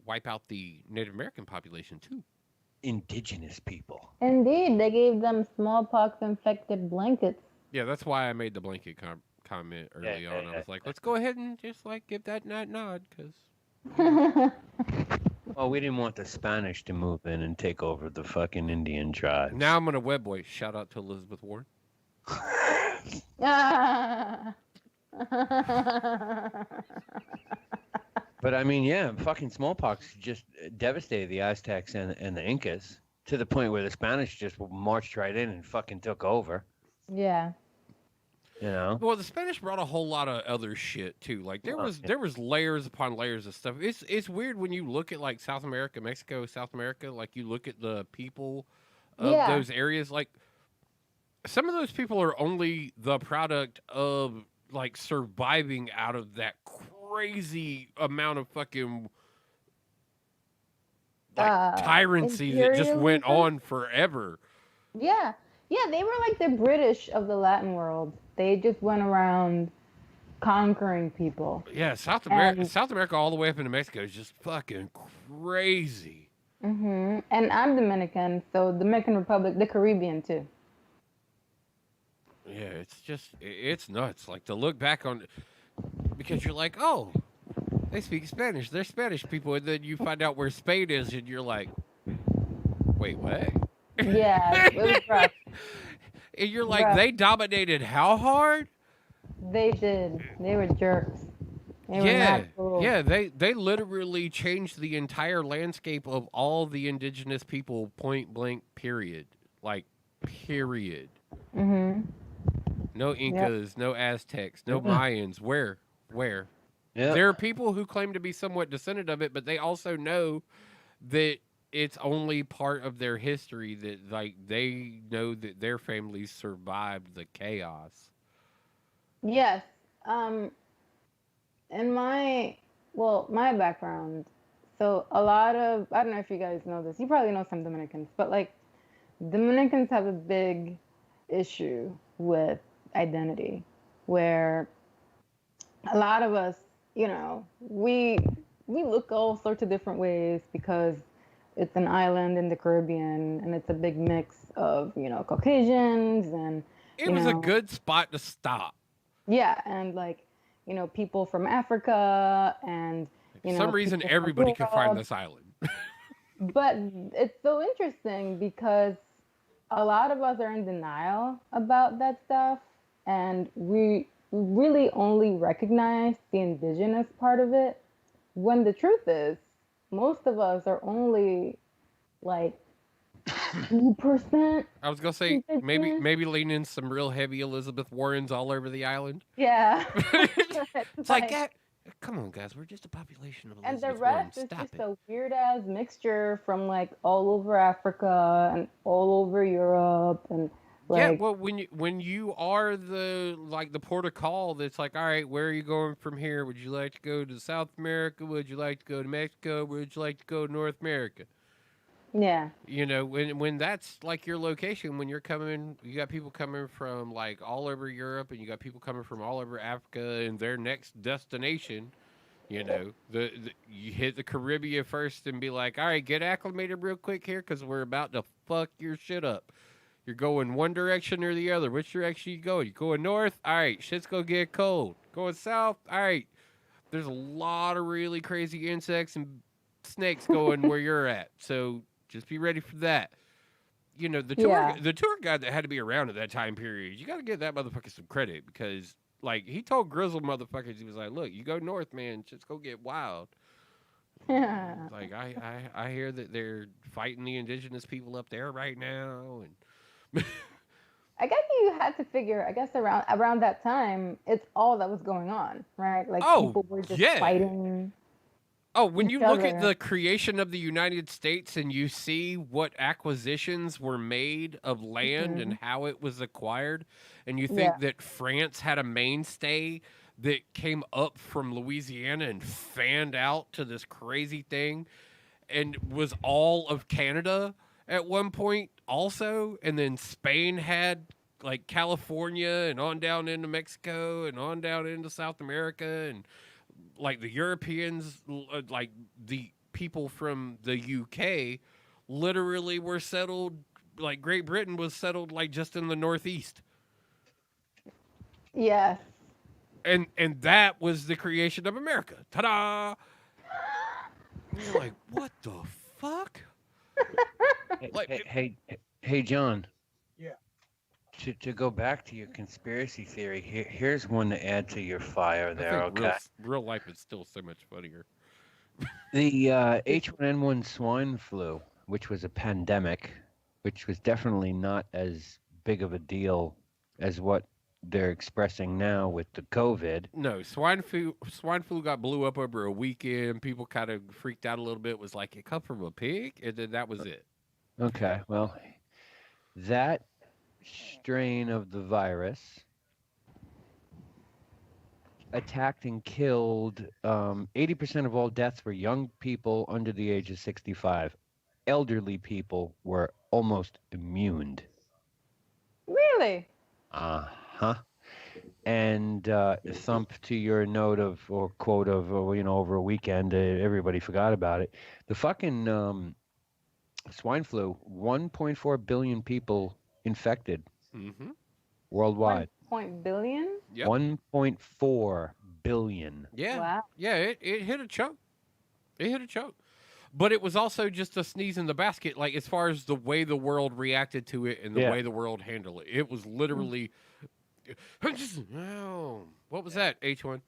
wipe out the Native American population too. Indigenous people. Indeed, they gave them smallpox-infected blankets. Yeah, that's why I made the blanket comment early on. I was like, let's go ahead and just like give that nod, because. Well, we didn't want the Spanish to move in and take over the fucking Indian tribes. Now I'm gonna web boy. Shout out to Elizabeth Warren. But I mean, yeah, fucking smallpox just devastated the Aztecs and the Incas to the point where the Spanish just marched right in and fucking took over. Yeah. You know. Well, the Spanish brought a whole lot of other shit too. Like there was layers upon layers of stuff. It's weird when you look at like South America, Mexico, South America. Like you look at the people of those areas. Like some of those people are only the product of like surviving out of that crazy amount of fucking like tyranny that just went on forever. Yeah. Yeah, they were like the British of the Latin world. They just went around conquering people. Yeah, South America all the way up into Mexico is just fucking crazy. Mm-hmm. And I'm Dominican, so Dominican Republic, the Caribbean too. Yeah, it's nuts. Like to look back on, because you're like, oh, they speak Spanish. They're Spanish people, and then you find out where Spain is, and you're like, wait, what? Yeah, it was rough. And you're like, they dominated how hard? They did. They were jerks. They were Yeah, not cool. yeah. They literally changed the entire landscape of all the indigenous people, point blank, period. Like, period. Mm-hmm. No Incas, no Aztecs, no Mayans. Where? Yeah. There are people who claim to be somewhat descendant of it, but they also know that it's only part of their history that, like, they know that their families survived the chaos. Yes. In my background, so a lot of, I don't know if you guys know this, you probably know some Dominicans, but like Dominicans have a big issue with identity, where a lot of us, you know, we look all sorts of different ways because it's an island in the Caribbean and it's a big mix of, you know, Caucasians and it was a good spot to stop. Yeah, and like, you know, people from Africa and, you know, some reason everybody could find this island. But it's so interesting because a lot of us are in denial about that stuff, and we really only recognize the indigenous part of it, when the truth is most of us are only like 2%. I was gonna say maybe lean in some real heavy Elizabeth Warrens all over the island. Yeah. It's like come on, guys, we're just a population of Elizabeth And the rest Warrens. is Stop just it. a weird ass mixture from like all over Africa and all over Europe and like, Yeah, well, when you are the port of call, that's like, all right, where are you going from here? Would you like to go to South America? Would you like to go to Mexico? Would you like to go to North America? Yeah. You know, when that's like your location, when you're coming, you got people coming from like all over Europe, and you got people coming from all over Africa, and their next destination, you know, you hit the Caribbean first and be like, all right, get acclimated real quick here, because we're about to fuck your shit up. You're going one direction or the other. Which direction you going? You going north? All right, shit's gonna get cold. Going south? All right, there's a lot of really crazy insects and snakes going where you're at. So just be ready for that. You know, the tour guide that had to be around at that time period, you got to give that motherfucker some credit, because like he told grizzled motherfuckers, he was like, "Look, you go north, man, just go get wild." Like I hear that they're fighting the indigenous people up there right now, and I guess you had to figure. I guess around that time, it's all that was going on, right? Like people were just fighting. Oh, when each you look at other. the creation of the United States and you see what acquisitions were made of land and how it was acquired, and you think that France had a mainstay that came up from Louisiana and fanned out to this crazy thing and was all of Canada at one point also, and then Spain had like California and on down into Mexico and on down into South America, and like the Europeans, like the people from the UK, literally were settled. Like Great Britain was settled like just in the Northeast, Yes. and that was the creation of America. Ta-da! And you're like, what the fuck? Hey, John. Yeah. To go back to your conspiracy theory, here's one to add to your fire there. I think Okay. real life is still so much funnier. The H1N1 swine flu, which was a pandemic, which was definitely not as big of a deal as what they're expressing now with the COVID. No, swine flu got blew up over a weekend. People kind of freaked out a little bit. It was like, it come from a pig? And then that was it. Okay, well, that strain of the virus attacked and killed 80% of all deaths were young people under the age of 65. Elderly people were almost immune. Really? Uh-huh. And Thump, to your note of, or quote of, over a weekend, everybody forgot about it. The fucking swine flu, 1.4 billion people infected worldwide. 1 billion? Yep. 1.4 billion. Yeah. Wow. Yeah, it hit a chunk. It hit a chunk. But it was also just a sneeze in the basket, like as far as the way the world reacted to it and the way the world handled it. It was literally what was that, H1?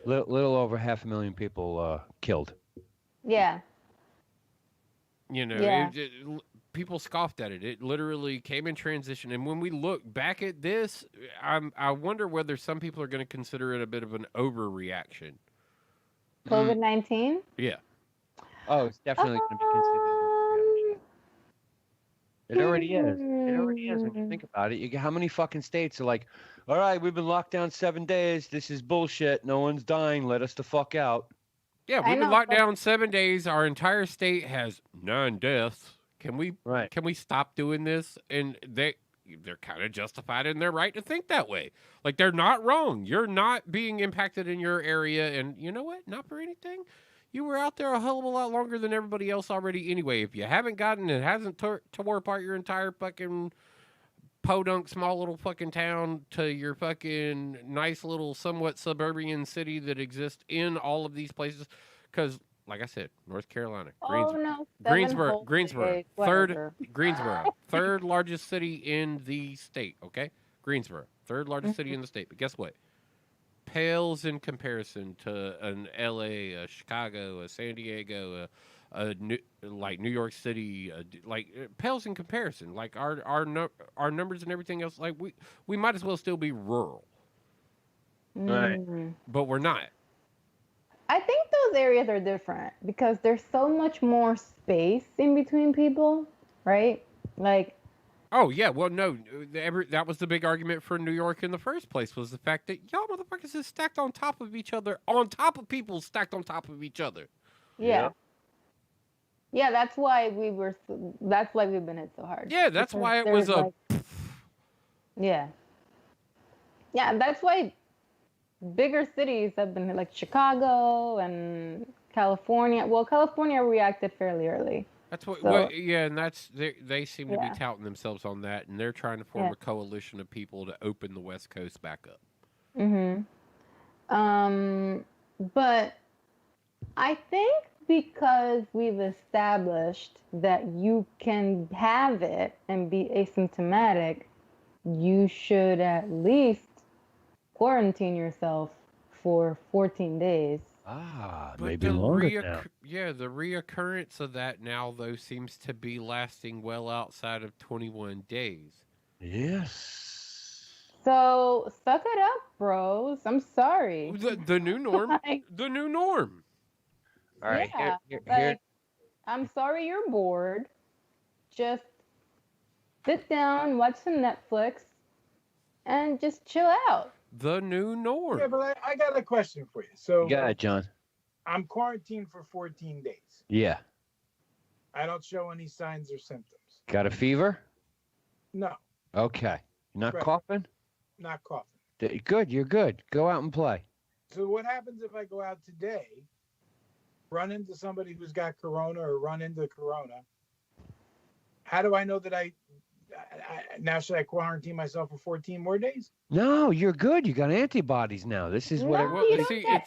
Little over 500,000 people killed. Yeah. You know, Yeah. people scoffed at it. It literally came in transition. And when we look back at this, I wonder whether some people are going to consider it a bit of an overreaction. COVID-19? Yeah. Oh, it's definitely going to be considered an overreaction. It already is. It already is when you think about it. How many fucking states are like, all right, we've been locked down 7 days. This is bullshit. No one's dying. Let us the fuck out. Yeah, we've been locked down 7 days. Our entire state has 9 deaths. Can we stop doing this? And they're kind of justified in their right to think that way. Like, they're not wrong. You're not being impacted in your area, and you know what? Not for anything. You were out there a hell of a lot longer than everybody else already anyway. If you haven't gotten it, hasn't tore apart your entire fucking podunk small little fucking town to your fucking nice little somewhat suburban city that exists in all of these places. Because, like I said, North Carolina, Greensboro, third largest city in the state. Okay, Greensboro, third largest city in the state. But guess what? Pales in comparison to an LA, a Chicago, a San Diego, New York City, pales in comparison. Like our numbers and everything else, like we might as well still be rural, right? But we're not. I think those areas are different because there's so much more space in between people, right? Like. Oh, yeah. Well, no, that was the big argument for New York in the first place, was the fact that y'all motherfuckers is stacked on top of each other, on top of people stacked on top of each other. Yeah. Yeah, that's why we've been hit so hard. Yeah, that's why it was Yeah. Yeah, that's why bigger cities have been like Chicago and California. Well, California reacted fairly early. That's what, and that's they seem to be touting themselves on that, and they're trying to form a coalition of people to open the West Coast back up. But I think because we've established that you can have it and be asymptomatic, you should at least quarantine yourself for 14 days. Ah, But maybe the longer now. the reoccurrence of that now though seems to be lasting well outside of 21 days. Yes. So suck it up, bros. I'm sorry. The new norm. Like, The new norm. All right, yeah, like I'm sorry you're bored. Just sit down, watch some Netflix, and just chill out. The new norm. Yeah, but I got a question for you. So, Go ahead, John. I'm quarantined for 14 days. Yeah. I don't show any signs or symptoms. Got a fever? No, Okay. You're not Right. coughing? not coughing. Good, you're good. Go out and play. So what happens if I go out today, run into somebody who's got corona or run into corona? How do I know that I now should I quarantine myself for 14 more days? No, you're good. You got antibodies now. This is what. No, you don't see, get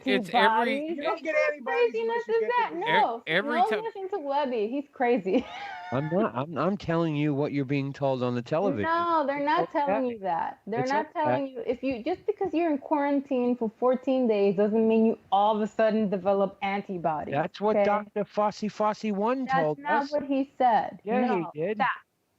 it's every. You don't get What antibodies craziness unless you is get that? the No, every no, time- listen to Webby. He's crazy. I'm not. I'm telling you what you're being told on the television. No, they're not It's okay. telling you that. They're It's not okay. telling you if you just because you're in quarantine for 14 days doesn't mean you all of a sudden develop antibodies. That's what okay? Dr. Fossey 1 told That's not us. what he said. Yeah, no, he did. Stop.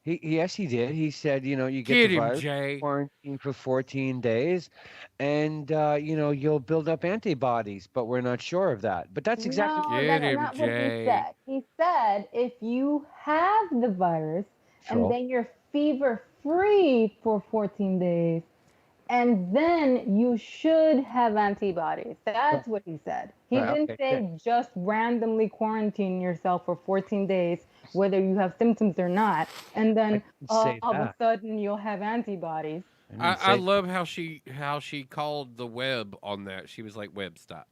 Yes, he did. He said, you get Get the him, virus, Jay. quarantine for 14 days, and you'll build up antibodies. But we're not sure of that. But that's exactly No, Get that's him, not Jay. what he said. He said if you have the virus Sure. and then you're fever free for 14 days, and then you should have antibodies. That's what he said. He Right, didn't okay, say good. just randomly quarantine yourself for 14 days, whether you have symptoms or not, and then all say of a that. sudden you'll have antibodies. I love how she called the web on that. She was like, "Web, stop."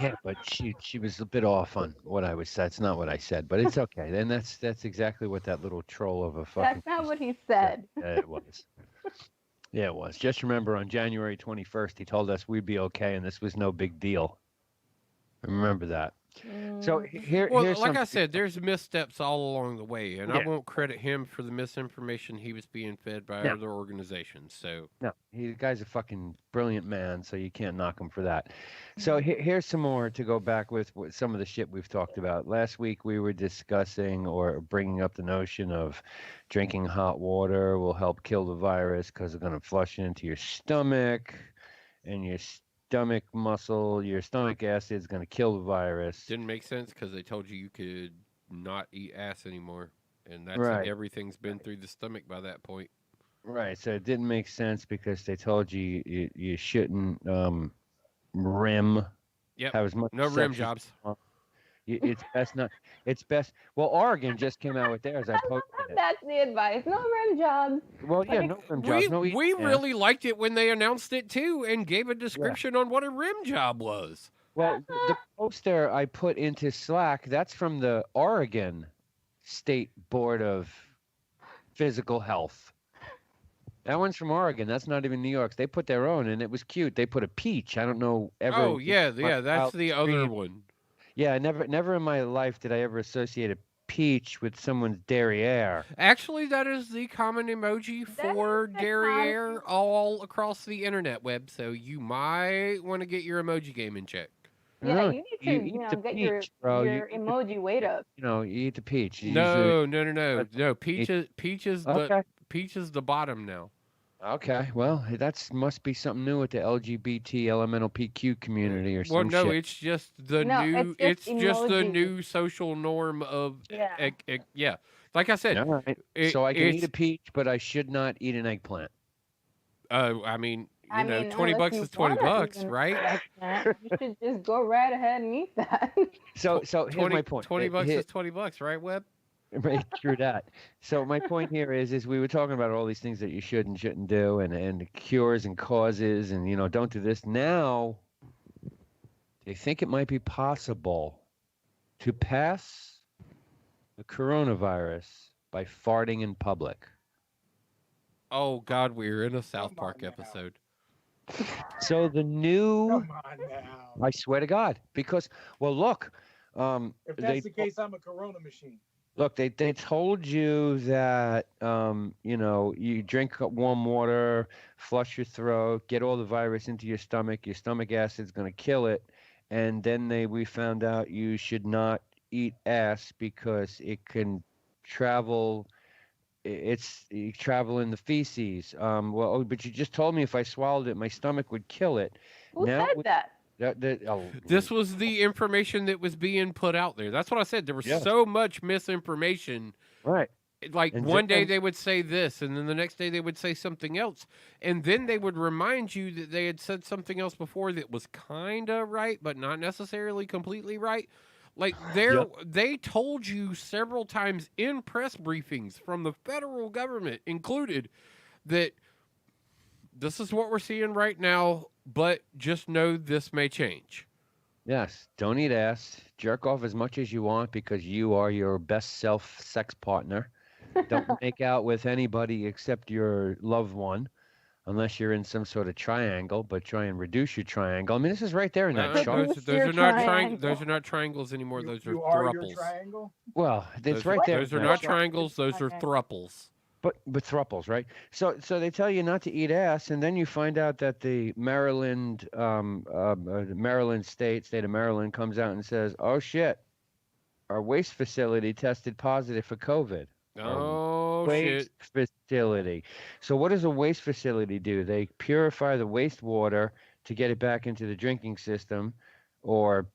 Yeah, but she was a bit off on what I was said. That's not what I said, but it's okay. Then that's exactly what that little troll of a fucking. That's not what he said. Yeah, it was. Yeah, it was. Just remember, on January 21st, he told us we'd be okay, and this was no big deal. Remember that. So here's Well, like something. I said, there's missteps all along the way, and I Yeah. won't credit him for the misinformation he was being fed by No. other organizations. So No, the guy's a fucking brilliant man, so you can't knock him for that. So here's some more to go back with some of the shit we've talked about. Last week we were discussing or bringing up the notion of drinking hot water will help kill the virus because it's going to flush it into your stomach, and your stomach muscle, your stomach acid is going to kill the virus. didn't make sense because they told you could not eat ass anymore, and that's Right. everything's been through the stomach by that point. Right, so it didn't make sense because they told you you shouldn't rim. Yep. Have as much No sex rim as jobs. you want. It's best not. It's best. Well, Oregon just came out with theirs. I posted it. That's the advice. No rim jobs. Well, yeah, no rim jobs. No We eating ass. really liked it when they announced it too, and gave a description on what a rim job was. Well, the poster I put into Slack, that's from the Oregon State Board of Physical Health. That one's from Oregon. That's not even New York's. They put their own, and it was cute. They put a peach. I don't know ever. Oh yeah, my that's wild the other dream. one. Yeah, never in my life did I ever associate a peach with someone's derriere. Actually, that is the common emoji for derriere all across the internet web. So you might want to get your emoji game in check. Yeah, No, you need to, eat you know, the get peach, bro. your emoji weight up. You eat the peach. You No. usually- Peach is Okay. the bottom now. Okay, well, that must be something new with the LGBT elemental PQ community or Well, some no, shit. it's just the No, new. it's It's just just the emoji. new social norm of. Yeah. Yeah. Like I said. All right. it- So I can eat it's- a peach, but I should not eat an eggplant. I mean, I know, mean, 20 unless bucks you is 20 wanna eat bucks, an right? eggplant, you should just go right ahead and eat that. So here's 20, my point. 20 bucks Here- is 20 bucks, right, Webb? Right, true that. So my point here is we were talking about all these things that you should and shouldn't do, and the cures and causes, and don't do this. Now they think it might be possible to pass the coronavirus by farting in public. Oh God, we were in a South Park episode. So the new, Come on now. I swear to God, because look, If that's they the case, I'm a Corona machine. Look, they told you that you drink warm water, flush your throat, get all the virus into your stomach. Your stomach acid's going to kill it, and then we found out you should not eat ass because it can travel. It's you travel in the feces. But you just told me if I swallowed it, my stomach would kill it. Who said that? This was the information that was being put out there. That's what I said. There was Yes. so much misinformation. Right. Like And one day then- they would say this, and then the next day they would say something else, and then they would remind you that they had said something else before that was kind of right, but not necessarily completely right. Like they told you several times in press briefings from the federal government included that this is what we're seeing right now, but just know this may change. Yes, don't eat ass. Jerk off as much as you want because you are your best self sex partner. Don't make out with anybody except your loved one, unless you're in some sort of triangle. But try and reduce your triangle. I mean, this is right there in that chart. Those are not those are not triangles anymore. Those are You are your thruples. triangle. Well, it's Those, right there. Those in are that not chart. triangles. Those are thruples. But thruples, right? So they tell you not to eat ass, and then you find out that the Maryland state of Maryland comes out and says, "Oh shit, our waste facility tested positive for COVID." Oh Waste shit! facility. So what does a waste facility do? They purify the wastewater to get it back into the drinking system, or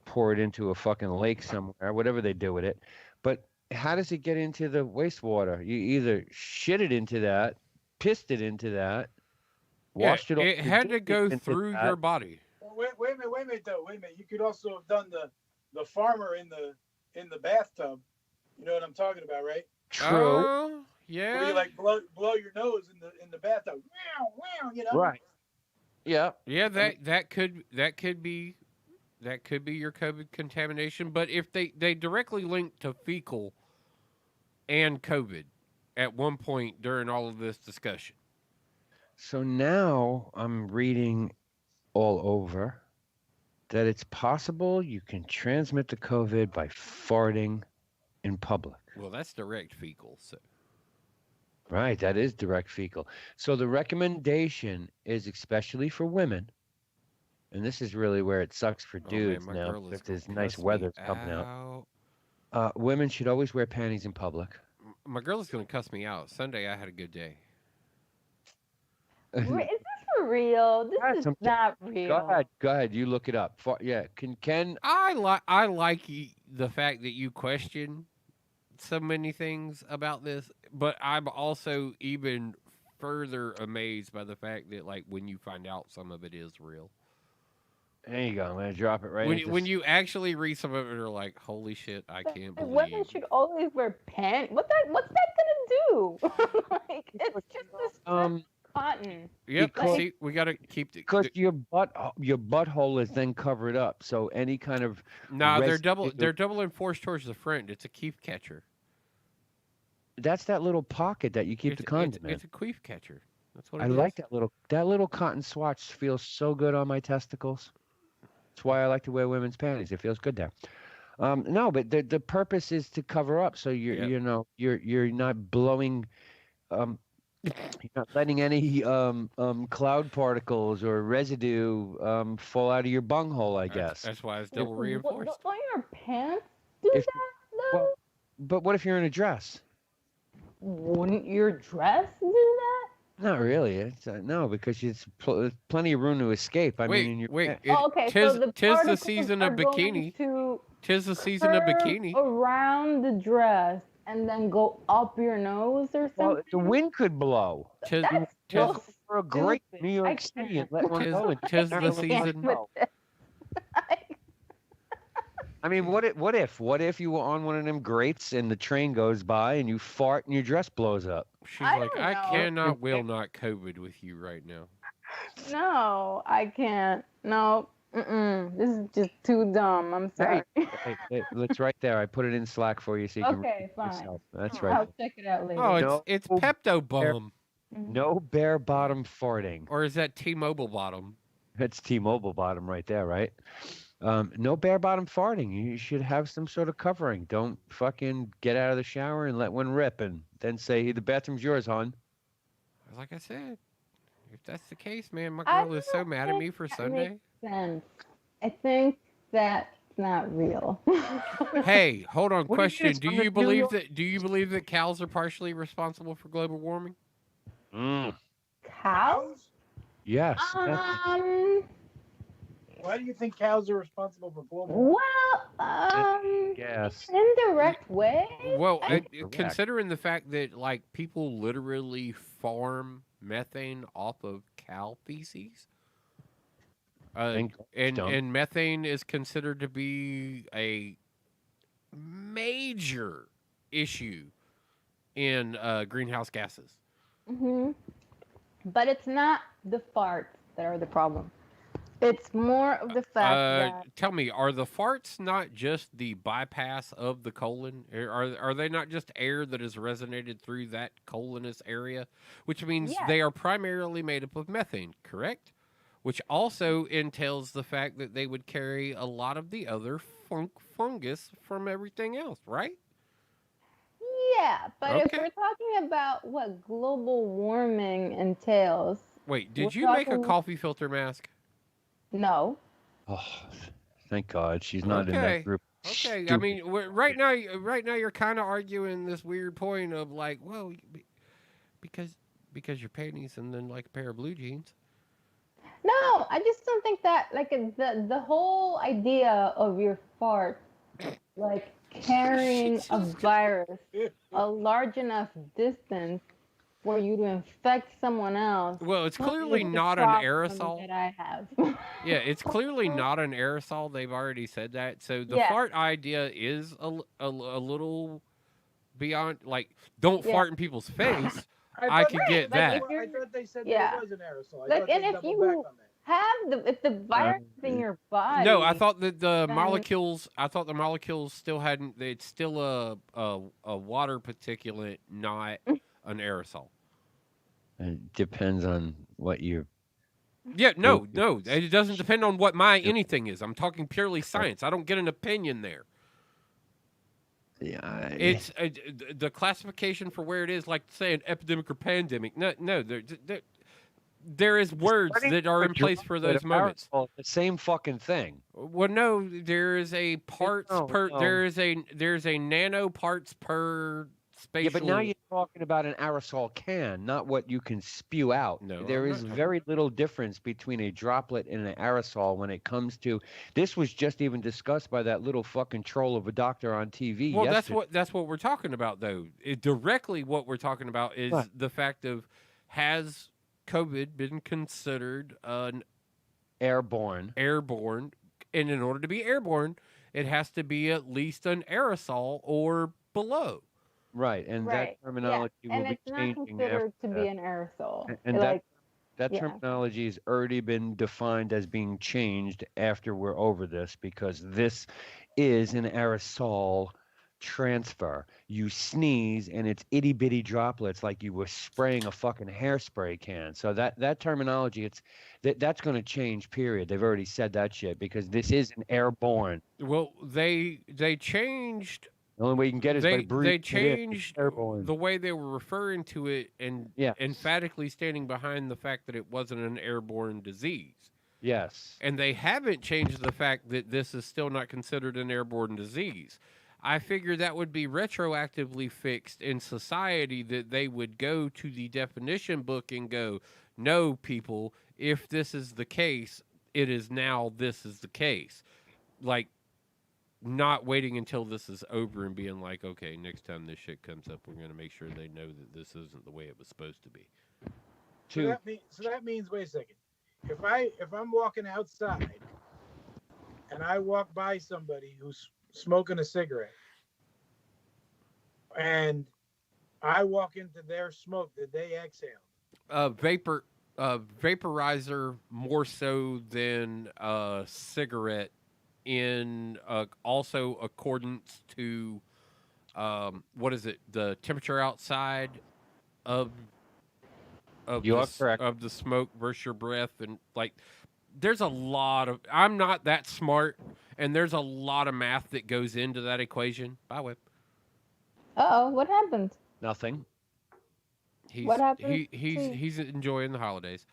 pour it into a fucking lake somewhere, whatever they do with it. But how does it get into the wastewater? You either shit it into that, pissed it into that, washed it off. It had to go through your body. Well, wait a minute though. Wait a minute. You could also have done the farmer in the bathtub. You know what I'm talking about, right? True. Yeah. Where you like blow your nose in the bathtub. Wow, wow, you know. Right. Yeah. Yeah, that could be your COVID contamination. But if they directly link to fecal and COVID at one point during all of this discussion. So now I'm reading all over that it's possible you can transmit the COVID by farting in public. Well, that's direct fecal. So. Right, that is direct fecal. So the recommendation is especially for women, and this is really where it sucks for dudes now if this nice weather's coming out. Women should always wear panties in public. My girl is going to cuss me out. Sunday, I had a good day. Is this for real? This is not real. Go ahead. You look it up. Can I like the fact that you question so many things about this, but I'm also even further amazed by the fact that, like, when you find out some of it is real. There you go. I'm gonna drop it right. When you actually read some of it, you're like, "Holy shit! I can't believe." Women should always wear pants. What's that gonna do? Like, it's just this cotton. Yep. Because- See, we gotta keep because your butthole is then covered up, so any kind of they're double enforced towards the front. It's a keef catcher. That's that little pocket that you keep the condoms in. It's a queef catcher. That's what I it is. like that little cotton swatch feels so good on my testicles. That's why I like to wear women's panties. It feels good there. No, but the purpose is to cover up, so you're not blowing, you're not letting any cloud particles or residue fall out of your bunghole. I guess that's why it's double reinforced. Don't your pants do that though? Well, but what if you're in a dress? Wouldn't your dress do that? Not really. It's no, because it's plenty of room to escape. I mean, in your wait. Okay, tis so the the particles season are of going bikini. to Tis the season of curve bikini. around the dress and then go up your nose or something. Well, the wind could blow. Tis Go for a great stupid. New York City and let one go. tis the season. I mean, what if you were on one of them grates and the train goes by and you fart and your dress blows up? She's like, I will not COVID with you right now. No, I can't. No. This is just too dumb. I'm sorry. Hey, it's right there. I put it in Slack for you so you can read Okay, it fine. yourself. That's right. I'll check it out later. Oh, it's Pepto Bum. No bare bottom farting. Or is that T-Mobile bottom? That's T-Mobile bottom right there, right? No bare bottom farting. You should have some sort of covering. Don't fucking get out of the shower and let one rip and then say, the bathroom's yours, hon. Like I said, if that's the case, man, my I girl is so don't mad at me think for that Sunday. makes sense. I think that's not real. Hey, hold on. What do you mean Question: it's Do from the you New believe York- that? Do you believe that cows are partially responsible for global warming? Cows? Yes. Why do you think cows are responsible for global warming? Well, Yes. indirect way. Well, Correct. considering the fact that like people literally farm methane off of cow feces, Think dumb. and methane is considered to be a major issue in greenhouse gases. But it's not the farts that are the problem. It's more of the fact that Tell me, are the farts not just the bypass of the colon? Are they not just air that has resonated through that colonus area, which means Yes. they are primarily made up of methane, correct? Which also entails the fact that they would carry a lot of the other fungus from everything else, right? yeah, but if Okay. we're talking about what global warming entails, Wait, did we're you make a talking- coffee filter mask? No. Oh, thank God she's not in Okay. that group. Okay, I Stupid. mean, right now you're kind of arguing this weird point of like, well, because your panties and then like a pair of blue jeans. No, I just don't think that like the whole idea of your fart like carrying a virus a large enough distance for you to infect someone else. Well, it's clearly is the not an problem aerosol. that I have. Yeah, it's clearly not an aerosol. They've already said that. So the Yeah. fart idea is a little beyond. Like, don't Yeah. fart in people's face. I thought could they- get like, that. I thought they said Yeah. that it was an aerosol. I Like, thought and they if doubled you back on that. if the virus is in your body. No, I thought that the then- molecules. I thought the molecules still hadn't. It's still a water particulate, not an aerosol. It depends on what you. Yeah, no. It doesn't depend on what my anything is. I'm talking purely science. I don't get an opinion there. Yeah. It's the classification for where it is, like say an epidemic or pandemic. No. There is words that are in place for those moments. The same fucking thing. Well, no, there is a parts No, per. no. There's a nano parts per spatial. Yeah, but now you're talking about an aerosol can, not what you can spew out. No, There I'm is not talking- very little difference between a droplet and an aerosol when it comes to. This was just even discussed by that little fucking troll of a doctor on TV. Well, yesterday. that's what we're talking about, though. Directly, what we're talking about is What? the fact of has COVID been considered an airborne? And in order to be airborne, it has to be at least an aerosol or below. Right, and Right. that terminology yeah. will And be it's not changing considered after to that. be an aerosol. And like, that yeah. terminology has already been defined as being changed after we're over this, because this is an aerosol transfer. You sneeze and it's itty bitty droplets like you were spraying a fucking hairspray can. So that terminology, that's going to change. Period. They've already said that shit, because this is an airborne. Well, they changed. The only way you can get it is by breathing. They it in. It's changed airborne. the way they were referring to it and emphatically standing behind the fact that it wasn't an airborne disease. Yes. And they haven't changed the fact that this is still not considered an airborne disease. I figure that would be retroactively fixed in society, that they would go to the definition book and go, no, people, if this is the case, it is now this is the case. Like, not waiting until this is over and being like, okay, next time this shit comes up, we're going to make sure they know that this isn't the way it was supposed to be. So that means, wait a second. If I'm walking outside and I walk by somebody who's smoking a cigarette and I walk into their smoke that they exhale. Vaporizer more so than a cigarette, in also accordance to what is it? The temperature outside of You are correct. of the smoke versus your breath, and like there's a lot of. I'm not that smart, And there's a lot of math that goes into that equation. Bye, Whip. Uh-oh, what happened? Nothing. What happened He's enjoying the holidays.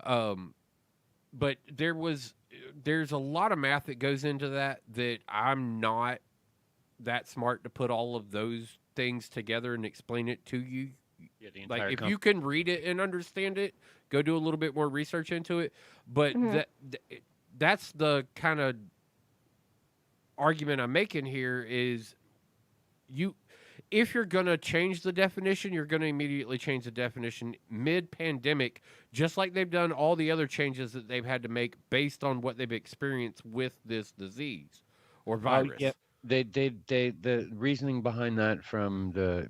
But there's a lot of math that goes into that I'm not that smart to put all of those things together and explain it to you. Yeah, the Like entire if you can read it and understand it, go do a little bit more research into it. But that's the kind of argument I'm making here is if you're going to change the definition, you're going to immediately change the definition mid-pandemic, just like they've done all the other changes that they've had to make based on what they've experienced with this disease or virus. Yeah. The reasoning behind that from the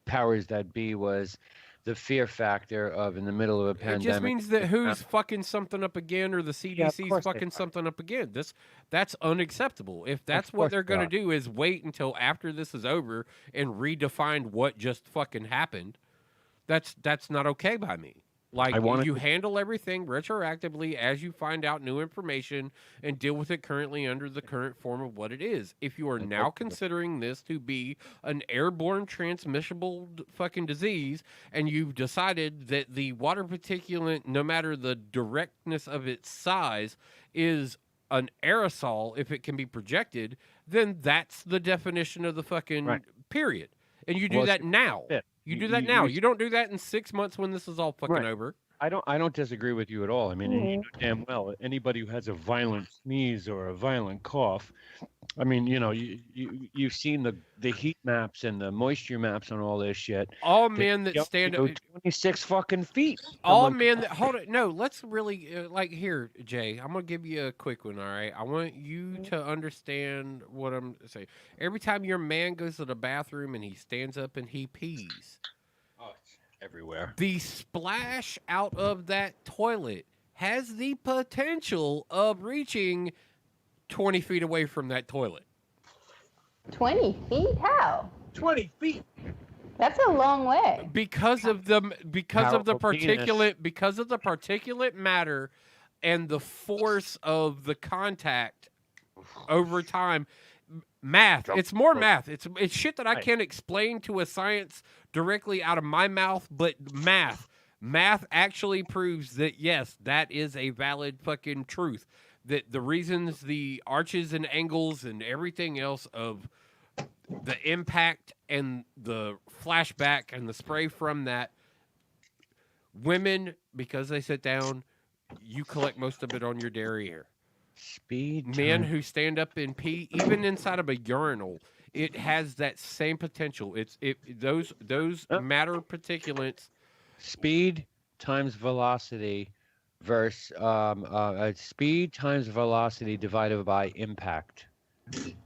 powers that be was the fear factor of in the middle of a pandemic. It just means that who's fucking something up again or the CDC's fucking something up again. That's unacceptable. If that's what they're going to do is wait until after this is over and redefine what just fucking happened, that's not okay by me. Like, you handle everything retroactively as you find out new information and deal with it currently under the current form of what it is. If you are now considering this to be an airborne transmissible fucking disease and you've decided that the water particulate, no matter the directness of its size, is an aerosol if it can be projected, then that's the definition of the fucking period. And you do that now. You do that now. You don't do that in 6 months when this is all fucking over. I don't disagree with you at all. I mean, you know damn well anybody who has a violent sneeze or a violent cough. I mean, you've seen the heat maps and the moisture maps on all this shit. All men that stand up 26 fucking feet. All men that hold it. No, let's really here, Jay. I'm gonna give you a quick one. All right. I want you to understand what I'm saying. Every time your man goes to the bathroom and he stands up and he pees. Oh, it's everywhere. The splash out of that toilet has the potential of reaching 20 feet away from that toilet. 20 feet? How? 20 feet. That's a long way. Because of the particulate matter and the force of the contact over time. Math. It's more math. It's shit that I can't explain to a science directly out of my mouth, but math. Math actually proves that yes, that is a valid fucking truth. That the reasons the arches and angles and everything else of the impact and the flashback and the spray from that, women, because they sit down, you collect most of it on your derriere. Speed. Men who stand up and pee, even inside of a urinal, it has that same potential. Those matter particulates. Speed times velocity versus speed times velocity divided by impact.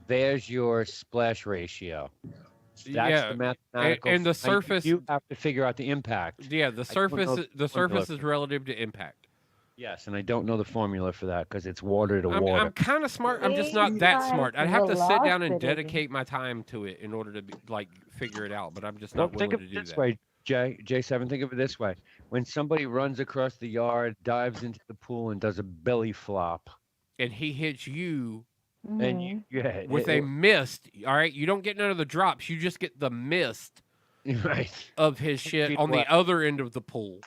There's your splash ratio. That's the mathematical. And the surface. You have to figure out the impact. Yeah, the surface is relative to impact. Yes, and I don't know the formula for that because it's water to water. I'm kind of smart. I'm just not that smart. I'd have to sit down and dedicate my time to it in order to figure it out. But I'm just not willing to do that. Think of it this way, J7. Think of it this way: when somebody runs across the yard, dives into the pool, and does a belly flop, and he hits you. And with a mist, all right. You don't get none of the drops. You just get the mist, of his shit on the other end of the pool,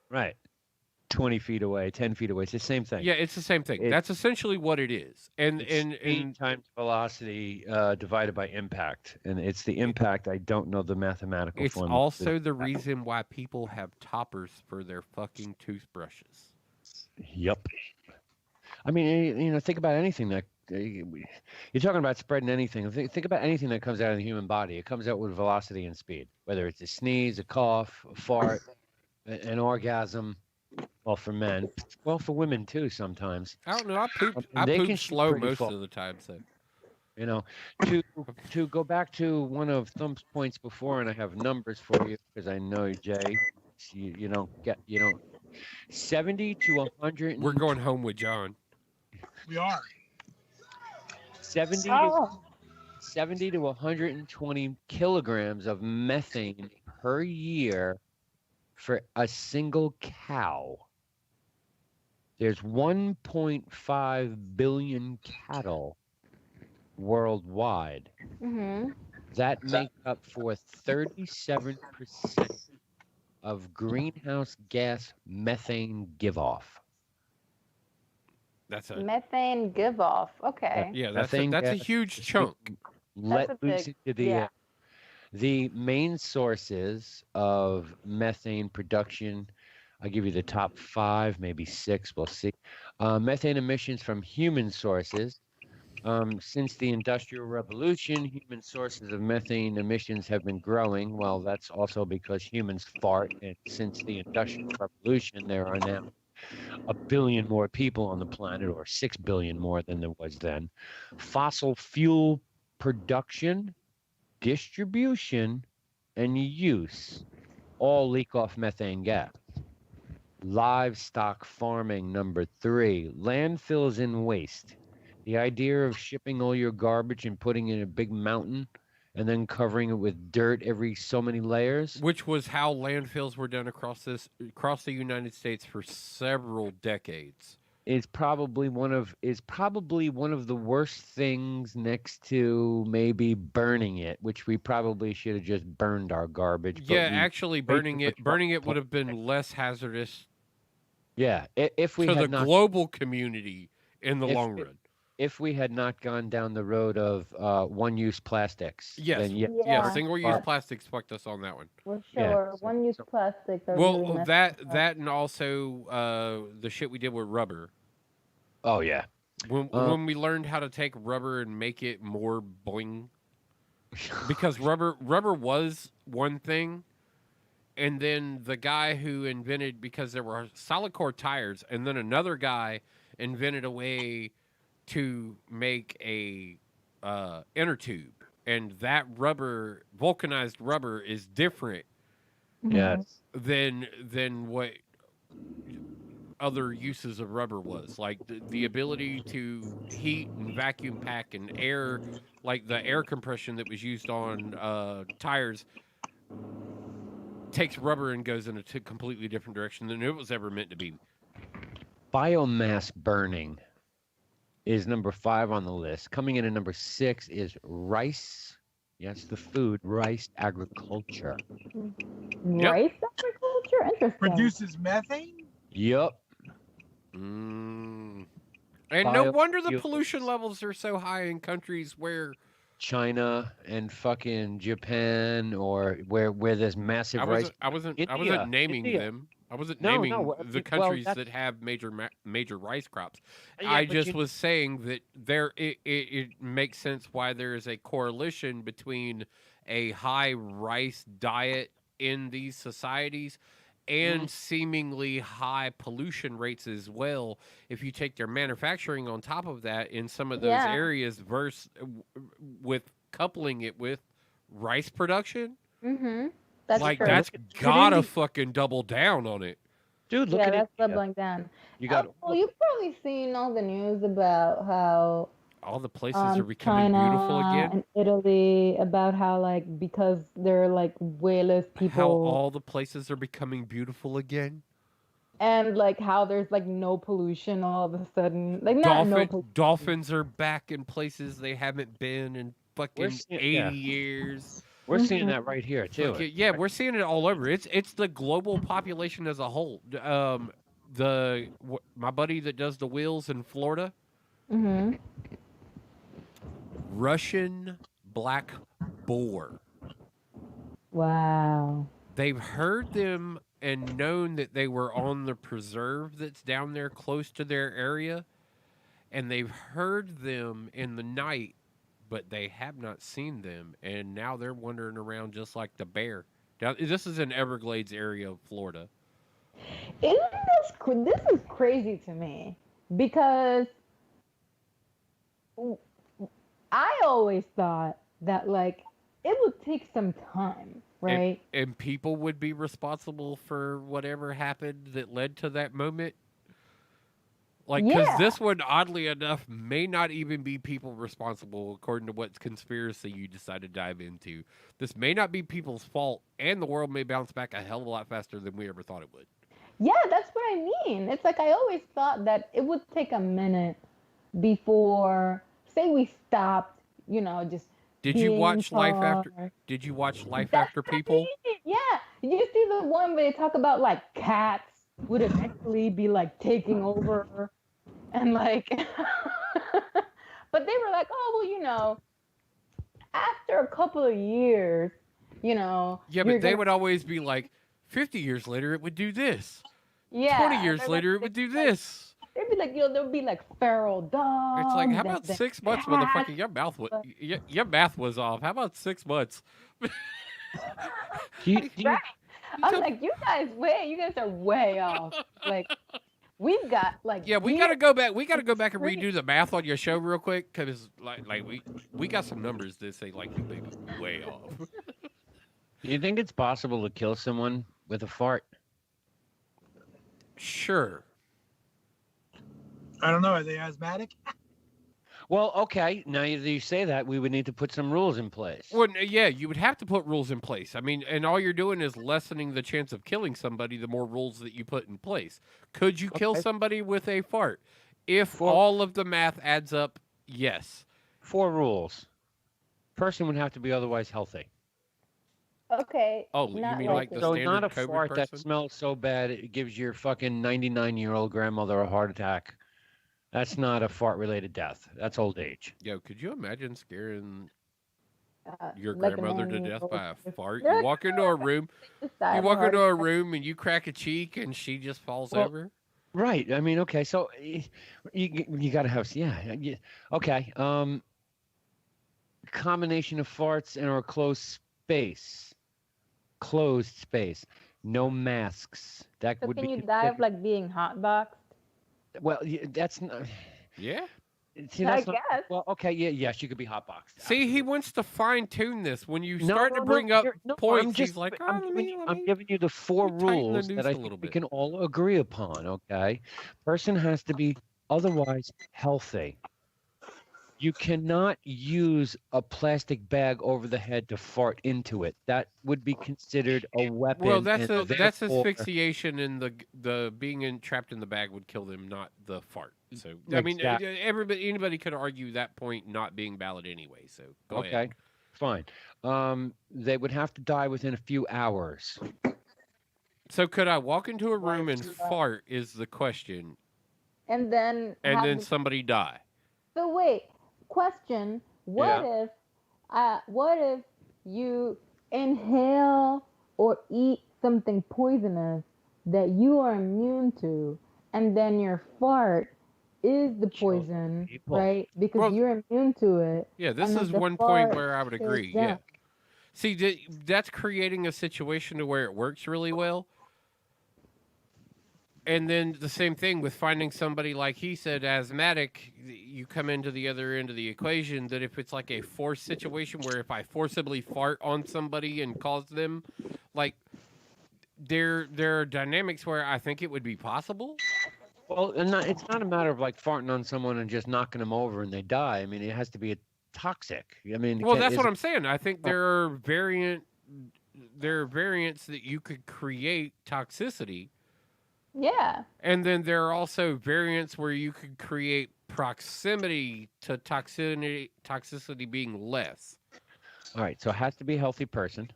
right? 20 feet away, 10 feet away. It's the same thing. Yeah, it's the same thing. That's essentially what it is. And speed times velocity divided by impact, and it's the impact. I don't know the mathematical formula. It's also the reason why people have toppers for their fucking toothbrushes. Yep. I mean, think about anything that. You're talking about spreading anything. Think about anything that comes out of the human body. It comes out with velocity and speed, whether it's a sneeze, a cough, a fart, an orgasm. Well, for men. Well, for women, too, sometimes. I don't know. I poop slow most of the time, so. To go back to one of Thump's points before, and I have numbers for you, because I know, Jay, you don't 70 to 100. We're going home with John. We are. 70 to 120 kilograms of methane per year for a single cow. There's 1.5 billion cattle worldwide. Mm-hmm. That makes up for 37% of greenhouse gas methane give off. That's a Methane give off. Okay. yeah. Methane That's a gas huge is chunk. being That's let a loose big, into the yeah. air. The main sources of methane production, I'll give you the top 5, maybe 6, we'll see. Methane emissions from human sources. Since the Industrial Revolution, human sources of methane emissions have been growing. Well, that's also because humans fart, and since the Industrial Revolution, there are now 1 billion more people on the planet, or 6 billion more than there was then. Fossil fuel production, distribution, and use all leak off methane gas. Livestock farming, number 3. Landfills and waste. The idea of shipping all your garbage and putting it in a big mountain and then covering it with dirt every so many layers. Which was how landfills were done across the United States for several decades. Is probably one of the worst things, next to maybe burning it, which we probably should have just burned our garbage. Yeah, But we actually, burning it would have been less hazardous. Yeah, if we to had the not global community in the if long it- run. if we had not gone down the road of one-use plastics, Yes, then yeah, Yeah. single-use plastics fucked us on that one. For Yeah, sure. One-use plastics are really Well, messed that up. that and also the shit we did with rubber. Oh yeah. When we learned how to take rubber and make it more boing, because rubber was one thing, and then the guy who invented, because there were solid core tires, and then another guy invented a way to make a inner tube, and that rubber, vulcanized rubber, is different Yes. than what other uses of rubber was. Like the ability to heat and vacuum pack and air, like the air compression that was used on tires, takes rubber and goes in a completely different direction than it was ever meant to be. Biomass burning is number 5 on the list. Coming in at number 6 is rice. Yes, the food, rice agriculture. Rice agriculture? Interesting. Produces methane? Yep. And no wonder the pollution levels are so high in countries where China and fucking Japan, or where there's massive rice. I wasn't naming them. I wasn't No, naming no, the well, countries that's- that have major rice crops. Yeah, I but just you- was saying that it makes sense why there is a correlation between a high rice diet in these societies and seemingly high pollution rates as well. If you take their manufacturing on top of that in some of those Yeah. areas, versus with coupling it with rice production. Mm-hmm. That's like true. that's gotta fucking double down on it, dude. Yeah, that's doubling down. You got Well, you've probably seen all the news about how all the places are becoming China beautiful again. and Italy, about how like because they're like way less people, How all the places are becoming beautiful again. and like how there's like no pollution all of a sudden. Like not no pollution. Dolphins are back in places they haven't been in fucking seeing- 80 yeah. years. We're seeing that right here too. Yeah, we're seeing it all over. It's the global population as a whole. My buddy that does the wheels in Florida, Mm-hmm. Russian black boar. Wow. They've heard them and known that they were on the preserve that's down there close to their area, and they've heard them in the night, but they have not seen them, and now they're wandering around just like the bear. Now, this is in Everglades area of Florida. This is crazy to me because I always thought that like it would take some time, right? And people would be responsible for whatever happened that led to that moment. Like, because this one, oddly enough, may not even be people responsible according to what conspiracy you decide to dive into. This may not be people's fault, and the world may bounce back a hell of a lot faster than we ever thought it would. Yeah, that's what I mean. It's like I always thought that it would take a minute before, say we stopped, just Did you being watch Life After? far. Did you watch Life That's After People? it. Yeah. Did you see the one where they talk about like cats would eventually be like taking over and like but they were like, oh well, after a couple of years, Yeah, you're but they gonna would always be like, 50 years later, it would do this. yeah. 20 and years they're later, like, it would do this. they'd be like, there'll be like feral dogs. It's like, how and about then 6 months, cats. motherfucker? Your math was off. How about 6 months? Right. I'm like, you guys are way off. Like, we've got like Yeah, we gotta go back. We gotta go back and redo the math on your show real quick, because like we got some numbers that say like you may be way off. Do you think it's possible to kill someone with a fart? Sure. I don't know. Are they asthmatic? Well, okay. Now you say that, we would need to put some rules in place. Well, yeah, you would have to put rules in place. I mean, and all you're doing is lessening the chance of killing somebody the more rules that you put in place. Could you kill somebody with a fart? If all of the math adds up, yes. 4 rules. Person would have to be otherwise healthy. Okay. Oh, you mean like the so standard not a COVID fart person? that smells so bad it gives your fucking 99-year-old grandmother a heart attack. That's not a fart-related death. That's old age. Yo, could you imagine scaring your like a grandmother to 90-year-old death by a person. fart? They're You walk into a room, Just die you of a walk heart into a attack. room and you crack a cheek and she just falls Well, over. Right. I mean, okay. So you got to have, yeah. Okay. Combination of farts in a closed space. Closed space. No masks. That So would can be you die of like being hotboxed? well. That's not. Yeah. See, I that's not, guess. well, okay. Yeah. Yes, you could be hotboxed. See, he wants to fine tune this. When you No, start no, to no, bring up no, points, I'm just, he's like, I'm giving you the 4 tighten the rules noose that I a think little we bit. can all agree upon. Okay, person has to be otherwise healthy. You cannot use a plastic bag over the head to fart into it. That would be considered a weapon. Well, that's and that's therefore- asphyxiation, and the being trapped in the bag would kill them, not the fart. So I mean, Exactly. anybody could argue that point not being valid anyway. So go Okay, ahead. fine. They would have to die within a few hours. So could I walk into a room and fart? Is the question, And then and have then the- somebody die? So wait, question: what if you inhale or eat something poisonous that you are immune to, and then your fart is the poison, right? Because you're immune to it. Yeah, this and then is the one point fart where I would kills agree. Yeah. them. See, that's creating a situation to where it works really well. And then the same thing with finding somebody, like he said, asthmatic, you come into the other end of the equation, that if it's like a forced situation where if I forcibly fart on somebody and cause them, like, there are dynamics where I think it would be possible. Well, and it's not a matter of like farting on someone and just knocking them over and they die. I mean, it has to be toxic. I mean, Well, that's what I'm saying. I think there are variants that you could create toxicity. Yeah. And then there are also variants where you could create proximity to toxicity being less. All right, so it has to be a healthy person.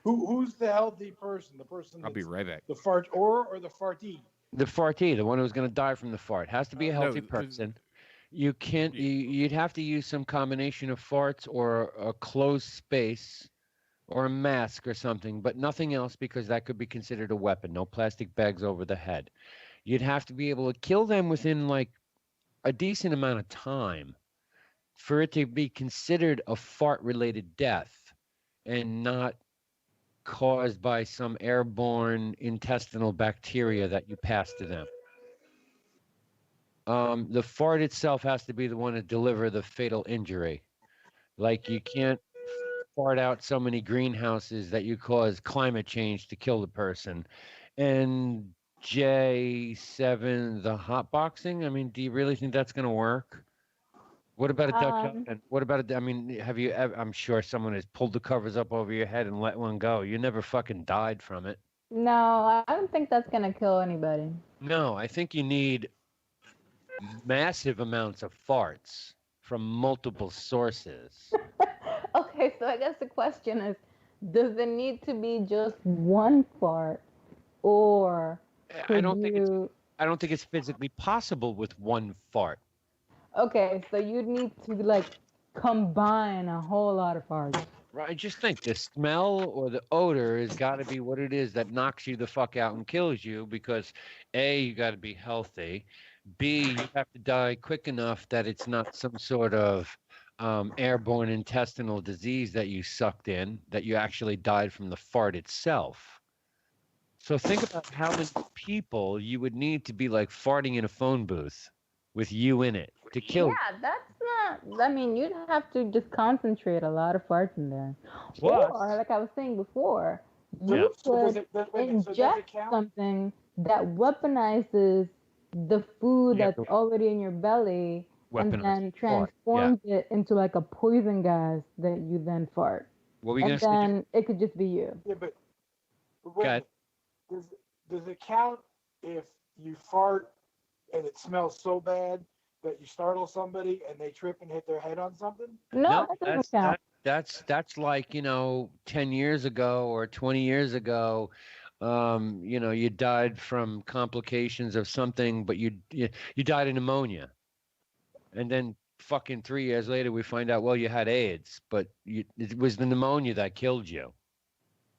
Who's the healthy person? The person I'll be that's right back. the fart or the fartee? The fartee, the one who's going to die from the fart, has to be a healthy person. You can't. You'd have to use some combination of farts or a closed space, or a mask or something, but nothing else, because that could be considered a weapon. No plastic bags over the head. You'd have to be able to kill them within like a decent amount of time for it to be considered a fart-related death and not caused by some airborne intestinal bacteria that you pass to them. The fart itself has to be the one to deliver the fatal injury. Like, you can't fart out so many greenhouses that you cause climate change to kill the person. And J7, the hot boxing, I mean, do you really think that's going to work? What about a Dutch oven? What about I mean, have you ever, I'm sure someone has pulled the covers up over your head and let one go. You never fucking died from it. No, I don't think that's gonna kill anybody. No, I think you need massive amounts of farts from multiple sources. Okay, so I guess the question is, does it need to be just one fart, or I could don't think you? I don't think it's physically possible with one fart. Okay, so you'd need to like combine a whole lot of farts. Right? Just think the smell or the odor has got to be what it is that knocks you the fuck out and kills you because A, you got to be healthy. B, you have to die quick enough that it's not some sort of airborne intestinal disease that you sucked in, that you actually died from the fart itself. So think about how many people you would need to be like farting in a phone booth with you in it to kill. Yeah, that's not. I mean, you'd have to just concentrate a lot of farts in there. Plus, Or, like I was saying before, Yeah. you So does could it, does, wait a minute, so does it inject count? something that weaponizes the food Yeah, that's already in your belly and weaponized then fart, yeah. transforms it into like a poison gas that you then fart. What were you And gonna say? then it could just be you. Yeah, but Go wait a ahead. minute. Does it count if you fart and it smells so bad that you startle somebody and they trip and hit their head on something? No, that doesn't count. That's like 10 years ago or 20 years ago. You died from complications of something, but you died of pneumonia, and then fucking 3 years later we find out, well, you had AIDS, but it was the pneumonia that killed you.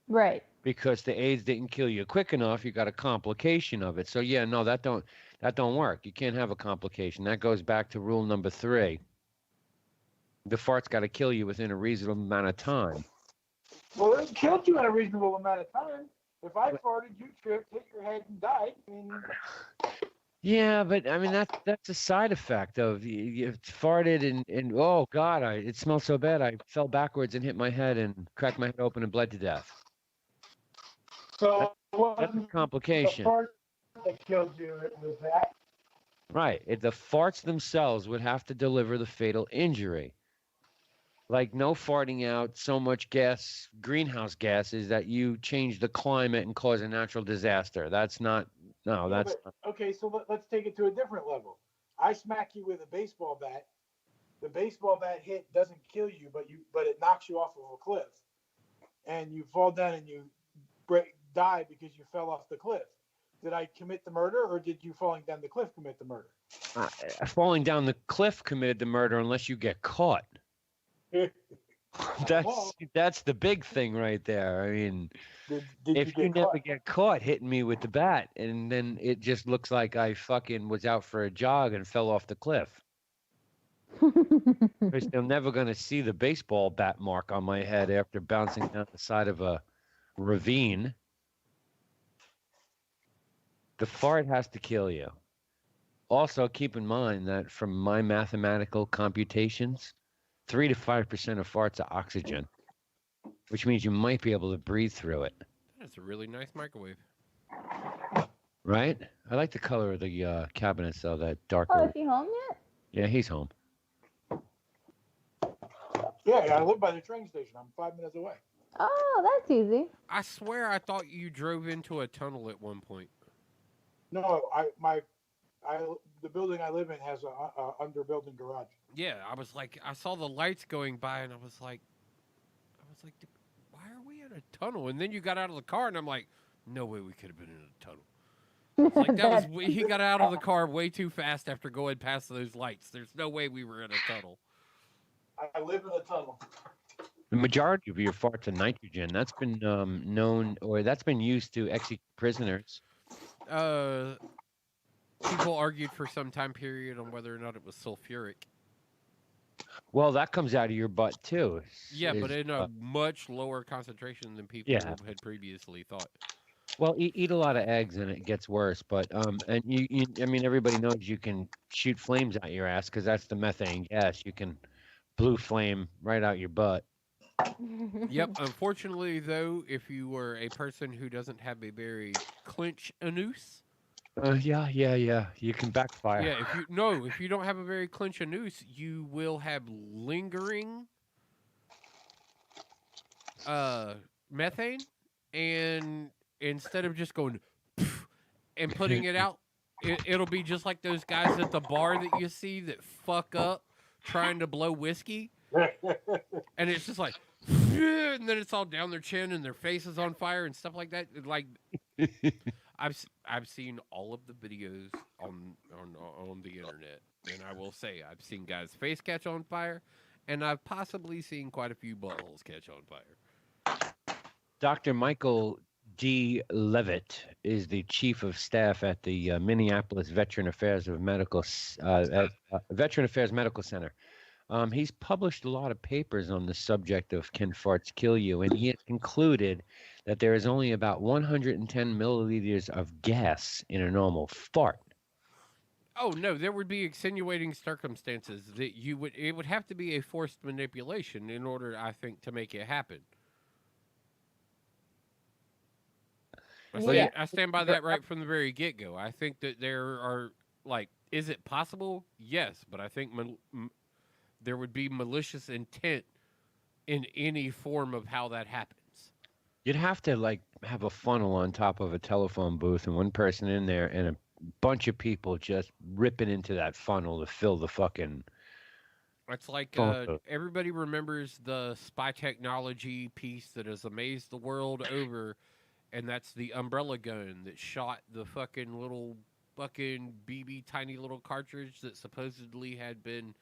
Right. Because the AIDS didn't kill you quick enough, you got a complication of it. So yeah, no, that don't work. You can't have a complication. That goes back to rule number 3. The fart's got to kill you within a reasonable amount of time. Well, it killed you in a reasonable amount of time. If I farted, you tripped, hit your head, and died. I mean, Yeah, but I mean that's a side effect of you farted and oh God, it smelled so bad I fell backwards and hit my head and cracked my head open and bled to death. so That's a complication. The fart that killed you, it was that. Right. The farts themselves would have to deliver the fatal injury. Like no farting out so much gas, greenhouse gases, that you change the climate and cause a natural disaster. That's not. No, that's not. Okay, so let's take it to a different level. I smack you with a baseball bat. The baseball bat hit doesn't kill you, but it knocks you off of a cliff, and you fall down and you die because you fell off the cliff. Did I commit the murder, or did you falling down the cliff commit the murder? Falling down the cliff committed the murder unless you get caught. That's the big thing right there. I mean, if you never get caught hitting me with the bat, and then it just looks like I fucking was out for a jog and fell off the cliff. Because they're never going to see the baseball bat mark on my head after bouncing down the side of a ravine. The fart has to kill you. Also, keep in mind that from my mathematical computations, 3 to 5% of farts are oxygen, which means you might be able to breathe through it. That's a really nice microwave. Right? I like the color of the cabinets, though, that darker. Oh, is he home yet? Yeah, he's home. Yeah, I live by the train station. I'm 5 minutes away. Oh, that's easy. I swear I thought you drove into a tunnel at one point. No, the building I live in has a under building garage. Yeah, I saw the lights going by, and I was like, why are we in a tunnel? And then you got out of the car, and I'm like, no way we could have been in a tunnel. It's like he got out of the car way too fast after going past those lights. There's no way we were in a tunnel. I live in a tunnel. The majority of your farts are nitrogen. That's been known, or that's been used to execute prisoners. People argued for some time period on whether or not it was sulfuric. Well, that comes out of your butt too. Yeah, but in a much lower concentration than people had previously thought. Well, eat a lot of eggs and it gets worse. But and I mean, everybody knows you can shoot flames out your ass because that's the methane gas. You can blue flame right out your butt. Yep. Unfortunately, though, if you were a person who doesn't have a very clench anus. Yeah. You can backfire. Yeah, if you don't have a very clench anus, you will have lingering methane, and instead of just going and putting it out, it'll be just like those guys at the bar that you see that fuck up trying to blow whiskey, and it's just like, and then it's all down their chin and their face is on fire and stuff like that. Like, I've seen all of the videos on the internet, and I will say I've seen guys' face catch on fire, and I've possibly seen quite a few buttholes catch on fire. Dr. Michael D. Levitt is the chief of staff at the Minneapolis Veteran Affairs Medical Center. He's published a lot of papers on the subject of can farts kill you, and he has concluded that there is only about 110 milliliters of gas in a normal fart. Oh no, there would be extenuating circumstances that it would have to be a forced manipulation in order, I think, to make it happen. I stand by that right from the very get-go. I think that there are, like, is it possible? Yes, but I think there would be malicious intent in any form of how that happens. You'd have to, like, have a funnel on top of a telephone booth and one person in there and a bunch of people just ripping into that funnel to fill the fucking... It's like everybody remembers the spy technology piece that has amazed the world over, and that's the umbrella gun that shot the fucking BB tiny little cartridge that supposedly had been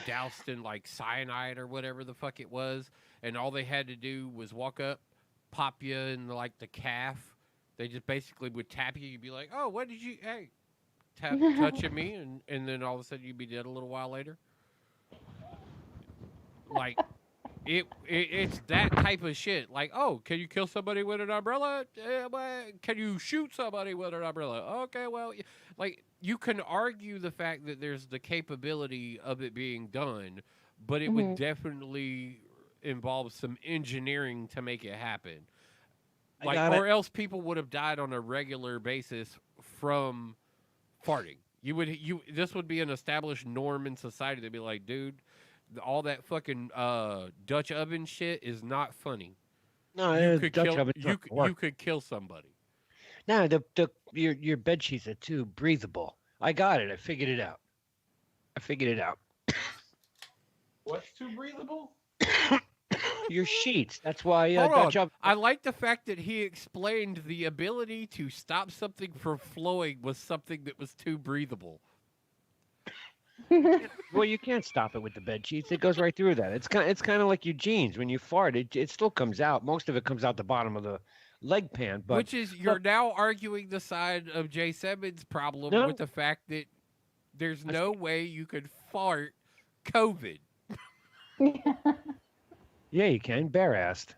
doused in like cyanide or whatever the fuck it was, and all they had to do was walk up, pop you in like the calf. They just basically would tap you. You'd be like, "Oh, what did you? Hey, touching me," and then all of a sudden you'd be dead a little while later. Like, it's that type of shit. Like, oh, can you kill somebody with an umbrella? Can you shoot somebody with an umbrella? Okay, well, like, you can argue the fact that there's the capability of it being done, but it would definitely involve some engineering to make it happen. Like, or else people would have died on a regular basis from farting. This would be an established norm in society. They'd be like, dude, all that fucking Dutch oven shit is not funny. No, you could Dutch kill. oven You could kill somebody. No, your bed sheets are too breathable. I got it. I figured it out. What's too breathable? Your sheets. That's why Hold on. I like the fact that he explained the ability to stop something from flowing was something that was too breathable. Well, you can't stop it with the bed sheets. It goes right through that. It's kind of like your jeans. When you fart, it still comes out. Most of it comes out the bottom of the leg pan. But which is you're now arguing the side of Jay Simmons' problem with the fact that there's no way you could fart COVID. Yeah, you can. Bare-assed.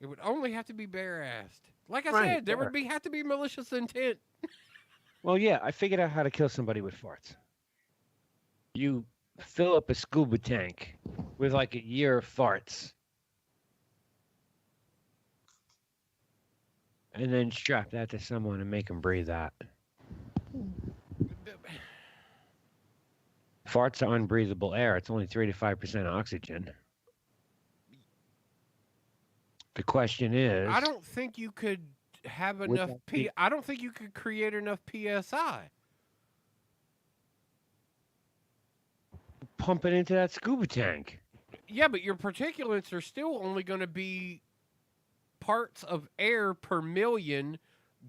It would only have to be bare-assed. Like I said, there would have to be malicious intent. Well, yeah, I figured out how to kill somebody with farts. You fill up a scuba tank with like a year of farts. And then strap that to someone and make them breathe that. Farts are unbreathable air. It's only 3 to 5% oxygen. The question is... I don't think you could have enough... I don't think you could create enough PSI. Pump it into that scuba tank. Yeah, but your particulates are still only going to be parts of air per million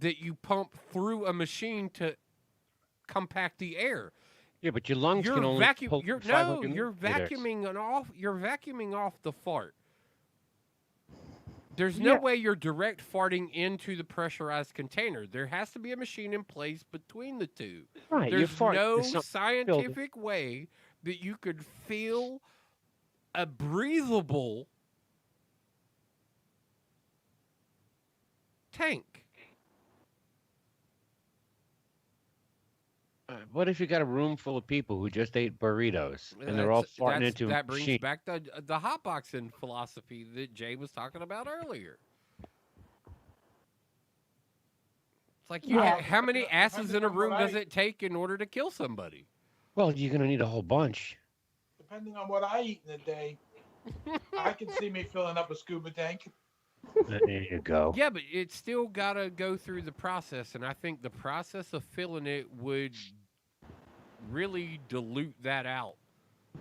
that you pump through a machine to compact the air. Yeah, but your lungs can only pull you're vacuuming off. You're vacuuming off the fart. There's no way you're direct farting into the pressurized container. There has to be a machine in place between the two. Right, There's no scientific way that you could feel a breathable tank. What if you got a room full of people who just ate burritos and they're all farting into that brings machine? back the hotboxing philosophy that Jay was talking about earlier. It's like how many asses in a room does it take in order to kill somebody? Well, you're gonna need a whole bunch. Depending on what I eat in a day, I can see me filling up a scuba tank. There you go. Yeah, but it's still got to go through the process, and I think the process of filling it would really dilute that out.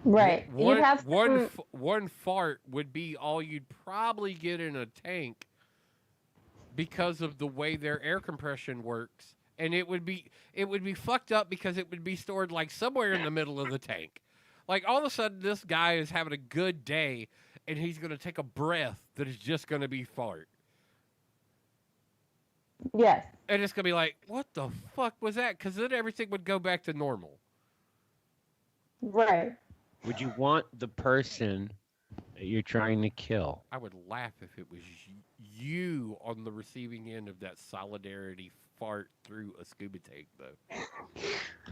Right. One You'd have some. one fart would be all you'd probably get in a tank because of the way their air compression works, and it would be fucked up because it would be stored like somewhere in the middle of the tank. Like all of a sudden, this guy is having a good day, and he's going to take a breath that is just going to be fart. Yes. And it's going to be like, what the fuck was that? Because then everything would go back to normal. Right. Would you want the person that you're trying to kill? I would laugh if it was you on the receiving end of that solidarity fart through a scuba tank, though.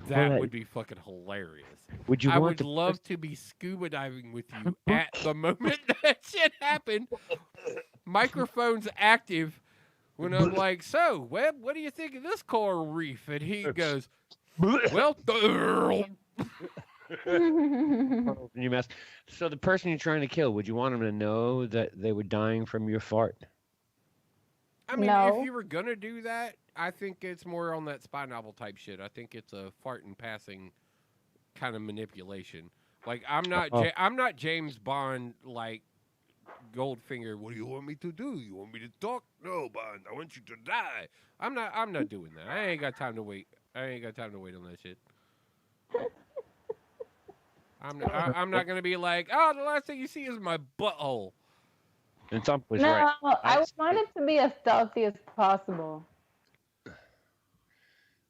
That would be fucking hilarious. Would you I want would love to be scuba diving with you at the moment that shit happened. Microphone's active. When I'm like, so, Webb, what do you think of this coral reef? And he goes, well, you mess. So the person you're trying to kill, would you want them to know that they were dying from your fart? I mean, No. if you were going to do that, I think it's more on that spy novel type shit. I think it's a fart and passing kind of manipulation. Like, I'm not James Bond, like, Goldfinger, what do you want me to do? You want me to talk? No, Bond, I want you to die. I'm not doing that. I ain't got time to wait. I ain't got time to wait on that shit. I'm not gonna be like, oh, the last thing you see is my butthole. And Thump was No, right. I would want it to be as stealthy as possible.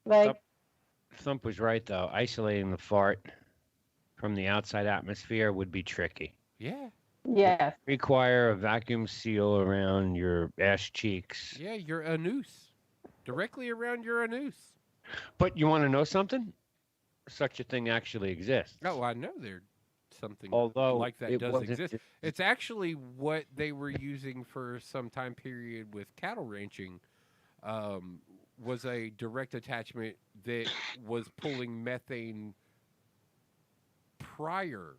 Like, Thump was right though. Isolating the fart from the outside atmosphere would be tricky. Yeah. yes. Require a vacuum seal around your ass cheeks. Yeah, you're a noose. Directly around your anus. But you want to know something? Such a thing actually exists. Oh, I know there's something Although like that it does wasn't- exist. It's actually what they were using for some time period with cattle ranching. Was a direct attachment that was pulling methane prior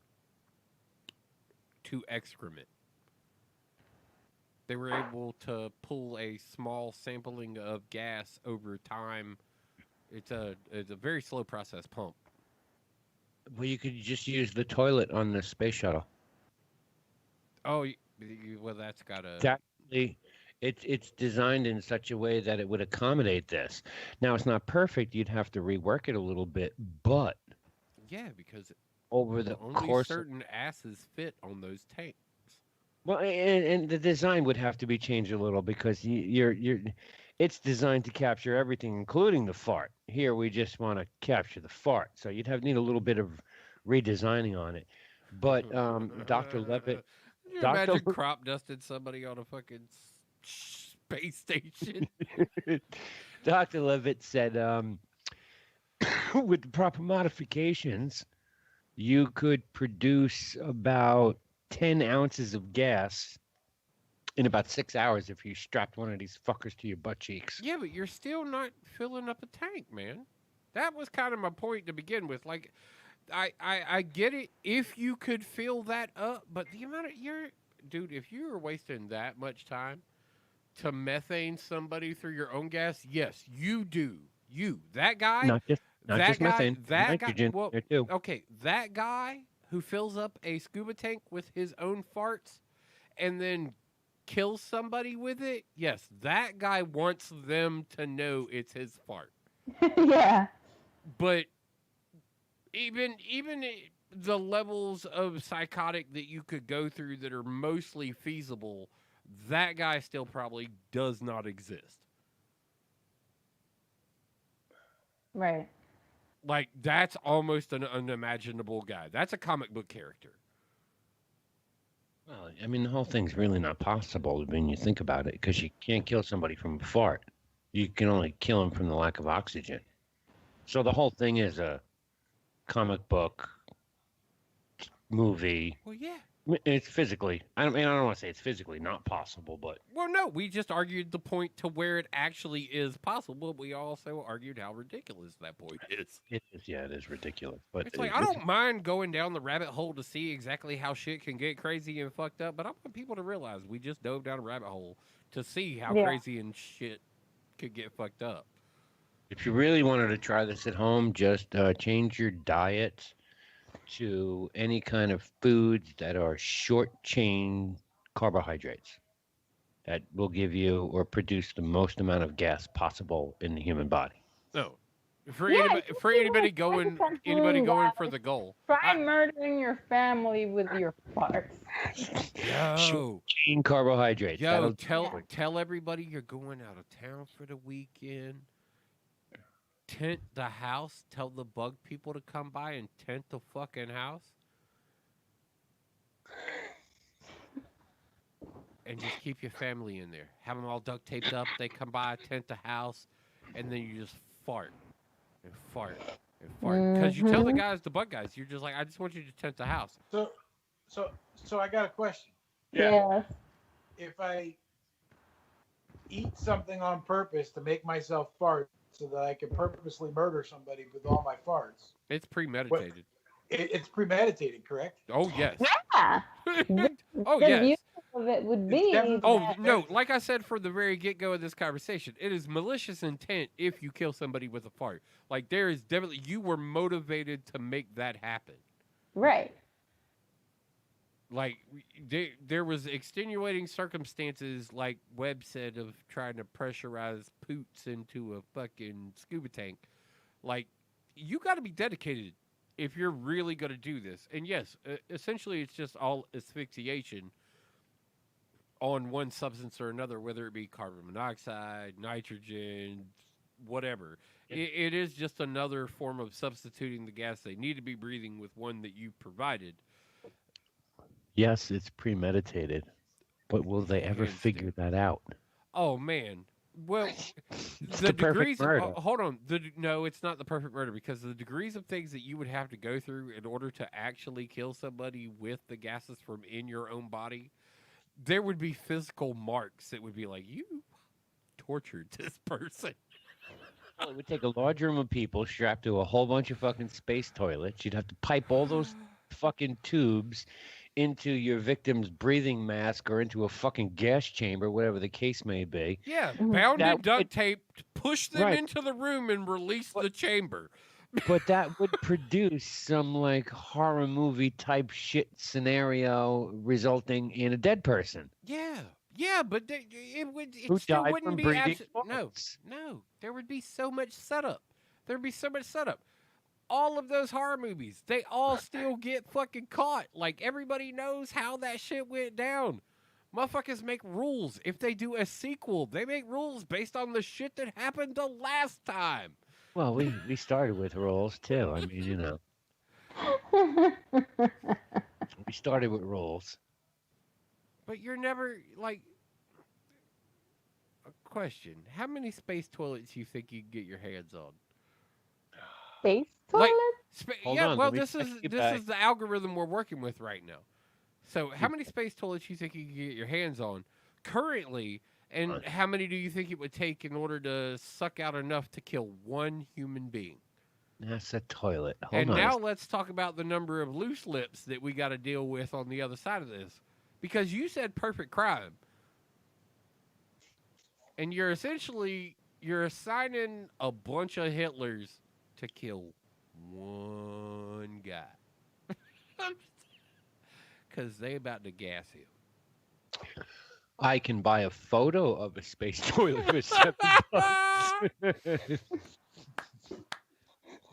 to excrement. They were able to pull a small sampling of gas over time. It's a very slow process pump. Well, you could just use the toilet on the space shuttle. Oh, well, that's got a... Exactly. It's designed in such a way that it would accommodate this. Now, it's not perfect. You'd have to rework it a little bit, but Yeah, because over the only course of- certain asses fit on those tanks. Well, and the design would have to be changed a little because it's designed to capture everything, including the fart. Here, we just want to capture the fart, so you'd need a little bit of redesigning on it. But Dr. Levitt, Can you Dr. imagine crop dusting somebody on a fucking space station? Dr. Levitt said, with the proper modifications, you could produce about 10 ounces of gas in about 6 hours if you strapped one of these fuckers to your butt cheeks. Yeah, but you're still not filling up a tank, man. That was kind of my point to begin with. Like, I get it if you could fill that up, but the amount of dude, if you were wasting that much time to methane somebody through your own gas, yes, you do. That guy, Not just guy, methane, that nitrogen guy. Well, there too. okay, that guy who fills up a scuba tank with his own farts and then kills somebody with it, yes, that guy wants them to know it's his fart. yeah. But even the levels of psychotic that you could go through that are mostly feasible, that guy still probably does not exist. Right. Like, that's almost an unimaginable guy. That's a comic book character. Well, I mean, the whole thing's really not possible when you think about it, because you can't kill somebody from a fart. You can only kill them from the lack of oxygen. So the whole thing is a comic book movie. Well, yeah. It's physically, I don't want to say it's physically not possible, but Well, no, we just argued the point to where it actually is possible. We also argued how ridiculous that point is. it is ridiculous. But It's like, I don't mind going down the rabbit hole to see exactly how shit can get crazy and fucked up, but I want people to realize we just dove down a rabbit hole to see how crazy and shit could get fucked up. If you really wanted to try this at home, just change your diet to any kind of foods that are short chain carbohydrates that will give you or produce the most amount of gas possible in the human body. No. For Yeah, anybody, you for see anybody what going, friends are anybody doing, going guys. for the goal. Try murdering your family with your farts. Yo, Chain carbohydrates. yo, That'll tell everybody you're going out of town for the weekend. Tent the house. Tell the bug people to come by and tent the fucking house. And just keep your family in there. Have them all duct taped up. They come by, tent the house, and then you just fart and fart and fart. Because you tell the guys, the bug guys, you're just like, I just want you to tent the house. So I got a question. Yes. If I eat something on purpose to make myself fart so that I can purposely murder somebody with all my farts, It's premeditated. It's premeditated, correct? Oh, yes. Yeah. Oh, the yes. beauty of it would be Oh, that no. Like I said from the very get-go of this conversation, it is malicious intent if you kill somebody with a fart. Like, there is definitely, you were motivated to make that happen. right. Like, there was extenuating circumstances, like Webb said, of trying to pressurize poots into a fucking scuba tank. Like, you got to be dedicated if you're really going to do this. And yes, essentially it's just all asphyxiation on one substance or another, whether it be carbon monoxide, nitrogen, whatever. It is just another form of substituting the gas they need to be breathing with one that you provided. Yes, it's premeditated. But will they ever figure that out? Oh, man. Well, the perfect degrees. murder. Hold on. No, it's not the perfect murder because the degrees of things that you would have to go through in order to actually kill somebody with the gases from in your own body, there would be physical marks that would be like, you tortured this person. Well, it would take a large room of people strapped to a whole bunch of fucking space toilets. You'd have to pipe all those fucking tubes into your victim's breathing mask or into a fucking gas chamber, whatever the case may be. Yeah, bound in duct would- tape, push them Right. into the room and release the chamber. But that would produce some like horror movie type shit scenario resulting in a dead person. Yeah, but it Who still died wouldn't from be breathing no. There would be so much setup. There'd be so much setup. All of those horror movies, they all still get fucking caught. Like everybody knows how that shit went down. Motherfuckers make rules. If they do a sequel, they make rules based on the shit that happened the last time. Well, we started with rules too. I mean, you know, we started with rules. But you're never like. A question: how many space toilets you think you can get your hands on? Space Like, toilet? Hold yeah, on, well, let me this check is you this back. is the algorithm we're working with right now. So, how many space toilets you think you can get your hands on currently, and how many do you think it would take in order to suck out enough to kill one human being? That's a toilet. Hold And on. now let's talk about the number of loose lips that we got to deal with on the other side of this, because you said perfect crime, and you're assigning a bunch of Hitlers to kill one guy. Because they about to gas him. I can buy a photo of a space toilet for $7.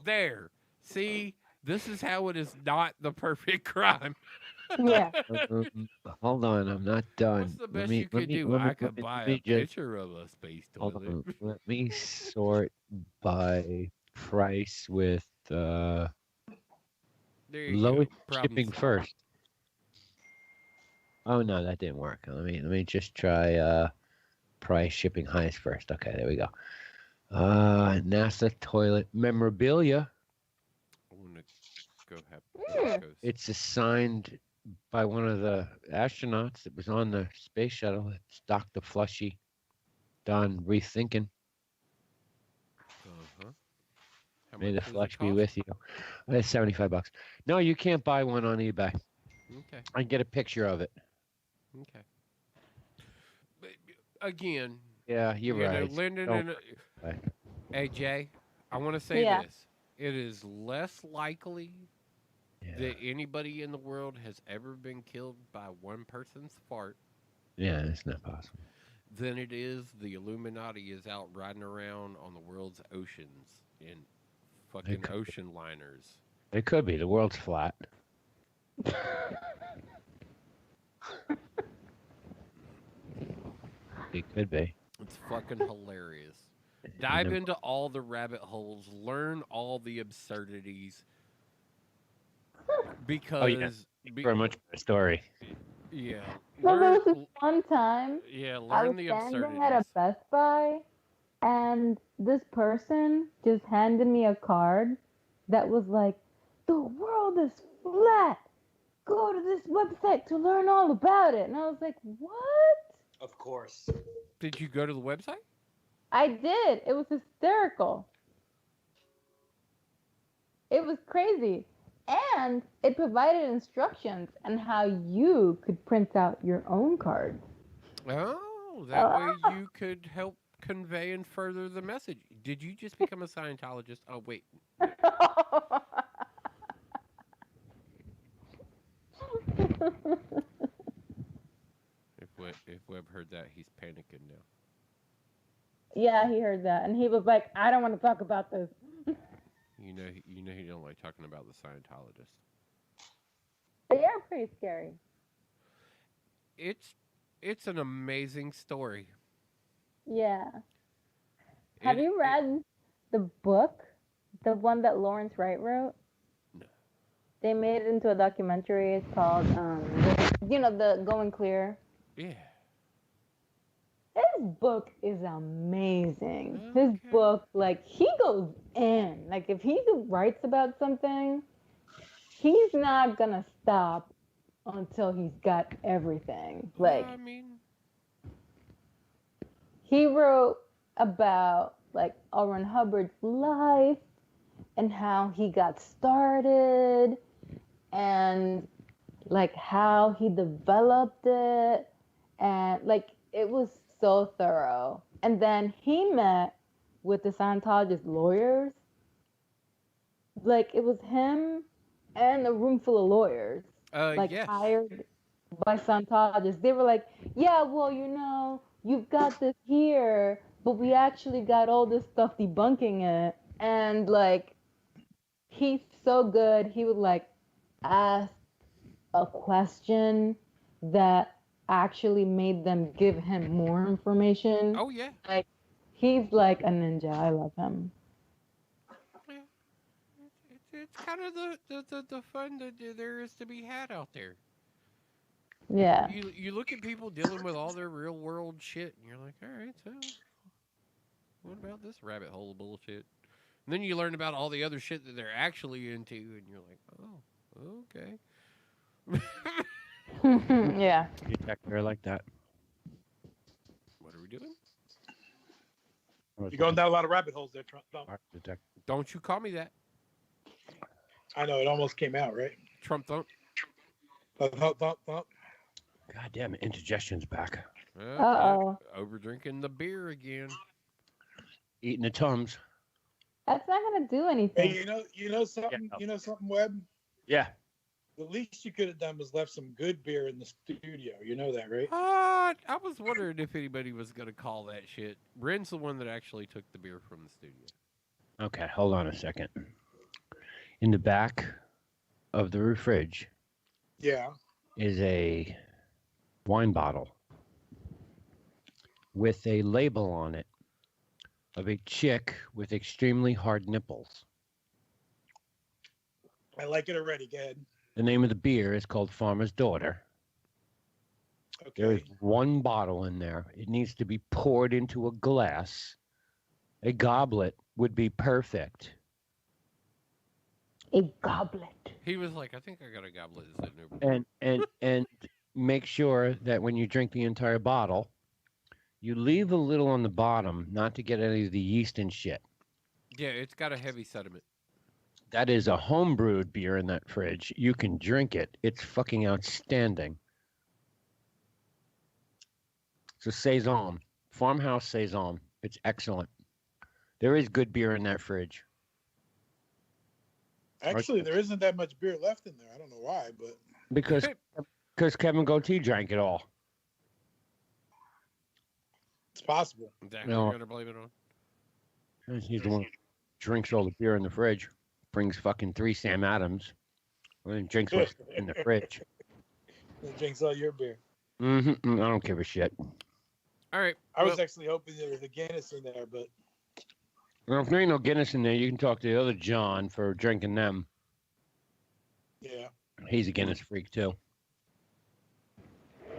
There. See, this is how it is not the perfect crime. Yeah. Hold on, I'm not done. What's the best you could do? I could buy a picture of a space Hold toilet. on. Let me sort by price with There you lowest go. Problem shipping solved. first. Oh no, that didn't work. Let me just try price shipping highest first. Okay, there we go. NASA toilet memorabilia. I want to go have It's assigned by one of the astronauts that was on the space shuttle. It's Dr. Flushy. Done rethinking. How May the much does it flush be cost? with you. It's $75. No, you can't buy one on eBay. Okay. I can get a picture of it. Okay. But, again. Yeah, you're you know, right. Lyndon Don't- and hey Jay, I want to say Yeah. this: it is less likely that anybody in the world has ever been killed by one person's fart Yeah, it's not possible. than it is the Illuminati is out riding around on the world's oceans in fucking ocean liners. It could be. The world's flat. It could be. It's fucking hilarious. Dive into all the rabbit holes, learn all the absurdities. Because Oh, yeah. Very much for a story. Yeah. So there was this one time Yeah, I learn was the standing at a absurdities. Best Buy, and this person just handed me a card that was like, "The world is flat. Go to this website to learn all about it." And I was like, "What?" Of course. Did you go to the website? I did. It was hysterical. It was crazy. And it provided instructions on how you could print out your own cards. Oh, that way you could help convey and further the message. Did you just become a Scientologist? Oh, wait. If Webb heard that, he's panicking now. Yeah, he heard that, and he was like, "I don't want to talk about this." You know he don't like talking about the Scientologists. They are pretty scary. It's an amazing story. Yeah. Have you read the book, the one that Lawrence Wright wrote? No. They made it into a documentary. It's called, the Going Clear. Yeah. His book is amazing. His book, like, he goes in. Like, if he writes about something, he's not gonna stop until he's got everything. Like, I mean, he wrote about, like, L. Ron Hubbard's life and how he got started and, like, how he developed it. And, like, it was so thorough. And then he met with the Scientologist lawyers. Like, it was him and a room full of lawyers. Yes. Hired by Scientologists. They were like, "Yeah, well, you've got this here, but we actually got all this stuff debunking it." And, like, he's so good. He would, like, ask a question that actually made them give him more information. Oh, yeah. Like, he's like a ninja. I love him. It's kind of the fun that there is to be had out there. Yeah. You look at people dealing with all their real world shit, and you're like, all right, so what about this rabbit hole of bullshit? And then you learn about all the other shit that they're actually into, and you're like, oh, okay. Yeah. Detector like that. What are we doing? You're going down a lot of rabbit holes there, Trump. Don't you call me that. I know, it almost came out, right? Trump thump. Thump. God damn it, indigestion's back. Uh-oh. Over drinking the beer again. Eating the Tums. That's not gonna do anything. Hey, you know something, Webb? Yeah. The least you could have done was left some good beer in the studio. You know that, right? I was wondering if anybody was going to call that shit. Bryn's the one that actually took the beer from the studio. Okay, hold on a second. In the back of the fridge Yeah. is a wine bottle with a label on it of a chick with extremely hard nipples. I like it already. Go ahead. The name of the beer is called Farmer's Daughter. Okay. There is one bottle in there. It needs to be poured into a glass. A goblet would be perfect. A goblet. He was like, I think I got a goblet. Is that new? And make sure that when you drink the entire bottle, you leave a little on the bottom, not to get any of the yeast and shit. Yeah, it's got a heavy sediment. That is a homebrewed beer in that fridge. You can drink it. It's fucking outstanding. It's a Saison. Farmhouse Saison. It's excellent. There is good beer in that fridge. Actually, there isn't that much beer left in there. I don't know why, but Because Kevin Goatee drank it all. it's possible. Exactly. No. You're gonna blame it on. He's the one who drinks all the beer in the fridge. Brings fucking 3 Sam Adams. And then drinks what's in the fridge. It drinks all your beer. I don't give a shit. All right. I was actually hoping there was a Guinness in there, but Well, if there ain't no Guinness in there, you can talk to the other John for drinking them. yeah, He's a Guinness freak too.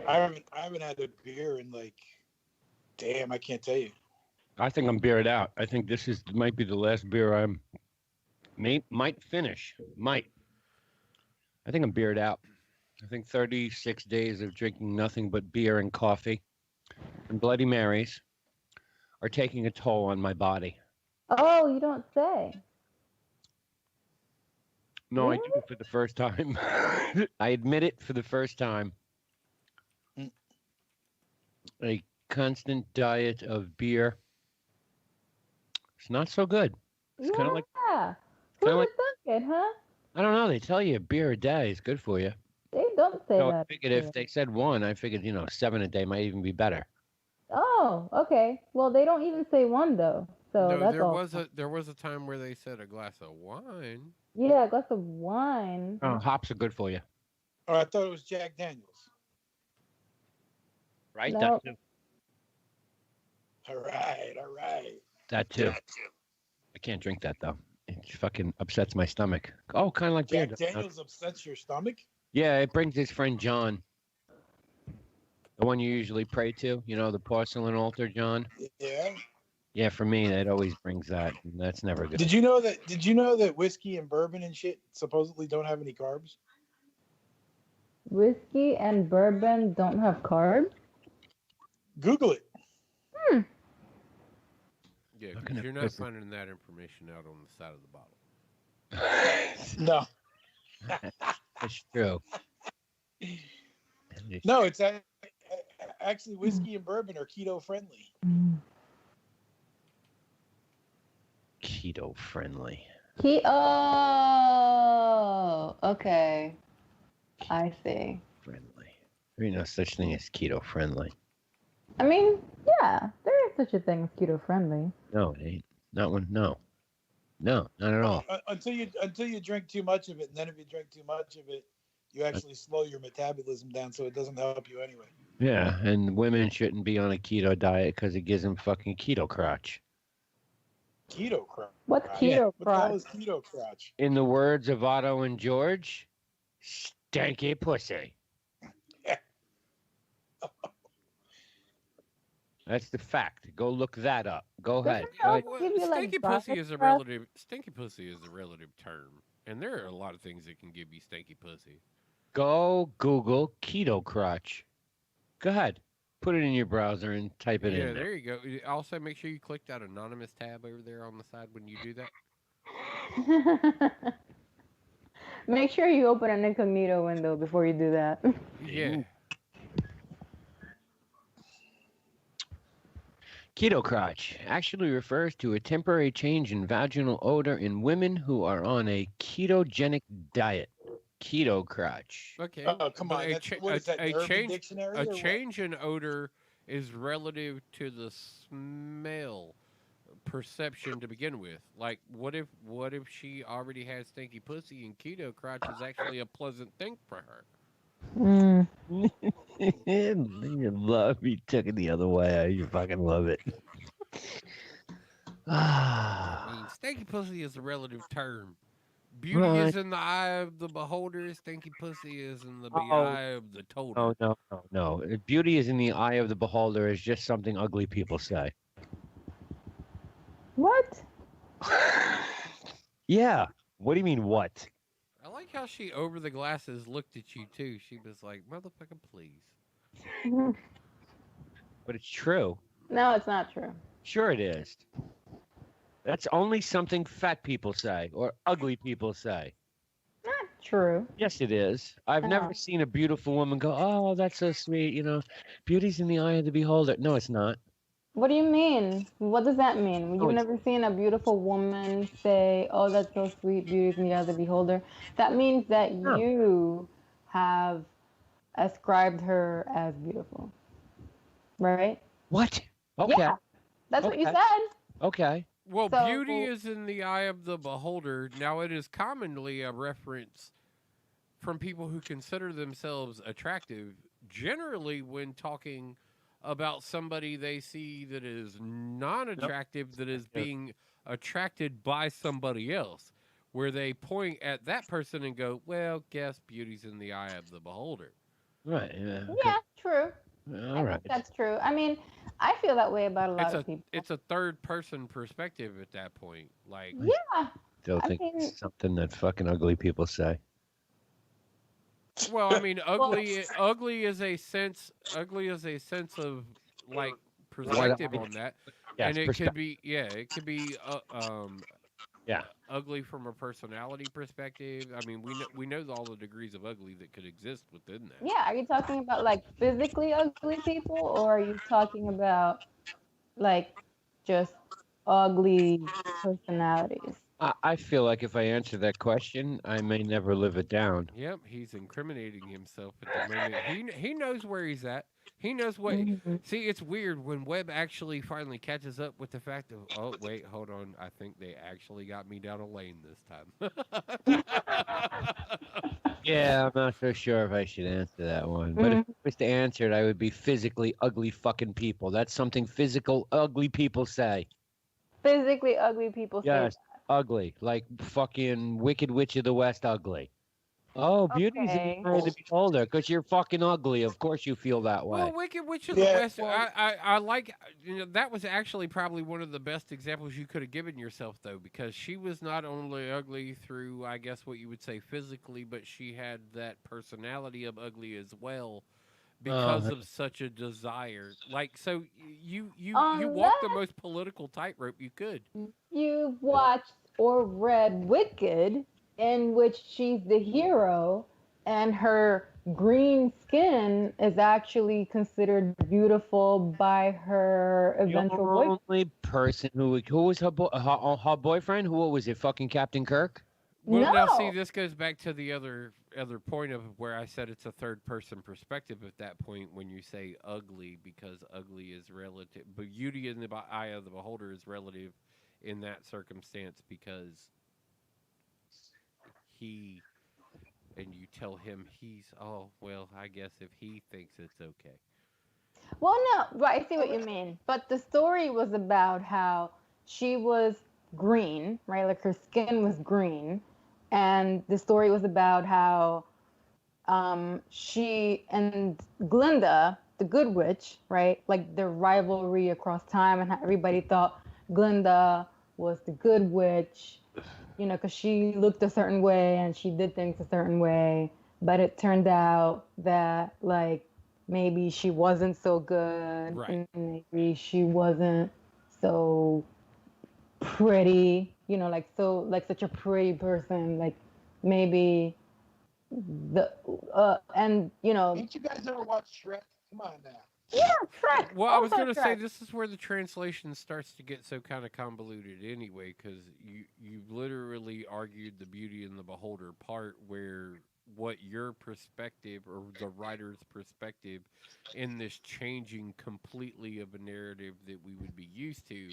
I haven't had a beer in like, damn, I can't tell you. I think I'm beered out. I think this might be the last beer I might finish. Might. I think I'm beered out. I think 36 days of drinking nothing but beer and coffee and Bloody Marys are taking a toll on my body. Oh, you don't say. No, I do it for the first time. I admit it for the first time. A constant diet of beer. It's not so good. It's kind of like, Who kinda would like, think it, huh? I don't know. They tell you a beer a day is good for you. They don't say So I that. figured if they said 1, I figured, 7 a day might even be better. Oh, okay. Well, they don't even say 1 though. So No, that's all. there was a time where they said a glass of wine. Yeah, a glass of wine. Oh, hops are good for you. Oh, I thought it was Jack Daniels. Right? No. That too. All right. That too. I can't drink that though. It fucking upsets my stomach. Oh, kind of like beer. Jack Daniels upsets your stomach? Yeah, it brings his friend John. The one you usually pray to, the porcelain altar, John. Yeah. Yeah, for me, it always brings that. And that's never good. Did you know that whiskey and bourbon and shit supposedly don't have any carbs? Whiskey and bourbon don't have carbs? Google it. Yeah, Looking because at you're not this- finding that information out on the side of the bottle. No. It's true. No, it's actually whiskey and bourbon are keto friendly. Keto friendly. Oh, okay. I see. Friendly. There ain't no such thing as keto friendly. I mean, yeah, there is such a thing as keto friendly. No, it ain't. Not one. No. No, not at all. Until you drink too much of it, and then if you drink too much of it, you actually slow your metabolism down, so it doesn't help you anyway. Yeah, and women shouldn't be on a keto diet because it gives them fucking keto crotch. Keto crotch. What's Yeah. keto What the hell crotch? is keto crotch? In the words of Otto and George, stanky pussy. That's the fact. Go look that up. Go ahead. Doesn't that give you, like, Stinky body pussy is a crust? relative. Stinky pussy is a relative term, and there are a lot of things that can give you stinky pussy. Go Google keto crotch. Go ahead. Put it in your browser and type it Yeah, in. there you go. Also, make sure you click that anonymous tab over there on the side when you do that. Make sure you open an incognito window before you do that. Yeah. Keto crotch actually refers to a temporary change in vaginal odor in women who are on a ketogenic diet. Keto crotch. Okay. Come but on, what is that, the Urban Dictionary a or what? change in odor is relative to the smell perception to begin with. Like, what if she already has stinky pussy and keto crotch is actually a pleasant thing for her? You love me. Took it the other way. You fucking love it. I mean, stinky pussy is a relative term. Beauty Right. is in the eye of the beholder. Stinky pussy is in the Oh. eye of the toter. No. Beauty is in the eye of the beholder is just something ugly people say. What? Yeah. What do you mean, what? I like how she, over the glasses, looked at you, too. She was like, motherfucker, please. But it's true. No, it's not true. Sure it is. That's only something fat people say or ugly people say. Not true. Yes, it is. I've never seen a beautiful woman go, oh, that's so sweet. Beauty's in the eye of the beholder. No, it's not. What do you mean? What does that mean? Oh, You've never seen a beautiful woman say, "Oh, that's so sweet, beauty is in the eye of the beholder." That means that you have ascribed her as beautiful, right? What? Okay. Yeah, that's what you Okay. said. Okay. Well, So- beauty is in the eye of the beholder. Now, it is commonly a reference from people who consider themselves attractive, generally when talking about somebody they see that is non-attractive, that is being attracted by somebody else, where they point at that person and go, well, guess beauty's in the eye of the beholder. Right. Yeah. Yeah, true. All I right. think that's true. I mean, I feel that way about a lot It's of a people. it's a third person perspective at that point. Like, Yeah. Still I think mean- it's something that fucking ugly people say. well, I mean, ugly is a sense of like perspective on that. Yes, And it could perspective. be it could be Yeah. ugly from a personality perspective. I mean, we know all the degrees of ugly that could exist within that. Yeah, are you talking about like physically ugly people, or are you talking about like just ugly personalities? I feel like if I answer that question, I may never live it down. Yep, he's incriminating himself at the moment. He knows where he's at. He knows what. Mhm. See, it's weird when Webb actually finally catches up with the fact of, oh wait, hold on, I think they actually got me down a lane this time. Yeah, I'm not so sure if I should answer that one. But if I was to answer it, I would be physically ugly fucking people. That's something physical ugly people say. Physically ugly people say Yes, ugly. Like fucking Wicked Witch of the West ugly. Oh, beauty's in Okay. the eye of the beholder because you're fucking ugly. Of course you feel that way. Well, Wicked Witch of the West, I like, that was actually probably one of the best examples you could have given yourself, though, because she was not only ugly through, I guess, what you would say physically, but she had that personality of ugly as well because of such a desire. Like, so you walk the most political tightrope you could. You've watched or read Wicked, in which she's the hero, and her green skin is actually considered beautiful by her eventual The boyfriend. only person who was her boyfriend? Who was it? Fucking Captain Kirk? Well, now see, No. this goes back to the other point of where I said it's a third person perspective at that point when you say ugly, because ugly is relative, but beauty in the eye of the beholder is relative in that circumstance because he, and you tell him he's, oh well, I guess if he thinks it's okay. Well, no, right, I see what you mean. But the story was about how she was green, right? Like her skin was green. And the story was about how she and Glinda, the good witch, right? Like the rivalry across time, and how everybody thought Glinda was the good witch, you know, because she looked a certain way and she did things a certain way. But it turned out that, like, maybe she wasn't so good, Right. and maybe she wasn't so pretty, you know, like such a pretty person, like maybe the and you know. Ain't you guys ever watched Shrek? Come on now. Yeah, Shrek. Well, I was Also going to say Shrek. this is where the translation starts to get so kind of convoluted anyway, because you literally argued the beauty and the beholder part, where what your perspective or the writer's perspective in this changing completely of a narrative that we would be used to,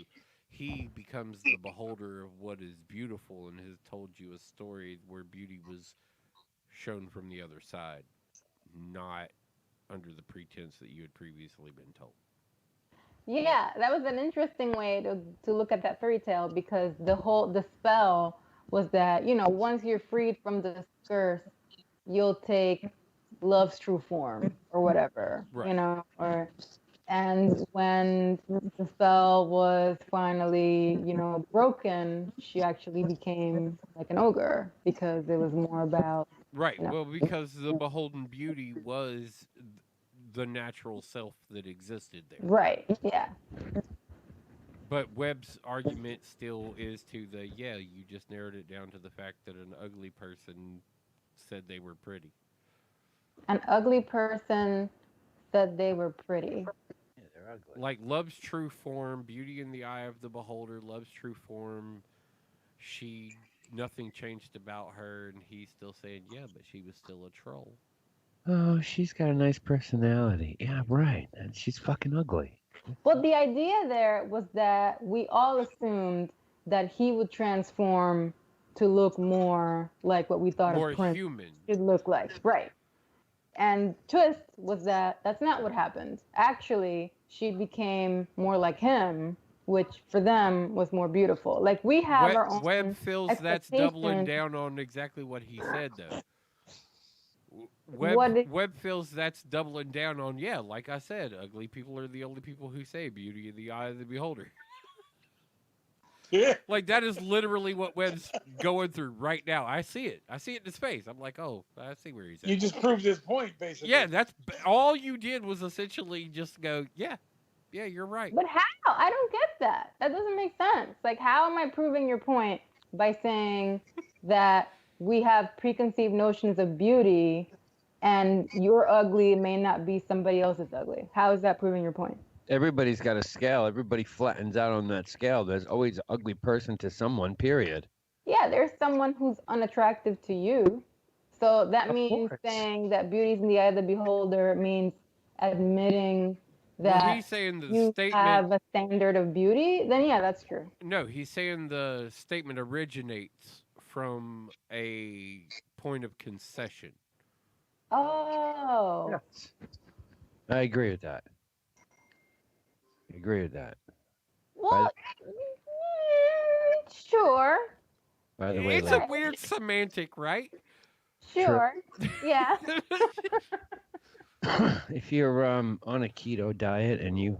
he becomes the beholder of what is beautiful and has told you a story where beauty was shown from the other side, not under the pretense that you had previously been told. Yeah, that was an interesting way to look at that fairy tale, because the spell was that, you know, once you're freed from this curse, you'll take love's true form or whatever, Right. you know, and when the spell was finally, you know, broken, she actually became like an ogre, because it was more about, Right. you know, Well, because the beholden beauty was the natural self that existed there. right. Yeah. But Webb's argument still is to the, you just narrowed it down to the fact that an ugly person said they were pretty. An ugly person said they were pretty. Yeah, they're ugly. Like love's true form, beauty in the eye of the beholder, love's true form. Nothing changed about her, and he's still saying, yeah, but she was still a troll. Oh, she's got a nice personality. Yeah, right. And she's fucking ugly. Well, the idea there was that we all assumed that he would transform to look more like what we thought More a prince human. should look like. Right. And twist was that that's not what happened. Actually, she became more like him, which for them was more beautiful. Like we have our own Webb feels that's doubling expectations. down on exactly what he said, though. What did- Webb feels that's doubling down on, yeah, like I said, ugly people are the only people who say beauty in the eye of the beholder. Yeah. Like, that is literally what Webb's going through right now. I see it. I see it in his face. I'm like, oh, I see where he's at. You just proved his point, basically. Yeah, that's all you did was essentially just go, yeah, you're right. But how? I don't get that. That doesn't make sense. Like, how am I proving your point by saying that we have preconceived notions of beauty and your ugly may not be somebody else's ugly? How is that proving your point? Everybody's got a scale. Everybody flattens out on that scale. There's always an ugly person to someone, period. Yeah, there's someone who's unattractive to you. So that means course. saying that beauty's in the eye of the beholder means admitting that Well, he's saying the you statement. have a standard of beauty. Then yeah, that's true. No, he's saying the statement originates from a point of concession. Oh. Yes. I agree with that. I agree with that. Well, sure. By the way, It's like, a weird semantic, right? Sure. Yeah. if you're on a keto diet and you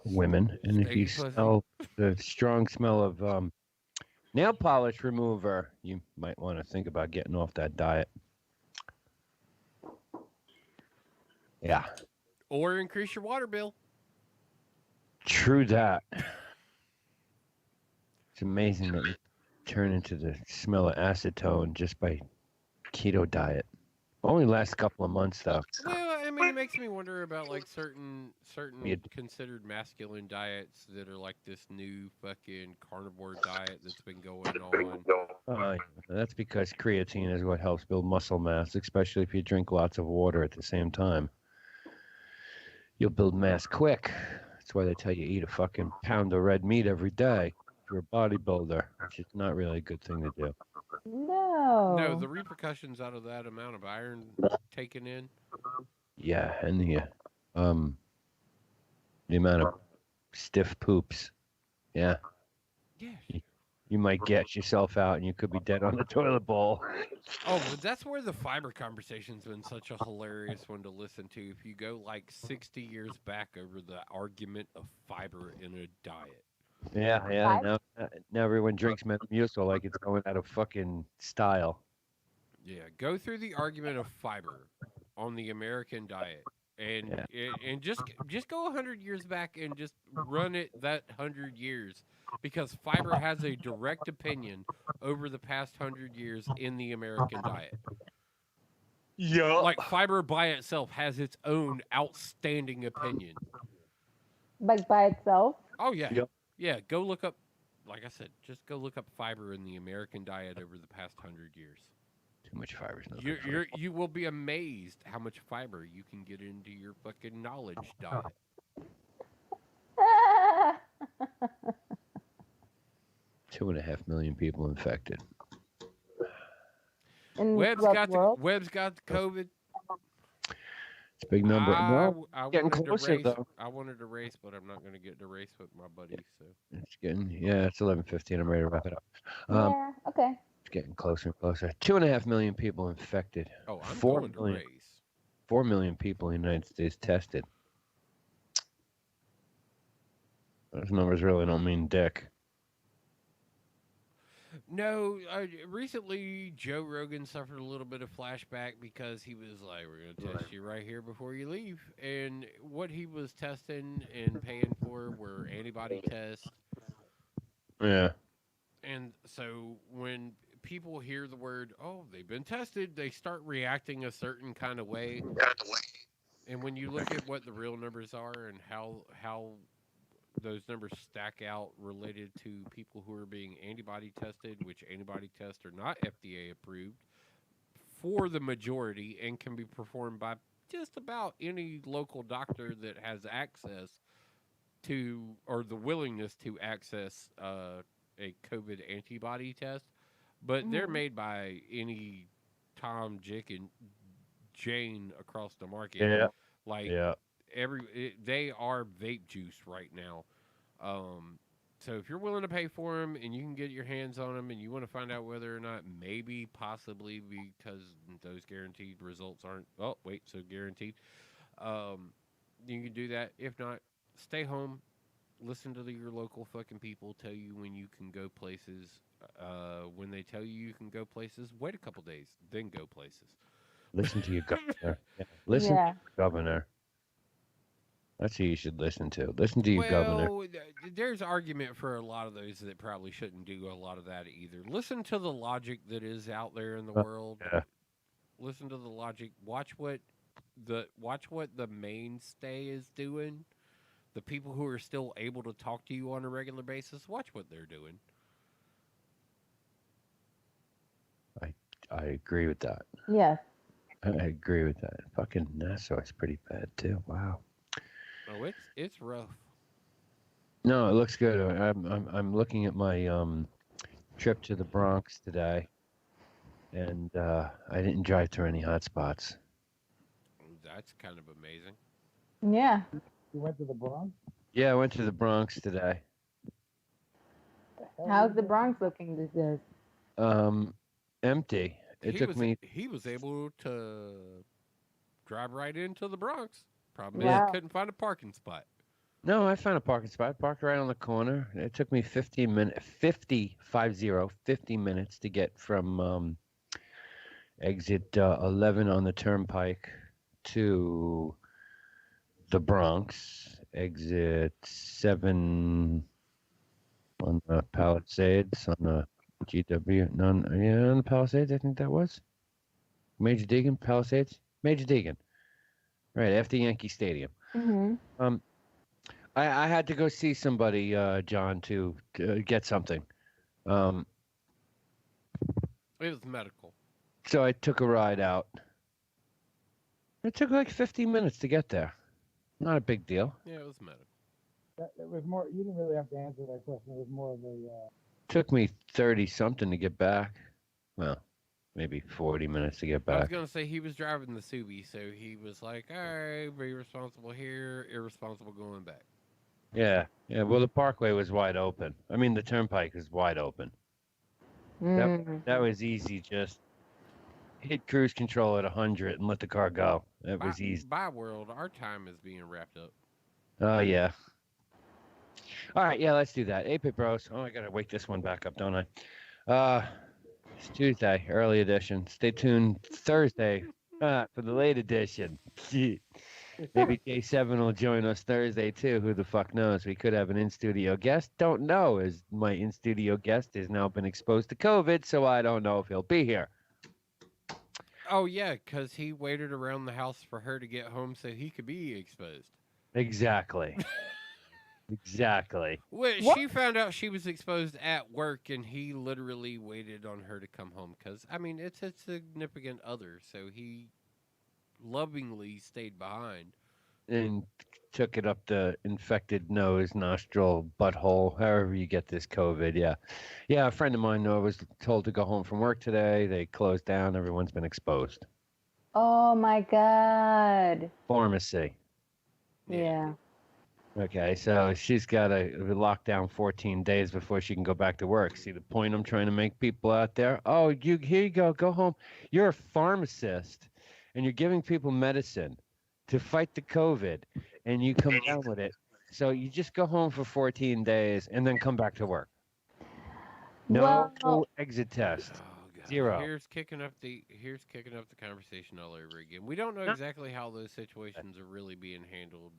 women, and if you Steak pussy. smell the strong smell of nail polish remover, you might want to think about getting off that diet. Yeah, Or increase your water bill. true that. It's amazing that you turn into the smell of acetone just by keto diet. Only lasts a couple of months though. Well, I mean, it makes me wonder about like certain Yeah. considered masculine diets that are like this new fucking carnivore diet that's been going on. That's because creatine is what helps build muscle mass, especially if you drink lots of water at the same time. You'll build mass quick. That's why they tell you eat a fucking pound of red meat every day if you're a bodybuilder, which is not really a good thing to do. No. No, the repercussions out of that amount of iron taken in. Yeah, and the amount of stiff poops. Yeah. Yeah. You might get yourself out and you could be dead on the toilet bowl. Oh, but that's where the fiber conversation's been such a hilarious one to listen to. If you go like 60 years back over the argument of fiber in a diet. Yeah. Now everyone drinks Metamucil like it's going out of fucking style. Yeah, go through the argument of fiber on the American diet, and just go 100 years back and just run it that 100 years, because fiber has a direct opinion over the past 100 years in the American diet. Yeah. Like fiber by itself has its own outstanding opinion. Like by itself? Oh yeah, Yep. yeah. Go look up, like I said, just go look up fiber in the American diet over the past 100 years. Too much fiber is not good for you. You will be amazed how much fiber you can get into your fucking knowledge diet. 2.5 million people infected. In Webb's what got world? Webb's got the COVID. It's a big number. No, I getting wanted closer to race. though. I wanted to race, but I'm not going to get to race with my buddy. So It's it's 11:15. I'm ready to wrap it up. Yeah, okay. It's getting closer and closer. 2.5 million people infected. oh, I'm 4 going to million, race. 4 million people in the United States tested. Those numbers really don't mean dick. No, recently Joe Rogan suffered a little bit of flashback because he was like, "We're going to test you right here before you leave," and what he was testing and paying for were antibody tests. Yeah. And so when people hear the word, "Oh, they've been tested," they start reacting a certain kind of way. And when you look at what the real numbers are and how those numbers stack out related to people who are being antibody tested, which antibody tests are not FDA approved for the majority and can be performed by just about any local doctor that has access to or the willingness to access a COVID antibody test, but they're made by any Tom, Dick, and Jane across the market. Yeah. Like Yeah. they are vape juice right now. So if you're willing to pay for them and you can get your hands on them and you want to find out whether or not maybe possibly because those guaranteed results aren't so guaranteed, you can do that. If not, stay home. Listen to your local fucking people tell you when you can go places. When they tell you can go places, wait a couple days, then go places. Listen to your governor. Yeah. Listen to your governor. That's who you should listen to. Listen to your governor. Well, there's argument for a lot of those that probably shouldn't do a lot of that either. Listen to the logic that is out there in the world. Yeah. Listen to the logic. Watch what the mainstay is doing. The people who are still able to talk to you on a regular basis, watch what they're doing. I agree with that. Yes. I agree with that. Fucking Nassau is pretty bad too. Wow. Oh, it's rough. No, it looks good. I'm looking at my trip to the Bronx today, and I didn't drive through any hot spots. That's kind of amazing. Yeah. You went to the Bronx? Yeah, I went to the Bronx today. How's the Bronx looking these days? Empty. He was able to drive right into the Bronx. Problem is, Wow. he couldn't find a parking spot. No, I found a parking spot. Parked right on the corner. It took me 50 minutes to get from exit 11 on the Turnpike to the Bronx. Exit 7 on the Palisades on the GW. On the Palisades, I think that was. Major Deegan, Palisades? Major Deegan. Right, after Yankee Stadium. Mm-hmm. I had to go see somebody, John, to get something. It was medical. So I took a ride out. It took like 15 minutes to get there. Not a big deal. Yeah, it was medical. It was more. You didn't really have to answer that question. It was more of a. Took me 30-something to get back. Well, maybe 40 minutes to get I was back. going to say he was driving the Subi, so he was like, all right, be responsible here, irresponsible going back. Yeah. Well, the Parkway was wide open. I mean, the Turnpike was wide open. That was easy. Just hit cruise control at 100 and let the car go. That was easy. By world, our time is being wrapped up. Oh, yeah. All right, yeah, let's do that. 8-Bit Bros. Oh, I got to wake this one back up, don't I? It's Tuesday, early edition. Stay tuned Thursday for the late edition. Maybe K7 will join us Thursday, too. Who the fuck knows? We could have an in-studio guest. Don't know, as my in-studio guest has now been exposed to COVID, so I don't know if he'll be here. Oh, yeah, because he waited around the house for her to get home so he could be exposed. Exactly. Exactly. Well, she found out she was exposed at work, and he literally waited on her to come home because, I mean, it's a significant other, so he lovingly stayed behind. And took it up the infected nose, nostril, butthole, however you get this COVID. Yeah. Yeah, a friend of mine was told to go home from work today. They closed down. Everyone's been exposed. Oh my God. Pharmacy. Yeah. Okay, so she's got to lock down 14 days before she can go back to work. See the point I'm trying to make people out there? Oh, here you go home. You're a pharmacist, and you're giving people medicine to fight the COVID, and you come down with it. So you just go home for 14 days and then come back to work. No exit test. Zero. Here's kicking up the conversation all over again. We don't know exactly how those situations are really being handled.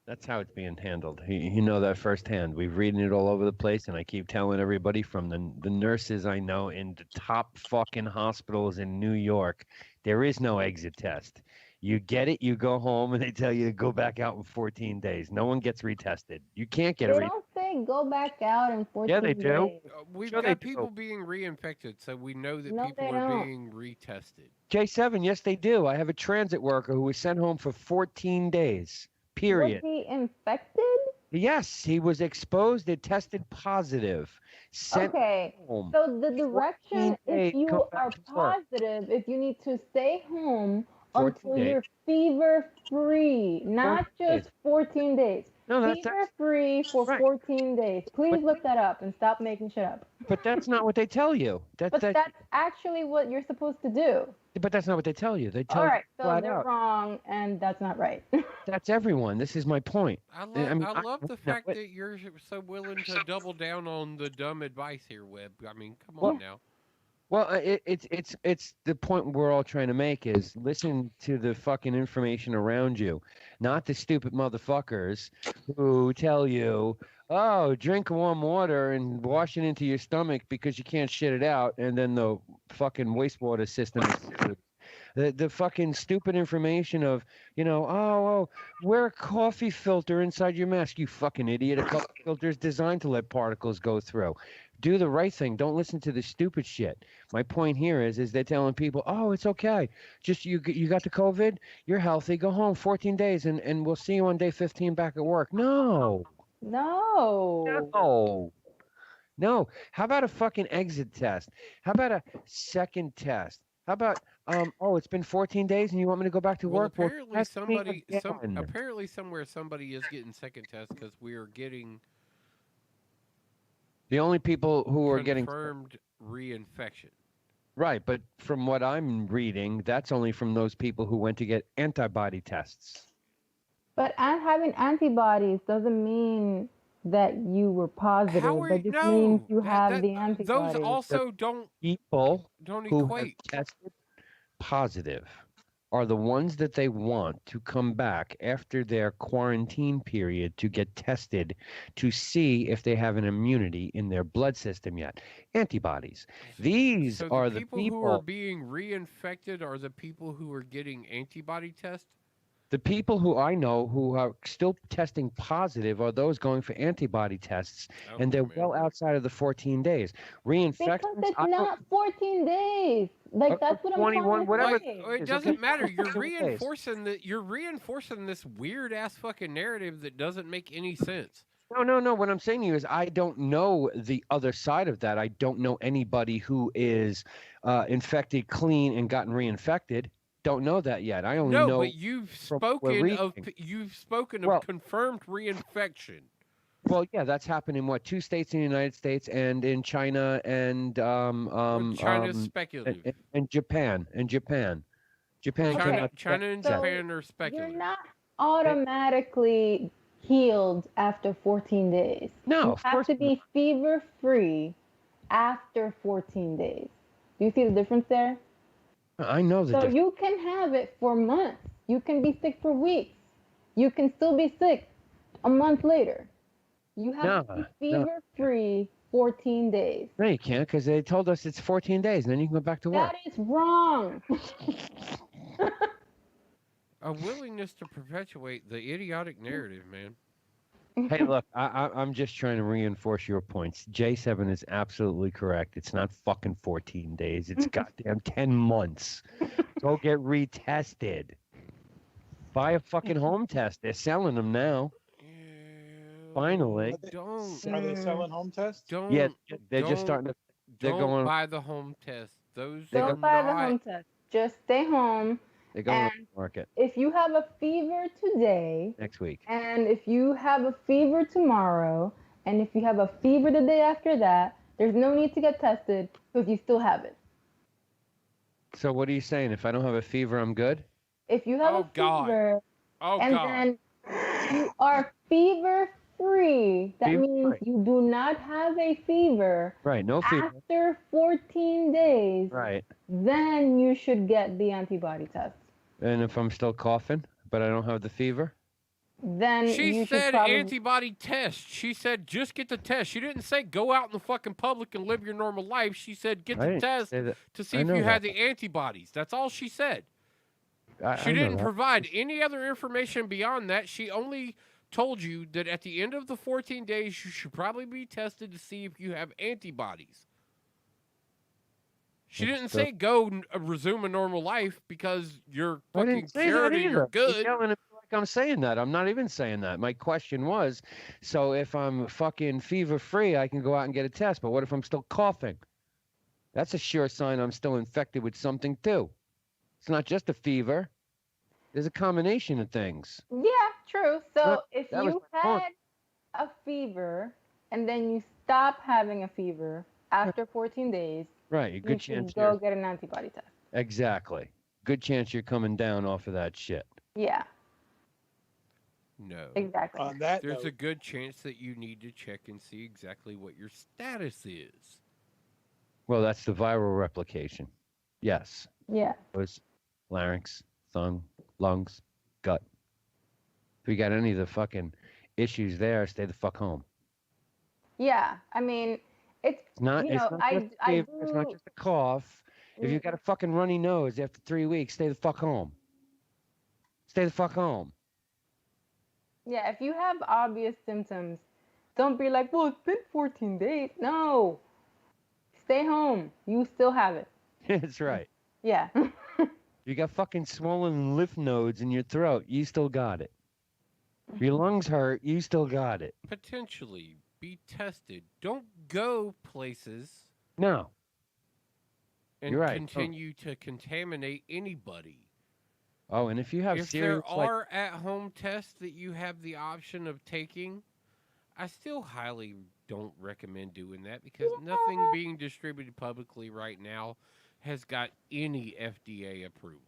That's how it's being handled. You know that firsthand. We've reading it all over the place, and I keep telling everybody from the nurses I know in the top fucking hospitals in New York, there is no exit test. You get it, you go home, and they tell you to go back out in 14 days. No one gets retested. You can't get They a don't say go back out in 14 Yeah, they do. days. We've Sure they got do. people being reinfected, so we know that No, people they are don't. being retested. J7, yes, they do. I have a transit worker who was sent home for 14 days, period. Was he infected? Yes, he was exposed. It tested positive. Sent Okay. home. So the direction, 14 days, if you come back are to work. positive, if you need to stay home 14 until days. you're fever free, not 14 days. just 14 days. No, that's Fever free for right. 14 days. Please look that up and stop making shit up. But that's not what they tell you. But that's actually what you're supposed to do. But that's not what they tell you. They tell All right, you so flat they're out. wrong, and that's not right. That's everyone. This is my point. I I love the know fact it. that you're so willing to double down on the dumb advice here, Webb. I mean, come Well, on now. Well, it's the point we're all trying to make is listen to the fucking information around you, not the stupid motherfuckers who tell you, oh, drink warm water and wash it into your stomach because you can't shit it out, and then the fucking wastewater system is the fucking stupid information of, wear a coffee filter inside your mask, you fucking idiot. A coffee filter is designed to let particles go through. Do the right thing. Don't listen to the stupid shit. My point here is they're telling people, oh, it's okay. Just you got the COVID, you're healthy, go home 14 days, and we'll see you on day 15 back at work. No. No. No. How about a fucking exit test? How about a second test? How about it's been 14 days and you want me to go back to work? Well, Apparently test me again. apparently somewhere somebody is getting second tests because we are getting The only people who are getting confirmed reinfection. right, but from what I'm reading, that's only from those people who went to get antibody tests. But having antibodies doesn't mean that you were positive. That just means you have the antibodies. Those also don't People who have equate. tested positive are the ones that they want to come back after their quarantine period to get tested to see if they have an immunity in their blood system yet. Antibodies. These So are the the people who are being reinfected are the people who are getting antibody tests. The people who I know who are still testing positive are those going for antibody tests, and they're well outside of the 14 days. Because Reinfections, it's not 14 days. Like that's what I'm 21, trying to whatever. say. It doesn't matter. You're 14 days. reinforcing this weird ass fucking narrative that doesn't make any sense. No. What I'm saying to you is I don't know the other side of that. I don't know anybody who is infected clean and gotten reinfected. Don't know that yet. I only know. But you've from what we're spoken of Well- confirmed reinfection. Well, yeah, that's happened in 2 states in the United States and in China and China's speculative. and Japan Japan came out. China and So Japan are speculative. You're not automatically healed after 14 days. No, you of have course to be fever free after 14 days. Do you see the difference there? I know the So difference. you can have it for months. You can be sick for weeks. You can still be sick a month later. You have to be fever free 14 days. No, you can't because they told us it's 14 days and then you can go back to work. That is wrong. A willingness to perpetuate the idiotic narrative, man. Hey, look, I'm just trying to reinforce your points. J7 is absolutely correct. It's not fucking 14 days. It's goddamn 10 months. Go get retested. Buy a fucking home test. They're selling them now. Finally. Are they selling home tests? Yeah, they're just starting to. They're don't going. buy the home test. Those They're are Don't buy the not- home test. Just stay home. They're going to And the market if you have a fever today, next week. and if you have a fever tomorrow, and if you have a fever the day after that, there's no need to get tested because you still have it. So what are you saying? If I don't have a fever, I'm good? If you have a fever and then you are fever free, that means you do not have a fever. Right, no fever. After 14 days, Right. then you should get the antibody test. And if I'm still coughing, but I don't have the fever? Then She you should said probably... antibody test. She said just get the test. She didn't say go out in the fucking public and live your normal life. She said get I the didn't test say that. to see I if know you had that. the antibodies. That's all she said. She didn't provide any other information beyond that. She only told you that at the end of the 14 days, you should probably be tested to see if you have antibodies. She didn't say go resume a normal life because you're fucking cured and you're good. You're yelling at me like I'm saying that. I'm not even saying that. My question was, so if I'm fucking fever free, I can go out and get a test. But what if I'm still coughing? That's a sure sign I'm still infected with something too. It's not just a fever. There's a combination of things. Yeah, true. So if that was you my point. had a fever and then you stop having a fever after 14 days, Right, a you good should chance go you're get an antibody test. exactly. Good chance you're coming down off of that shit. Yeah, No. exactly. On that There's note, a good chance that you need to check and see exactly what your status is. Well, that's the viral replication. Yes. Yeah. It was larynx, tongue, lungs, gut. If you got any of the fucking issues there, stay the fuck home. Yeah, I mean, it's Not, you it's know, not I just a fever, it's not just a cough. If you've got a fucking runny nose after 3 weeks, stay the fuck home. Stay the fuck home. Yeah, if you have obvious symptoms, don't be like, well, it's been 14 days. No, stay home. You still have it. That's right. Yeah. You got fucking swollen lymph nodes in your throat, you still got it. If your lungs hurt, you still got it. Potentially be tested. Don't go places No. and You're right. continue to contaminate anybody. Oh, and if you have If serious, there are at-home tests that you have the option of taking, I still highly don't recommend doing that because nothing being distributed publicly right now has got any FDA approval.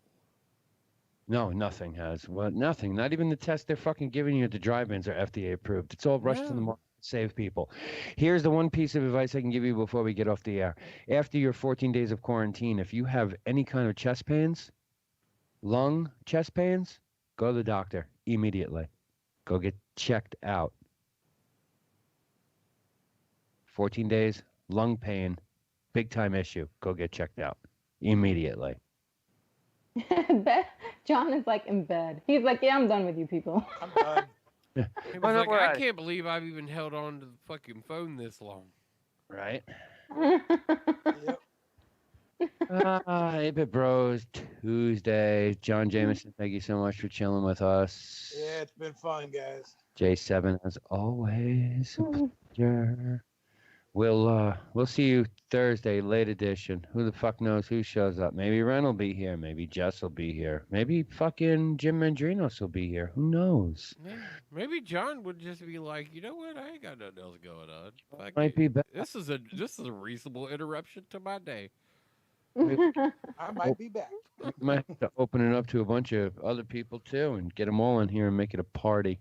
no, nothing has. Well, nothing. Not even the tests they're fucking giving you at the drive-ins are FDA approved. It's all rushed to the market to save people. Here's the one piece of advice I can give you before we get off the air. After your 14 days of quarantine, if you have any kind of chest pains, lung chest pains, go to the doctor immediately. Go get checked out. 14 days, lung pain, big time issue. Go get checked out immediately. John is like in bed. He's like, yeah, I'm done with you people. I'm done. He was like, I can't believe I've even held on to the fucking phone this long. Right? Yep. 8-Bit Bros, Tuesday. John Jameson, thank you so much for chilling with us. Yeah, it's been fun, guys. J7, as always, a pleasure. We'll see you Thursday, late edition. Who the fuck knows who shows up? Maybe Ren will be here. Maybe Jess will be here. Maybe fucking Jim Mandrinos will be here. Who knows? Maybe John would just be like, you know what? I ain't got nothing else going on. Fuck Might it. be back. This is a reasonable interruption to my day. I might be back. We might have to open it up to a bunch of other people too and get them all in here and make it a party.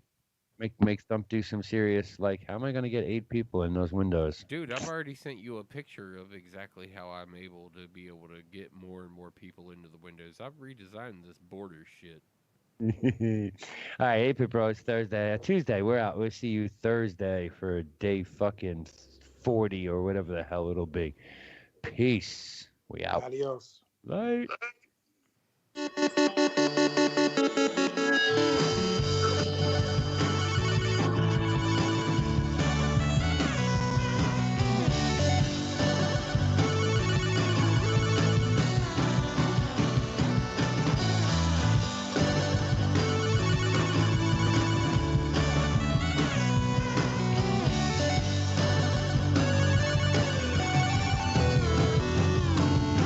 Make them do some serious, like, how am I going to get 8 people in those windows? Dude, I've already sent you a picture of exactly how I'm able to get more and more people into the windows. I've redesigned this border shit. All right, 8-Bit Bros, Thursday. Tuesday, we're out. We'll see you Thursday for day fucking 40 or whatever the hell it'll be. Peace. We out. Adios. Bye.